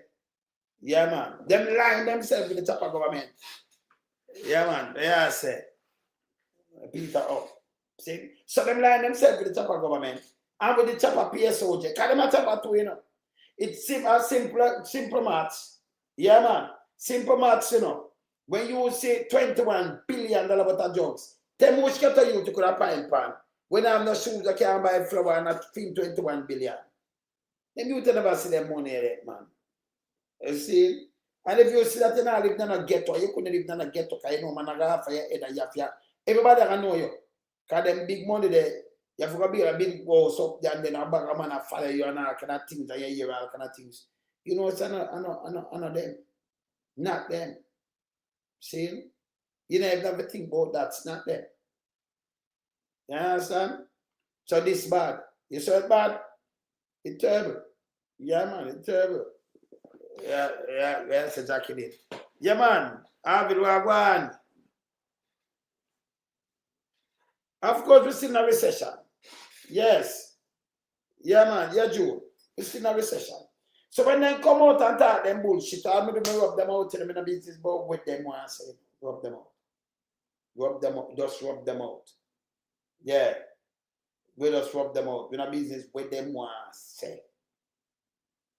S1: Yeah, man. Them line themselves with the chopper government. Yeah, man. Yeah, I say. Peter up. See? So them line themselves with the chopper government and with the chopper PSOJ. Because them a chopper too, you know. It's simple maths. Yeah, man. Simple maths, you know. When you say $21 billion worth of drugs, then much get to you to could have pine pan. When I have no shoes, I can't buy flour and I feel 21 billion. Then you never see them money there, man. You see? And if you see that you not live in a ghetto, you couldn't live in a ghetto because you know man I have for your head and you have everybody can know you. Because them big money there, you have to be a big house up there and then a bag of man follow you and all kind of things and you hear all kind of things. You know, it's I know them. Not them. See? You never think about that, it's not them. You understand? So this bad. You saw it bad? It's terrible. Yeah, man, it's terrible. Yeah, that's exactly it. Yeah, man. Harvey Wagwan. Of course, we're still in a recession. Yes. Yeah, man. Yeah, Joe. We're still in a recession. So when they come out and talk them bullshit, I'm going to rub them out to them in a business, but with them, I say, rub them out. Rub them out. Just rub them out. Yeah. We just rub them out. We're in a business with them, I say.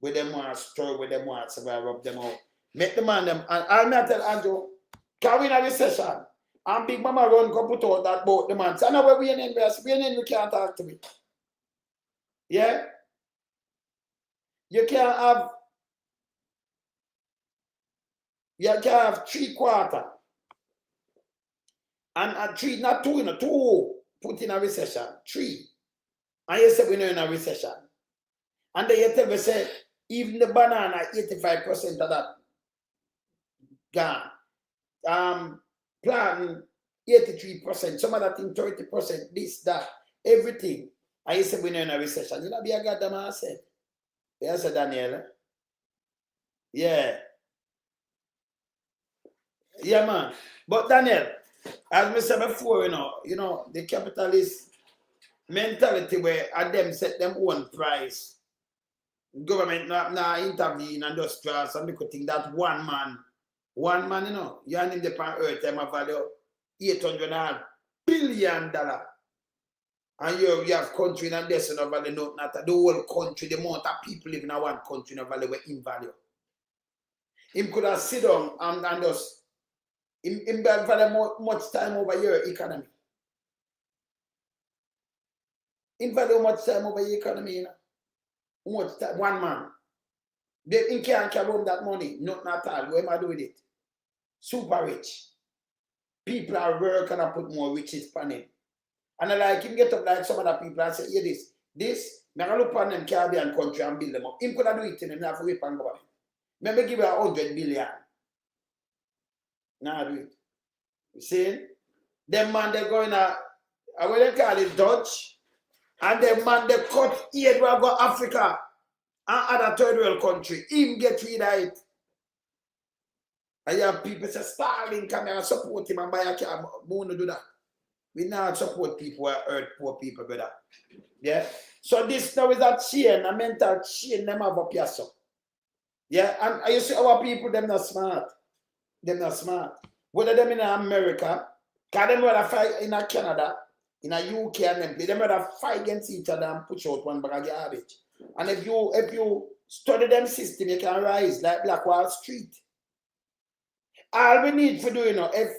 S1: With them, I stir, with them, I say, rub them out. Make the man them, and I'll not tell Andrew, can we in a recession? And Big Mama run come put out that boat, the man. So now where we in, we can't talk to me. Yeah? You can't have 3 quarters. And 3, not 2, 2 put in a recession. 3. And you say we're in a recession. And then you tell me, say, even the banana, 85% of that gone. Planting, 83%, some other thing, 30%, this, that, everything. And you say we're in a recession. You know, be a goddamn ass. Yes, Daniel. Yeah. Yeah, man. But Daniel, as I said before, you know, the capitalist mentality where at them set them own price. Government now intervene and just try some people think that one man, you know, you and him the pan earth them a value $800 billion. And you have country and this no value not the whole country, the amount of people living in one country no value where in value. Him could have sit down and just him value much time over your economy. Him value much time over your economy, you know. Much time, one man. They can't carry home that money, nothing at all. What am I doing with it? Super rich. People are working and put more riches on him. And I like him get up like some other people and say, yeah, this, I'm going to look on them Caribbean country and build them up. Him could have do it in him, not for whip and government. Maybe give her 100 billion. Now do it. You see? Them man, they go in what they call it, Dutch. And them man, they cut aid where go Africa and other third world country. Him get rid of it. And you have people say, Starling come here and support him and buy a car. We won't do that. We not support people who hurt poor people, brother. Yeah? So this now is a chain, a mental chain them have up here, so. Yeah? And you see our people, them not smart. Them not smart. Whether them in America, because them rather fight in Canada, in a UK and them play, them rather fight against each other and push out one bag of garbage. And if you study them system, you can rise like Black Wall Street. All we need for doing, if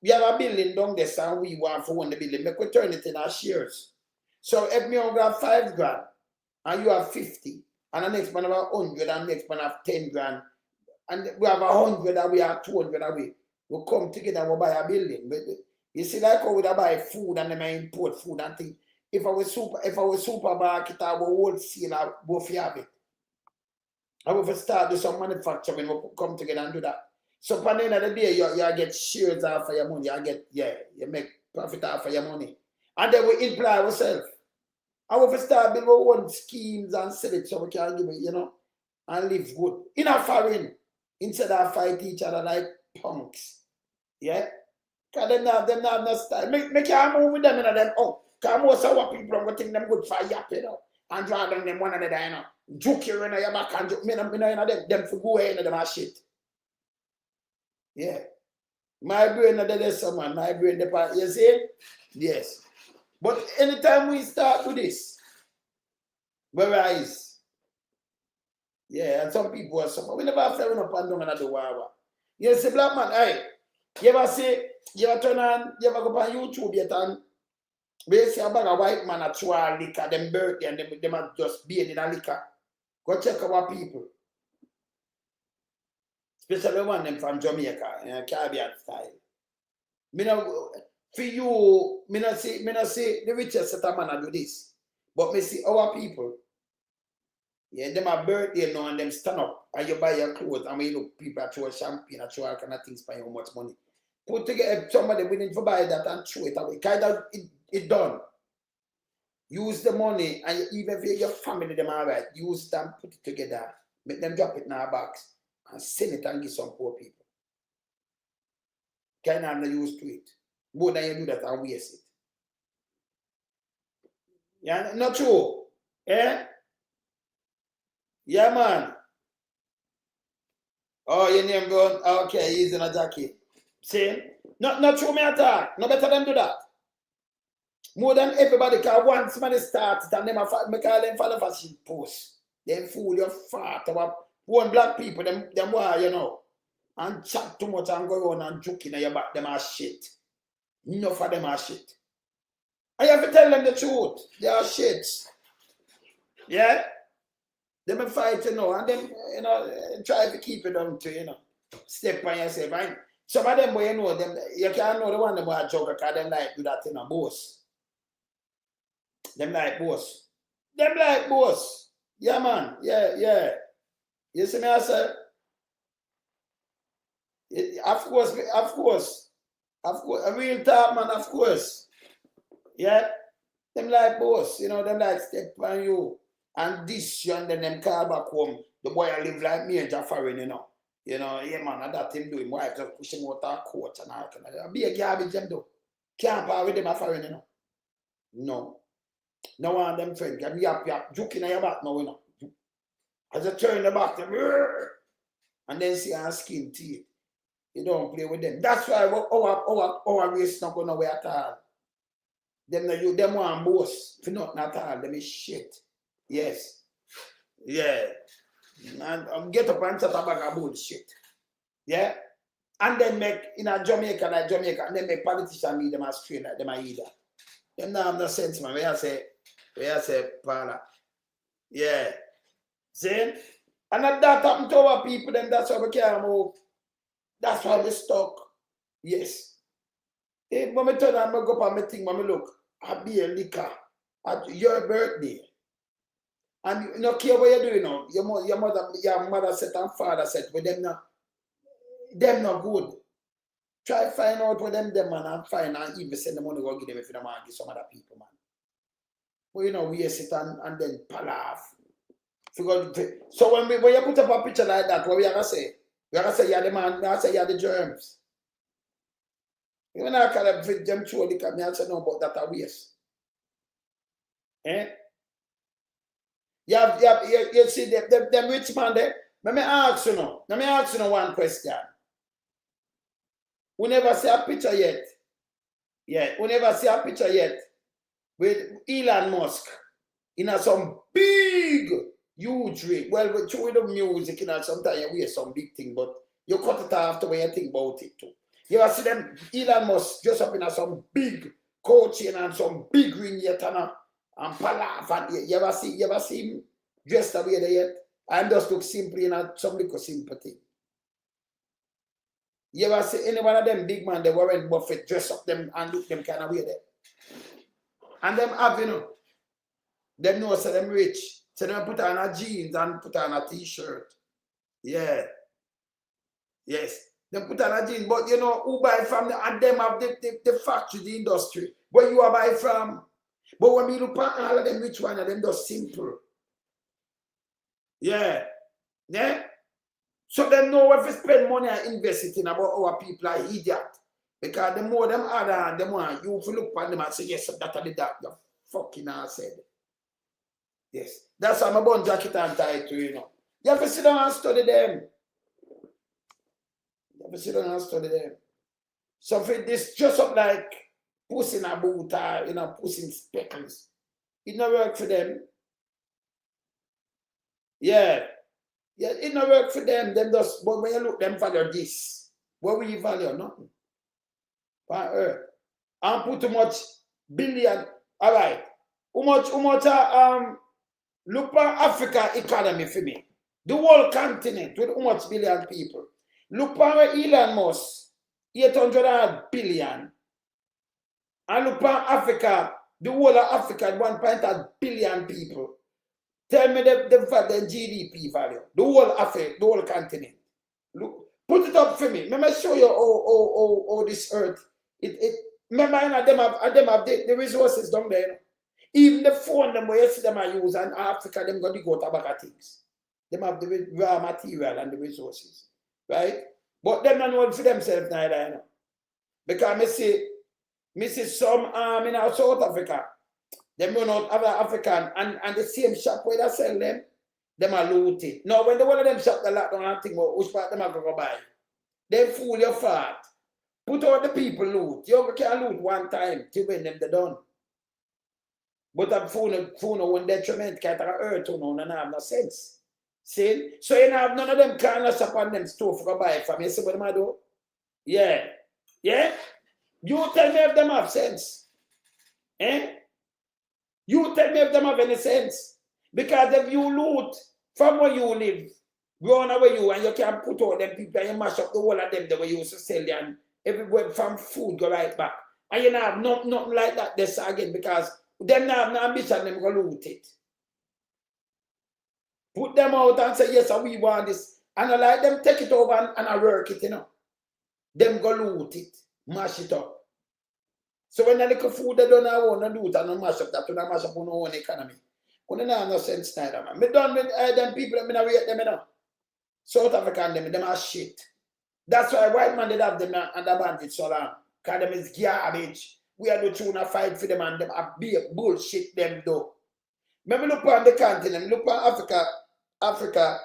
S1: we have a building down there and we want for one the building, make we turn it in our shares. So if me have 5 grand and you have 50, and the next man have 100 and the next man have 10 grand, and we have 100 and we have 200 away, we come together and we buy a building. But you see, like how we buy food and then I import food and things. If I was supermarket, I would wholesale, I would have it. I would start do some manufacturing, we come together and do that. So at the end of the day, you get shares off of your money. You make profit off of your money. And then we employ ourselves. I will start building our own schemes and sell it so we can give it, you know, and live good. In a foreign, instead of fight each other like punks. Yeah? Because them not no style. Make you move with them, you know, them. Oh, because most of our people are going to think them good for yap, you know, and draw them one another, you know. Juke you in your back and juke. Me know, them for go ahead and them shit. Yeah. My brain not there, someone. My brain depart. You see? Yes. But anytime we start with this, we rise. Yeah, and some people are suffering. We never have to run up and down and do whatever. You see, black man, hey, you ever turn on, you ever go on YouTube yet and we see a bag of white man at a liquor, them birthday and them are just being in a liquor. Go check our people. Especially one them from Jamaica, Caribbean style. Me know, for you, me not say the richest set of man do this. But me see our people. Yeah, them a birthday now and them stand up and you buy your clothes and when you look people throw champagne and throw all kind of things by how much money. Put together somebody willing to buy that and throw it away. Kind of It's done. Use the money, and even if your family them all right, use them, put it together, make them drop it in our box, and send it and give some poor people. Can I not use to it? More than you do that and waste it. Yeah, not true. Eh? Yeah, man. Oh, your name going, okay, he's in a jacket. See? Not true, me attack. No better than do that. More than everybody can once somebody start it and them me call them follow fashion post. Them fool your fat about one black people, them why, you know, and chat too much and go on and joke in your back, them are shit. Enough of them are shit. I have to tell them the truth. They are shits. Yeah? They be fighting now, and them, you know, try to keep it down to, you know, step on yourself. And some of them, boy, you know, them, you can't know the one them are joke because them like do that in a boss. Them like boss. Them like boss. Yeah, man. Yeah. You see me, I say? Of course. A real talk, man, of course. Yeah? Them like boss. You know, them like step on you. And this you and then them call back home. The boy I live like major foreign, you know. You know, yeah, man, that him do him. Wife just push him out of court and all kind of. Be a garbage them do. Can't power with them a foreign, you know. No. No one of them friends can yap joking in your back now, you know. As you turn the back, them, and then see our skin teeth. You don't play with them. That's why our race not going nowhere at all. Them want boast for nothing at all. Them is shit. Yes. Yeah. And get up and chat about bullshit. Yeah. And then make in a Jamaica, and then make politicians lead them as straight like them are either. Them now have no sense, man. Where I say, Paula. Yeah. See? And if that happened to our people, then that's why we can't move. That's why we stuck. Yes. Hey, when I turn and I go up and I think, when I look, I be a liquor at your birthday. And you don't care what you're doing now. Your mother said and father said, but them not good. Try find out what them man and find and even send the money go give them if you don't want to give some other people, man. But you know, we sit and then laugh. So when you put up a picture like that, what we are gonna say? We are gonna say you're the man, we are say you're the germs. You know, I call them them true, look at me and say no, but that a waste. Eh? You see them rich man there. Let me ask you now one question. We never see a picture yet. Yeah, we never see a picture yet with Elon Musk in some big, huge rig. Well, with the music, you know, sometimes you wear some big thing, but you cut it off the way you think about it too. You ever see them Elon Musk dress up in some big coat chain and some big ring yet and palaf and you ever see him dressed the way they yet? And just look simply in some little sympathy. You ever see any one of them big man, they Warren Buffett dress up them and look them kind of way there? And them have, you know, them know so them rich. So them put on a jeans and put on a t-shirt. Yeah. Yes. They put on a jeans, but you know, who buy from them, and them have the factory, the industry. Where you are buy from. But when we look at all of them rich one of them just simple. Yeah. Yeah. So they know if you spend money and invest it in about our people are idiot. Because the more them other, the more you look at them and say, yes, that are the dark, you fucking ass said. Yes. That's why I'm a bun jacket and tie to, you know. You have to sit down and study them. You have to sit down and study them. So if this just up like puss in a boot or, you know, puss in speckles, it not work for them. Yeah. Yeah, it not work for them. Them just, but when you look them value this, what will you value? Nothing. On earth. And put too much billion. All right. How much look for Africa economy for me. The whole continent with how much billion people. Look for Elon Musk, 800 billion. And look for Africa, the whole of Africa, 1.8 billion people. Tell me the GDP value, the whole Africa, the whole continent. Look, put it up for me. Let me show you how this earth, Remember, you know, them have the resources down there. You know? Even the phone them where you see them are use and Africa, them got to go to back things. Them have the raw material and the resources. Right? But them not know for themselves neither, you know. Because me see some in our South Africa, them run out other African and the same shop where they sell them are looted. Now when the one of them shop the lockdown and think about which part them are going to buy, they fool your fart. Put out the people loot. You can loot one time till when them they done. But a phone one detriment can't hurt to no and have no sense. See? So you have none of them kind of shop on them store for buy from you. See what them do? Yeah. Yeah? You tell me if them have sense. Eh? You tell me if them have any sense. Because if you loot from where you live, run away you and you can put all them people and you mash up the whole of them the way you used to sell them. Everywhere from food go right back. And you have nothing like that this again because them not have no ambition them go loot it. Put them out and say, yes, we want this. And I like them take it over and I work it, you know. Them go loot it, mash it up. So when they look at food, they don't want to do it and mash up that, to mash up on our own economy. We don't have no sense neither, man. Me done with them people, I rate them, you know. South African, them are shit. That's why white man did have them and the bandits so long. Because them is garbage. We are the tune to fight for them and them are big bullshit them do. Let me look on the continent, look on Africa.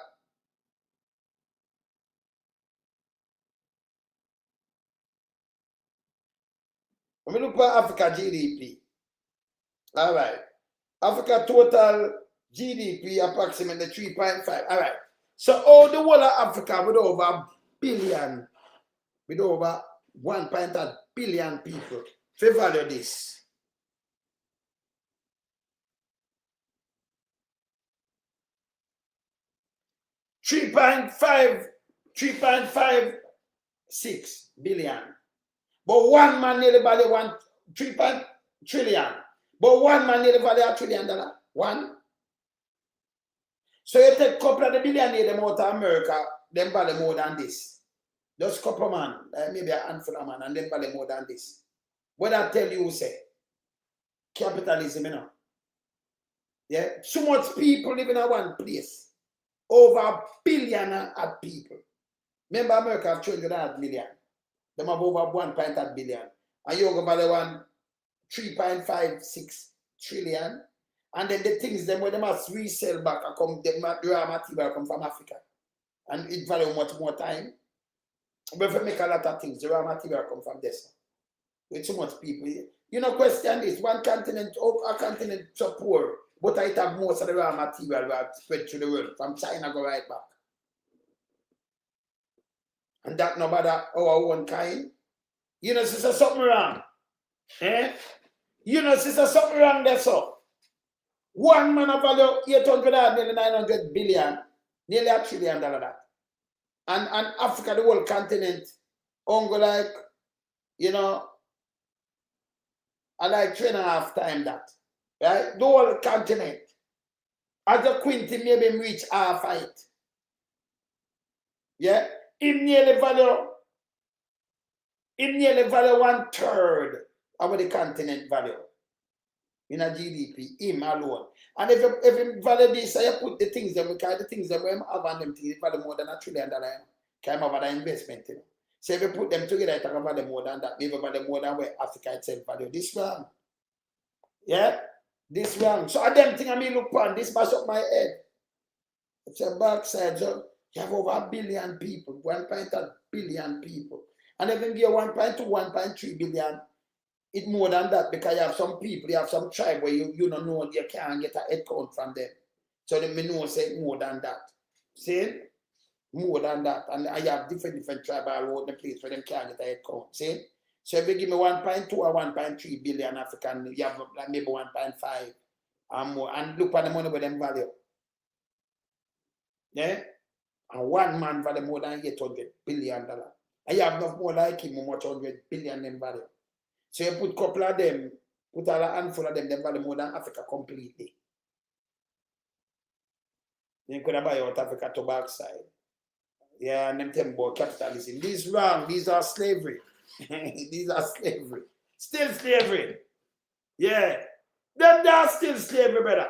S1: Let me look on Africa GDP. All right. Africa total GDP approximately 3.5. All right. So all the whole of Africa with over a billion, with over 1.8 billion people. If you value this. $3.56 billion. But one man nearly value 3 trillion. But one man nearly value $1 trillion. One. So you take a couple of the billionaires them out of America, them value more than this. Just a couple man, maybe a handful of man, and them value more than this. What I tell you, say, capitalism, you know. Yeah, so much people living in one place. Over a billion of people. Remember, America have 200 million. Them have over 1.8 billion. And you go value 3.56 trillion. And then the things them where they must resell back and come, the raw material come from Africa. And it value much more time. But if you make a lot of things, the raw material come from this. With so much people. You know, question this, one continent, a continent so poor, but it have most of the raw material that spread through the world. From China go right back. And that no matter our own kind. You know, sister, something wrong. Eh? You know, sister, something wrong there, so. One man of value 800 nearly 900 billion, nearly $1 trillion that. And Africa, the whole continent, only like, you know, I like 3.5 times that. Right? The whole continent. As a quinty, maybe reach half it. Yeah? It nearly value 1/3 of the continent value. In a GDP, him alone. And if you value this, you put the things them, because the things that we have on them things value more than $1 trillion. Come over the investment. You know? So if you put them together, it can value more than that. Maybe value more than where Africa itself value. This wrong. Yeah? This wrong. So I them thing I mean look on, this mash up my head. It's a backside. So you have over 1 billion people, 1.8 billion people. And if you give 1.2, 1.3 billion, it's more than that because you have some people, you have some tribe where you don't know you can't get a head count from them. So they may know say more than that. See? More than that. And I have different tribes all over the place where they can't get a head count. See? So if you give me 1.2 or 1.3 billion African, you have like maybe 1.5 and more. And look at the money with them value. Yeah? And one man value more than $800 billion. And you have enough more like him, much $100 billion in value. So you put a couple of them, put a handful of them value more than Africa completely. You could have buy out Africa to backside. Yeah, and them tell about capitalism. These wrong, these are slavery. These are slavery. Still slavery. Yeah. Them that's still slavery, brother.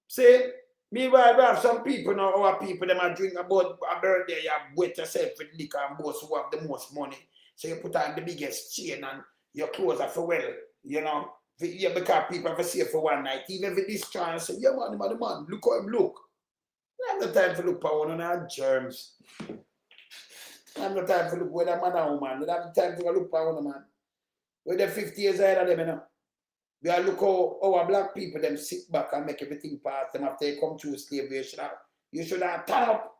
S1: See? Meanwhile, we have some people now, our people, them are drink about a birthday, you wet yourself with liquor and boast who have the most money. So you put on the biggest chain and your clothes are for well, you know. Yeah, because people have to see for one night. Even if this try and say, yeah, man, look how him look. I have no time to look for one of germs. I have no time to look for that man or woman. I have no time to look for one man. With the 50 years ahead of them, you know. We are look how our black people them sit back and make everything pass them after they come through slavery. You should have turn up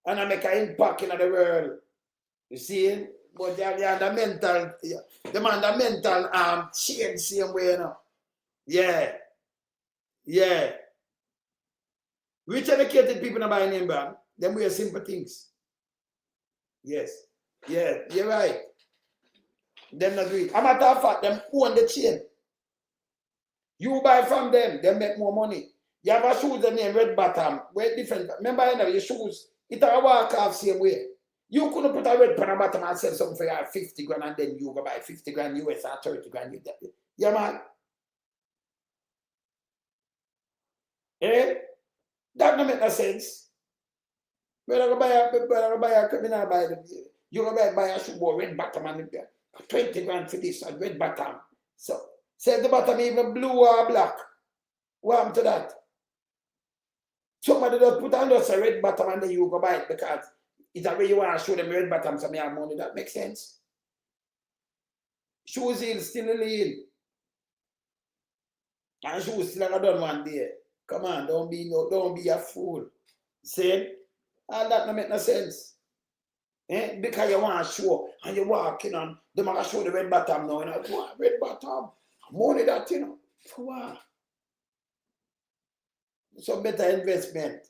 S1: and I make an impact in the world. You see? But they are the mental, the man the mental change same way, you know. Yeah. Yeah. Rich educated people are buying name brand. Them wear simple things. Yes. Yeah, you're right. Them not do it. A matter of fact, them own the chain. You buy from them, they make more money. You have a shoes the name Red Bottom, where different. Remember, you know, your shoes, it a walk off same way. You couldn't put a red pan bottom and sell something for your 50 grand and then you go buy 50 grand US or 30 grand. Yeah, man. Eh? That don't make no sense. When I go buy you go buy a shoe or red bottom and 20 grand for this and red bottom. So, say the bottom even blue or black. What happened to that? Somebody just put on just a red bottom and then you go buy it because it's a way you want to show them red bottom so me have money. That makes sense. Shoes heel still lean. And shoes still like I done one day. Come on, don't be a fool. See? All that don't make no sense. Eh? Because you want to show and you're walking on, they might show the red bottom now. And you red bottom. Money that, you know. For what? Some better investment.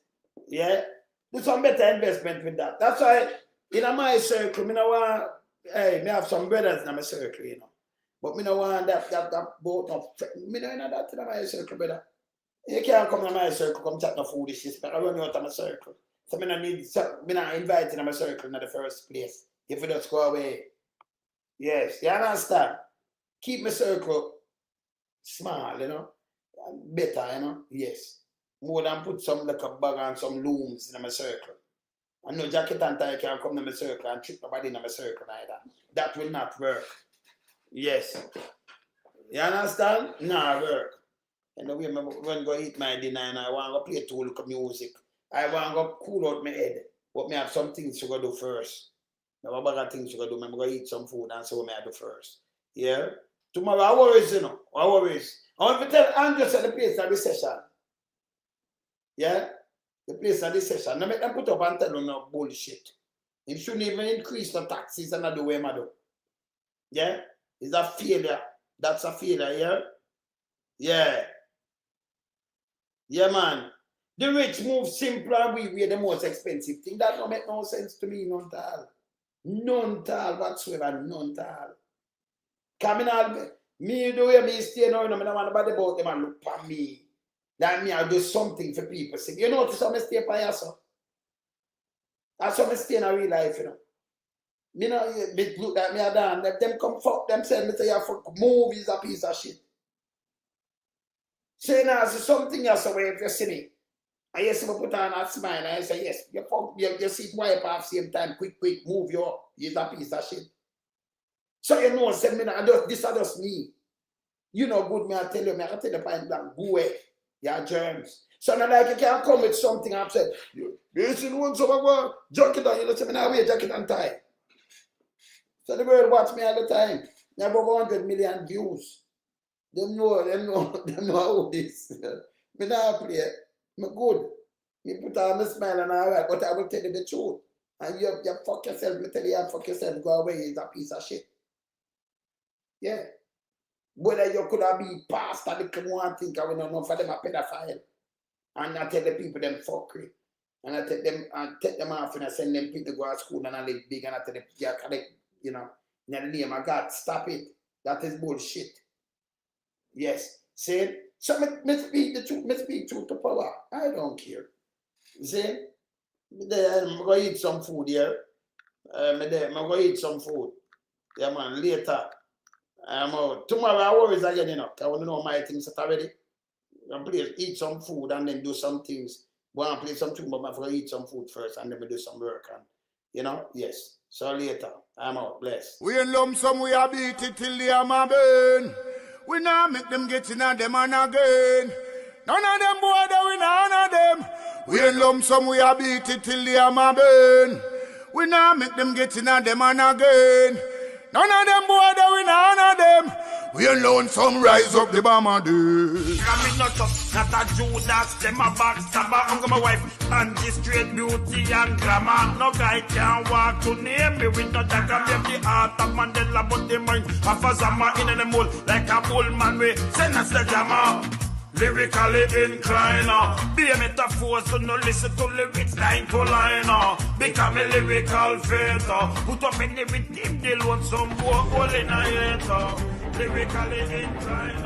S1: Yeah? Do some better investment with that. That's why in my circle, I want, hey, I have some brothers in my circle, you know. But I don't want that boat of, I don't know that in my circle, brother. You can't come to my circle, come chat no foolishness, but I run you out of my circle. So I not invited in my circle in the first place. If you just go away. Yes, you understand? Keep my circle small, you know. Better, you know. Yes. More than put some like a bag and some looms in my circle. I know jacket and tie can come in my circle and trick nobody in my circle either. That will not work. Yes. You understand? Nah, work. And the way I'm going to go eat my dinner and I want to play to look music. I want to go cool out my head. But I have some things to go do first. I have a bag of things to go do. I'm going to eat some food and so I do first. Yeah? Tomorrow, I worries, you know. I worries. I want to tell Andrew at the place of Recession. Yeah? The place of Recession. Now make them put up and tell them no bullshit. He shouldn't even increase the taxes and not do what I do. Yeah? It's a failure. That's a failure, yeah? Yeah. Yeah, man. The rich move simple and we the most expensive thing. That don't make no sense to me, none at all. None at all whatsoever, none at all. Coming out, me the way me stay now, I don't want nobody about them and look for me. That me I'll do something for people. See, you notice how I stay for yourself? That's how I stay in a real life, you know. Me know, look at me are done. Let them come fuck themselves. Me say, yeah, fuck, movies a piece of shit. Say now, it's something else away if you see me. And you see me put on a smile and I say, yes, you fuck, you see it wipe off same time, quick, move you up. You're a piece of shit. So you know, say me now, this is just me. You know good, me I tell you, I tell you point blank, go away. You're germs. So now like you can't come with something upset. You see one so I go, jacket on, you know, say me now wear jacket and tie. So the world watch me all the time. You have over 100 million views. They know how this. Me not play. Me good. Me put on my smile and all right, but I will tell you the truth. And you fuck yourself, me tell you fuck yourself, go away, it's a piece of shit. Yeah. Whether you could have been pastor, they come one thing, I will not know for them a pedophile. And I tell the people them fuckery. And I take them off and I send them people to go to school and I live big and I tell them, yeah, you know, in the name of God, stop it. That is bullshit. Yes. See? So me speak the truth, me speak truth to power. I don't care. See? I'm going to eat some food here. I'm going to eat some food. Yeah, man, later. I'm out. Tomorrow I worries again, you know. I want to know my things set already. I'm please eat some food and then do some things. Go and play some tune, but I'm going to eat some food first and then we do some work. And, you know, yes. So later. I'm out. Bless.
S10: We in lump sum, we a beat it till the hammer burn. We not make them get in a them and again. None of them boy, they we none of them. We in lump sum, we a beat it till the hammer burn. We not make them get in a them and again. None of them boy, they we none of them. We alone some rise up the bomber dude.
S11: I'm not a Judas, them a backstabber. I'm my wife, and this straight beauty and glamour. No guy can walk to name me with no dagger. Maybe the heart of Mandela, but the mind of a Zama in the mold like a bull man. We send us the jammer. Lyrically inclined, be a metaphor, so no listen to lyrics line to line. Become a lyrical fighter. Put up in the rhythm, they want some more hole in a hater. Lyrically inclined.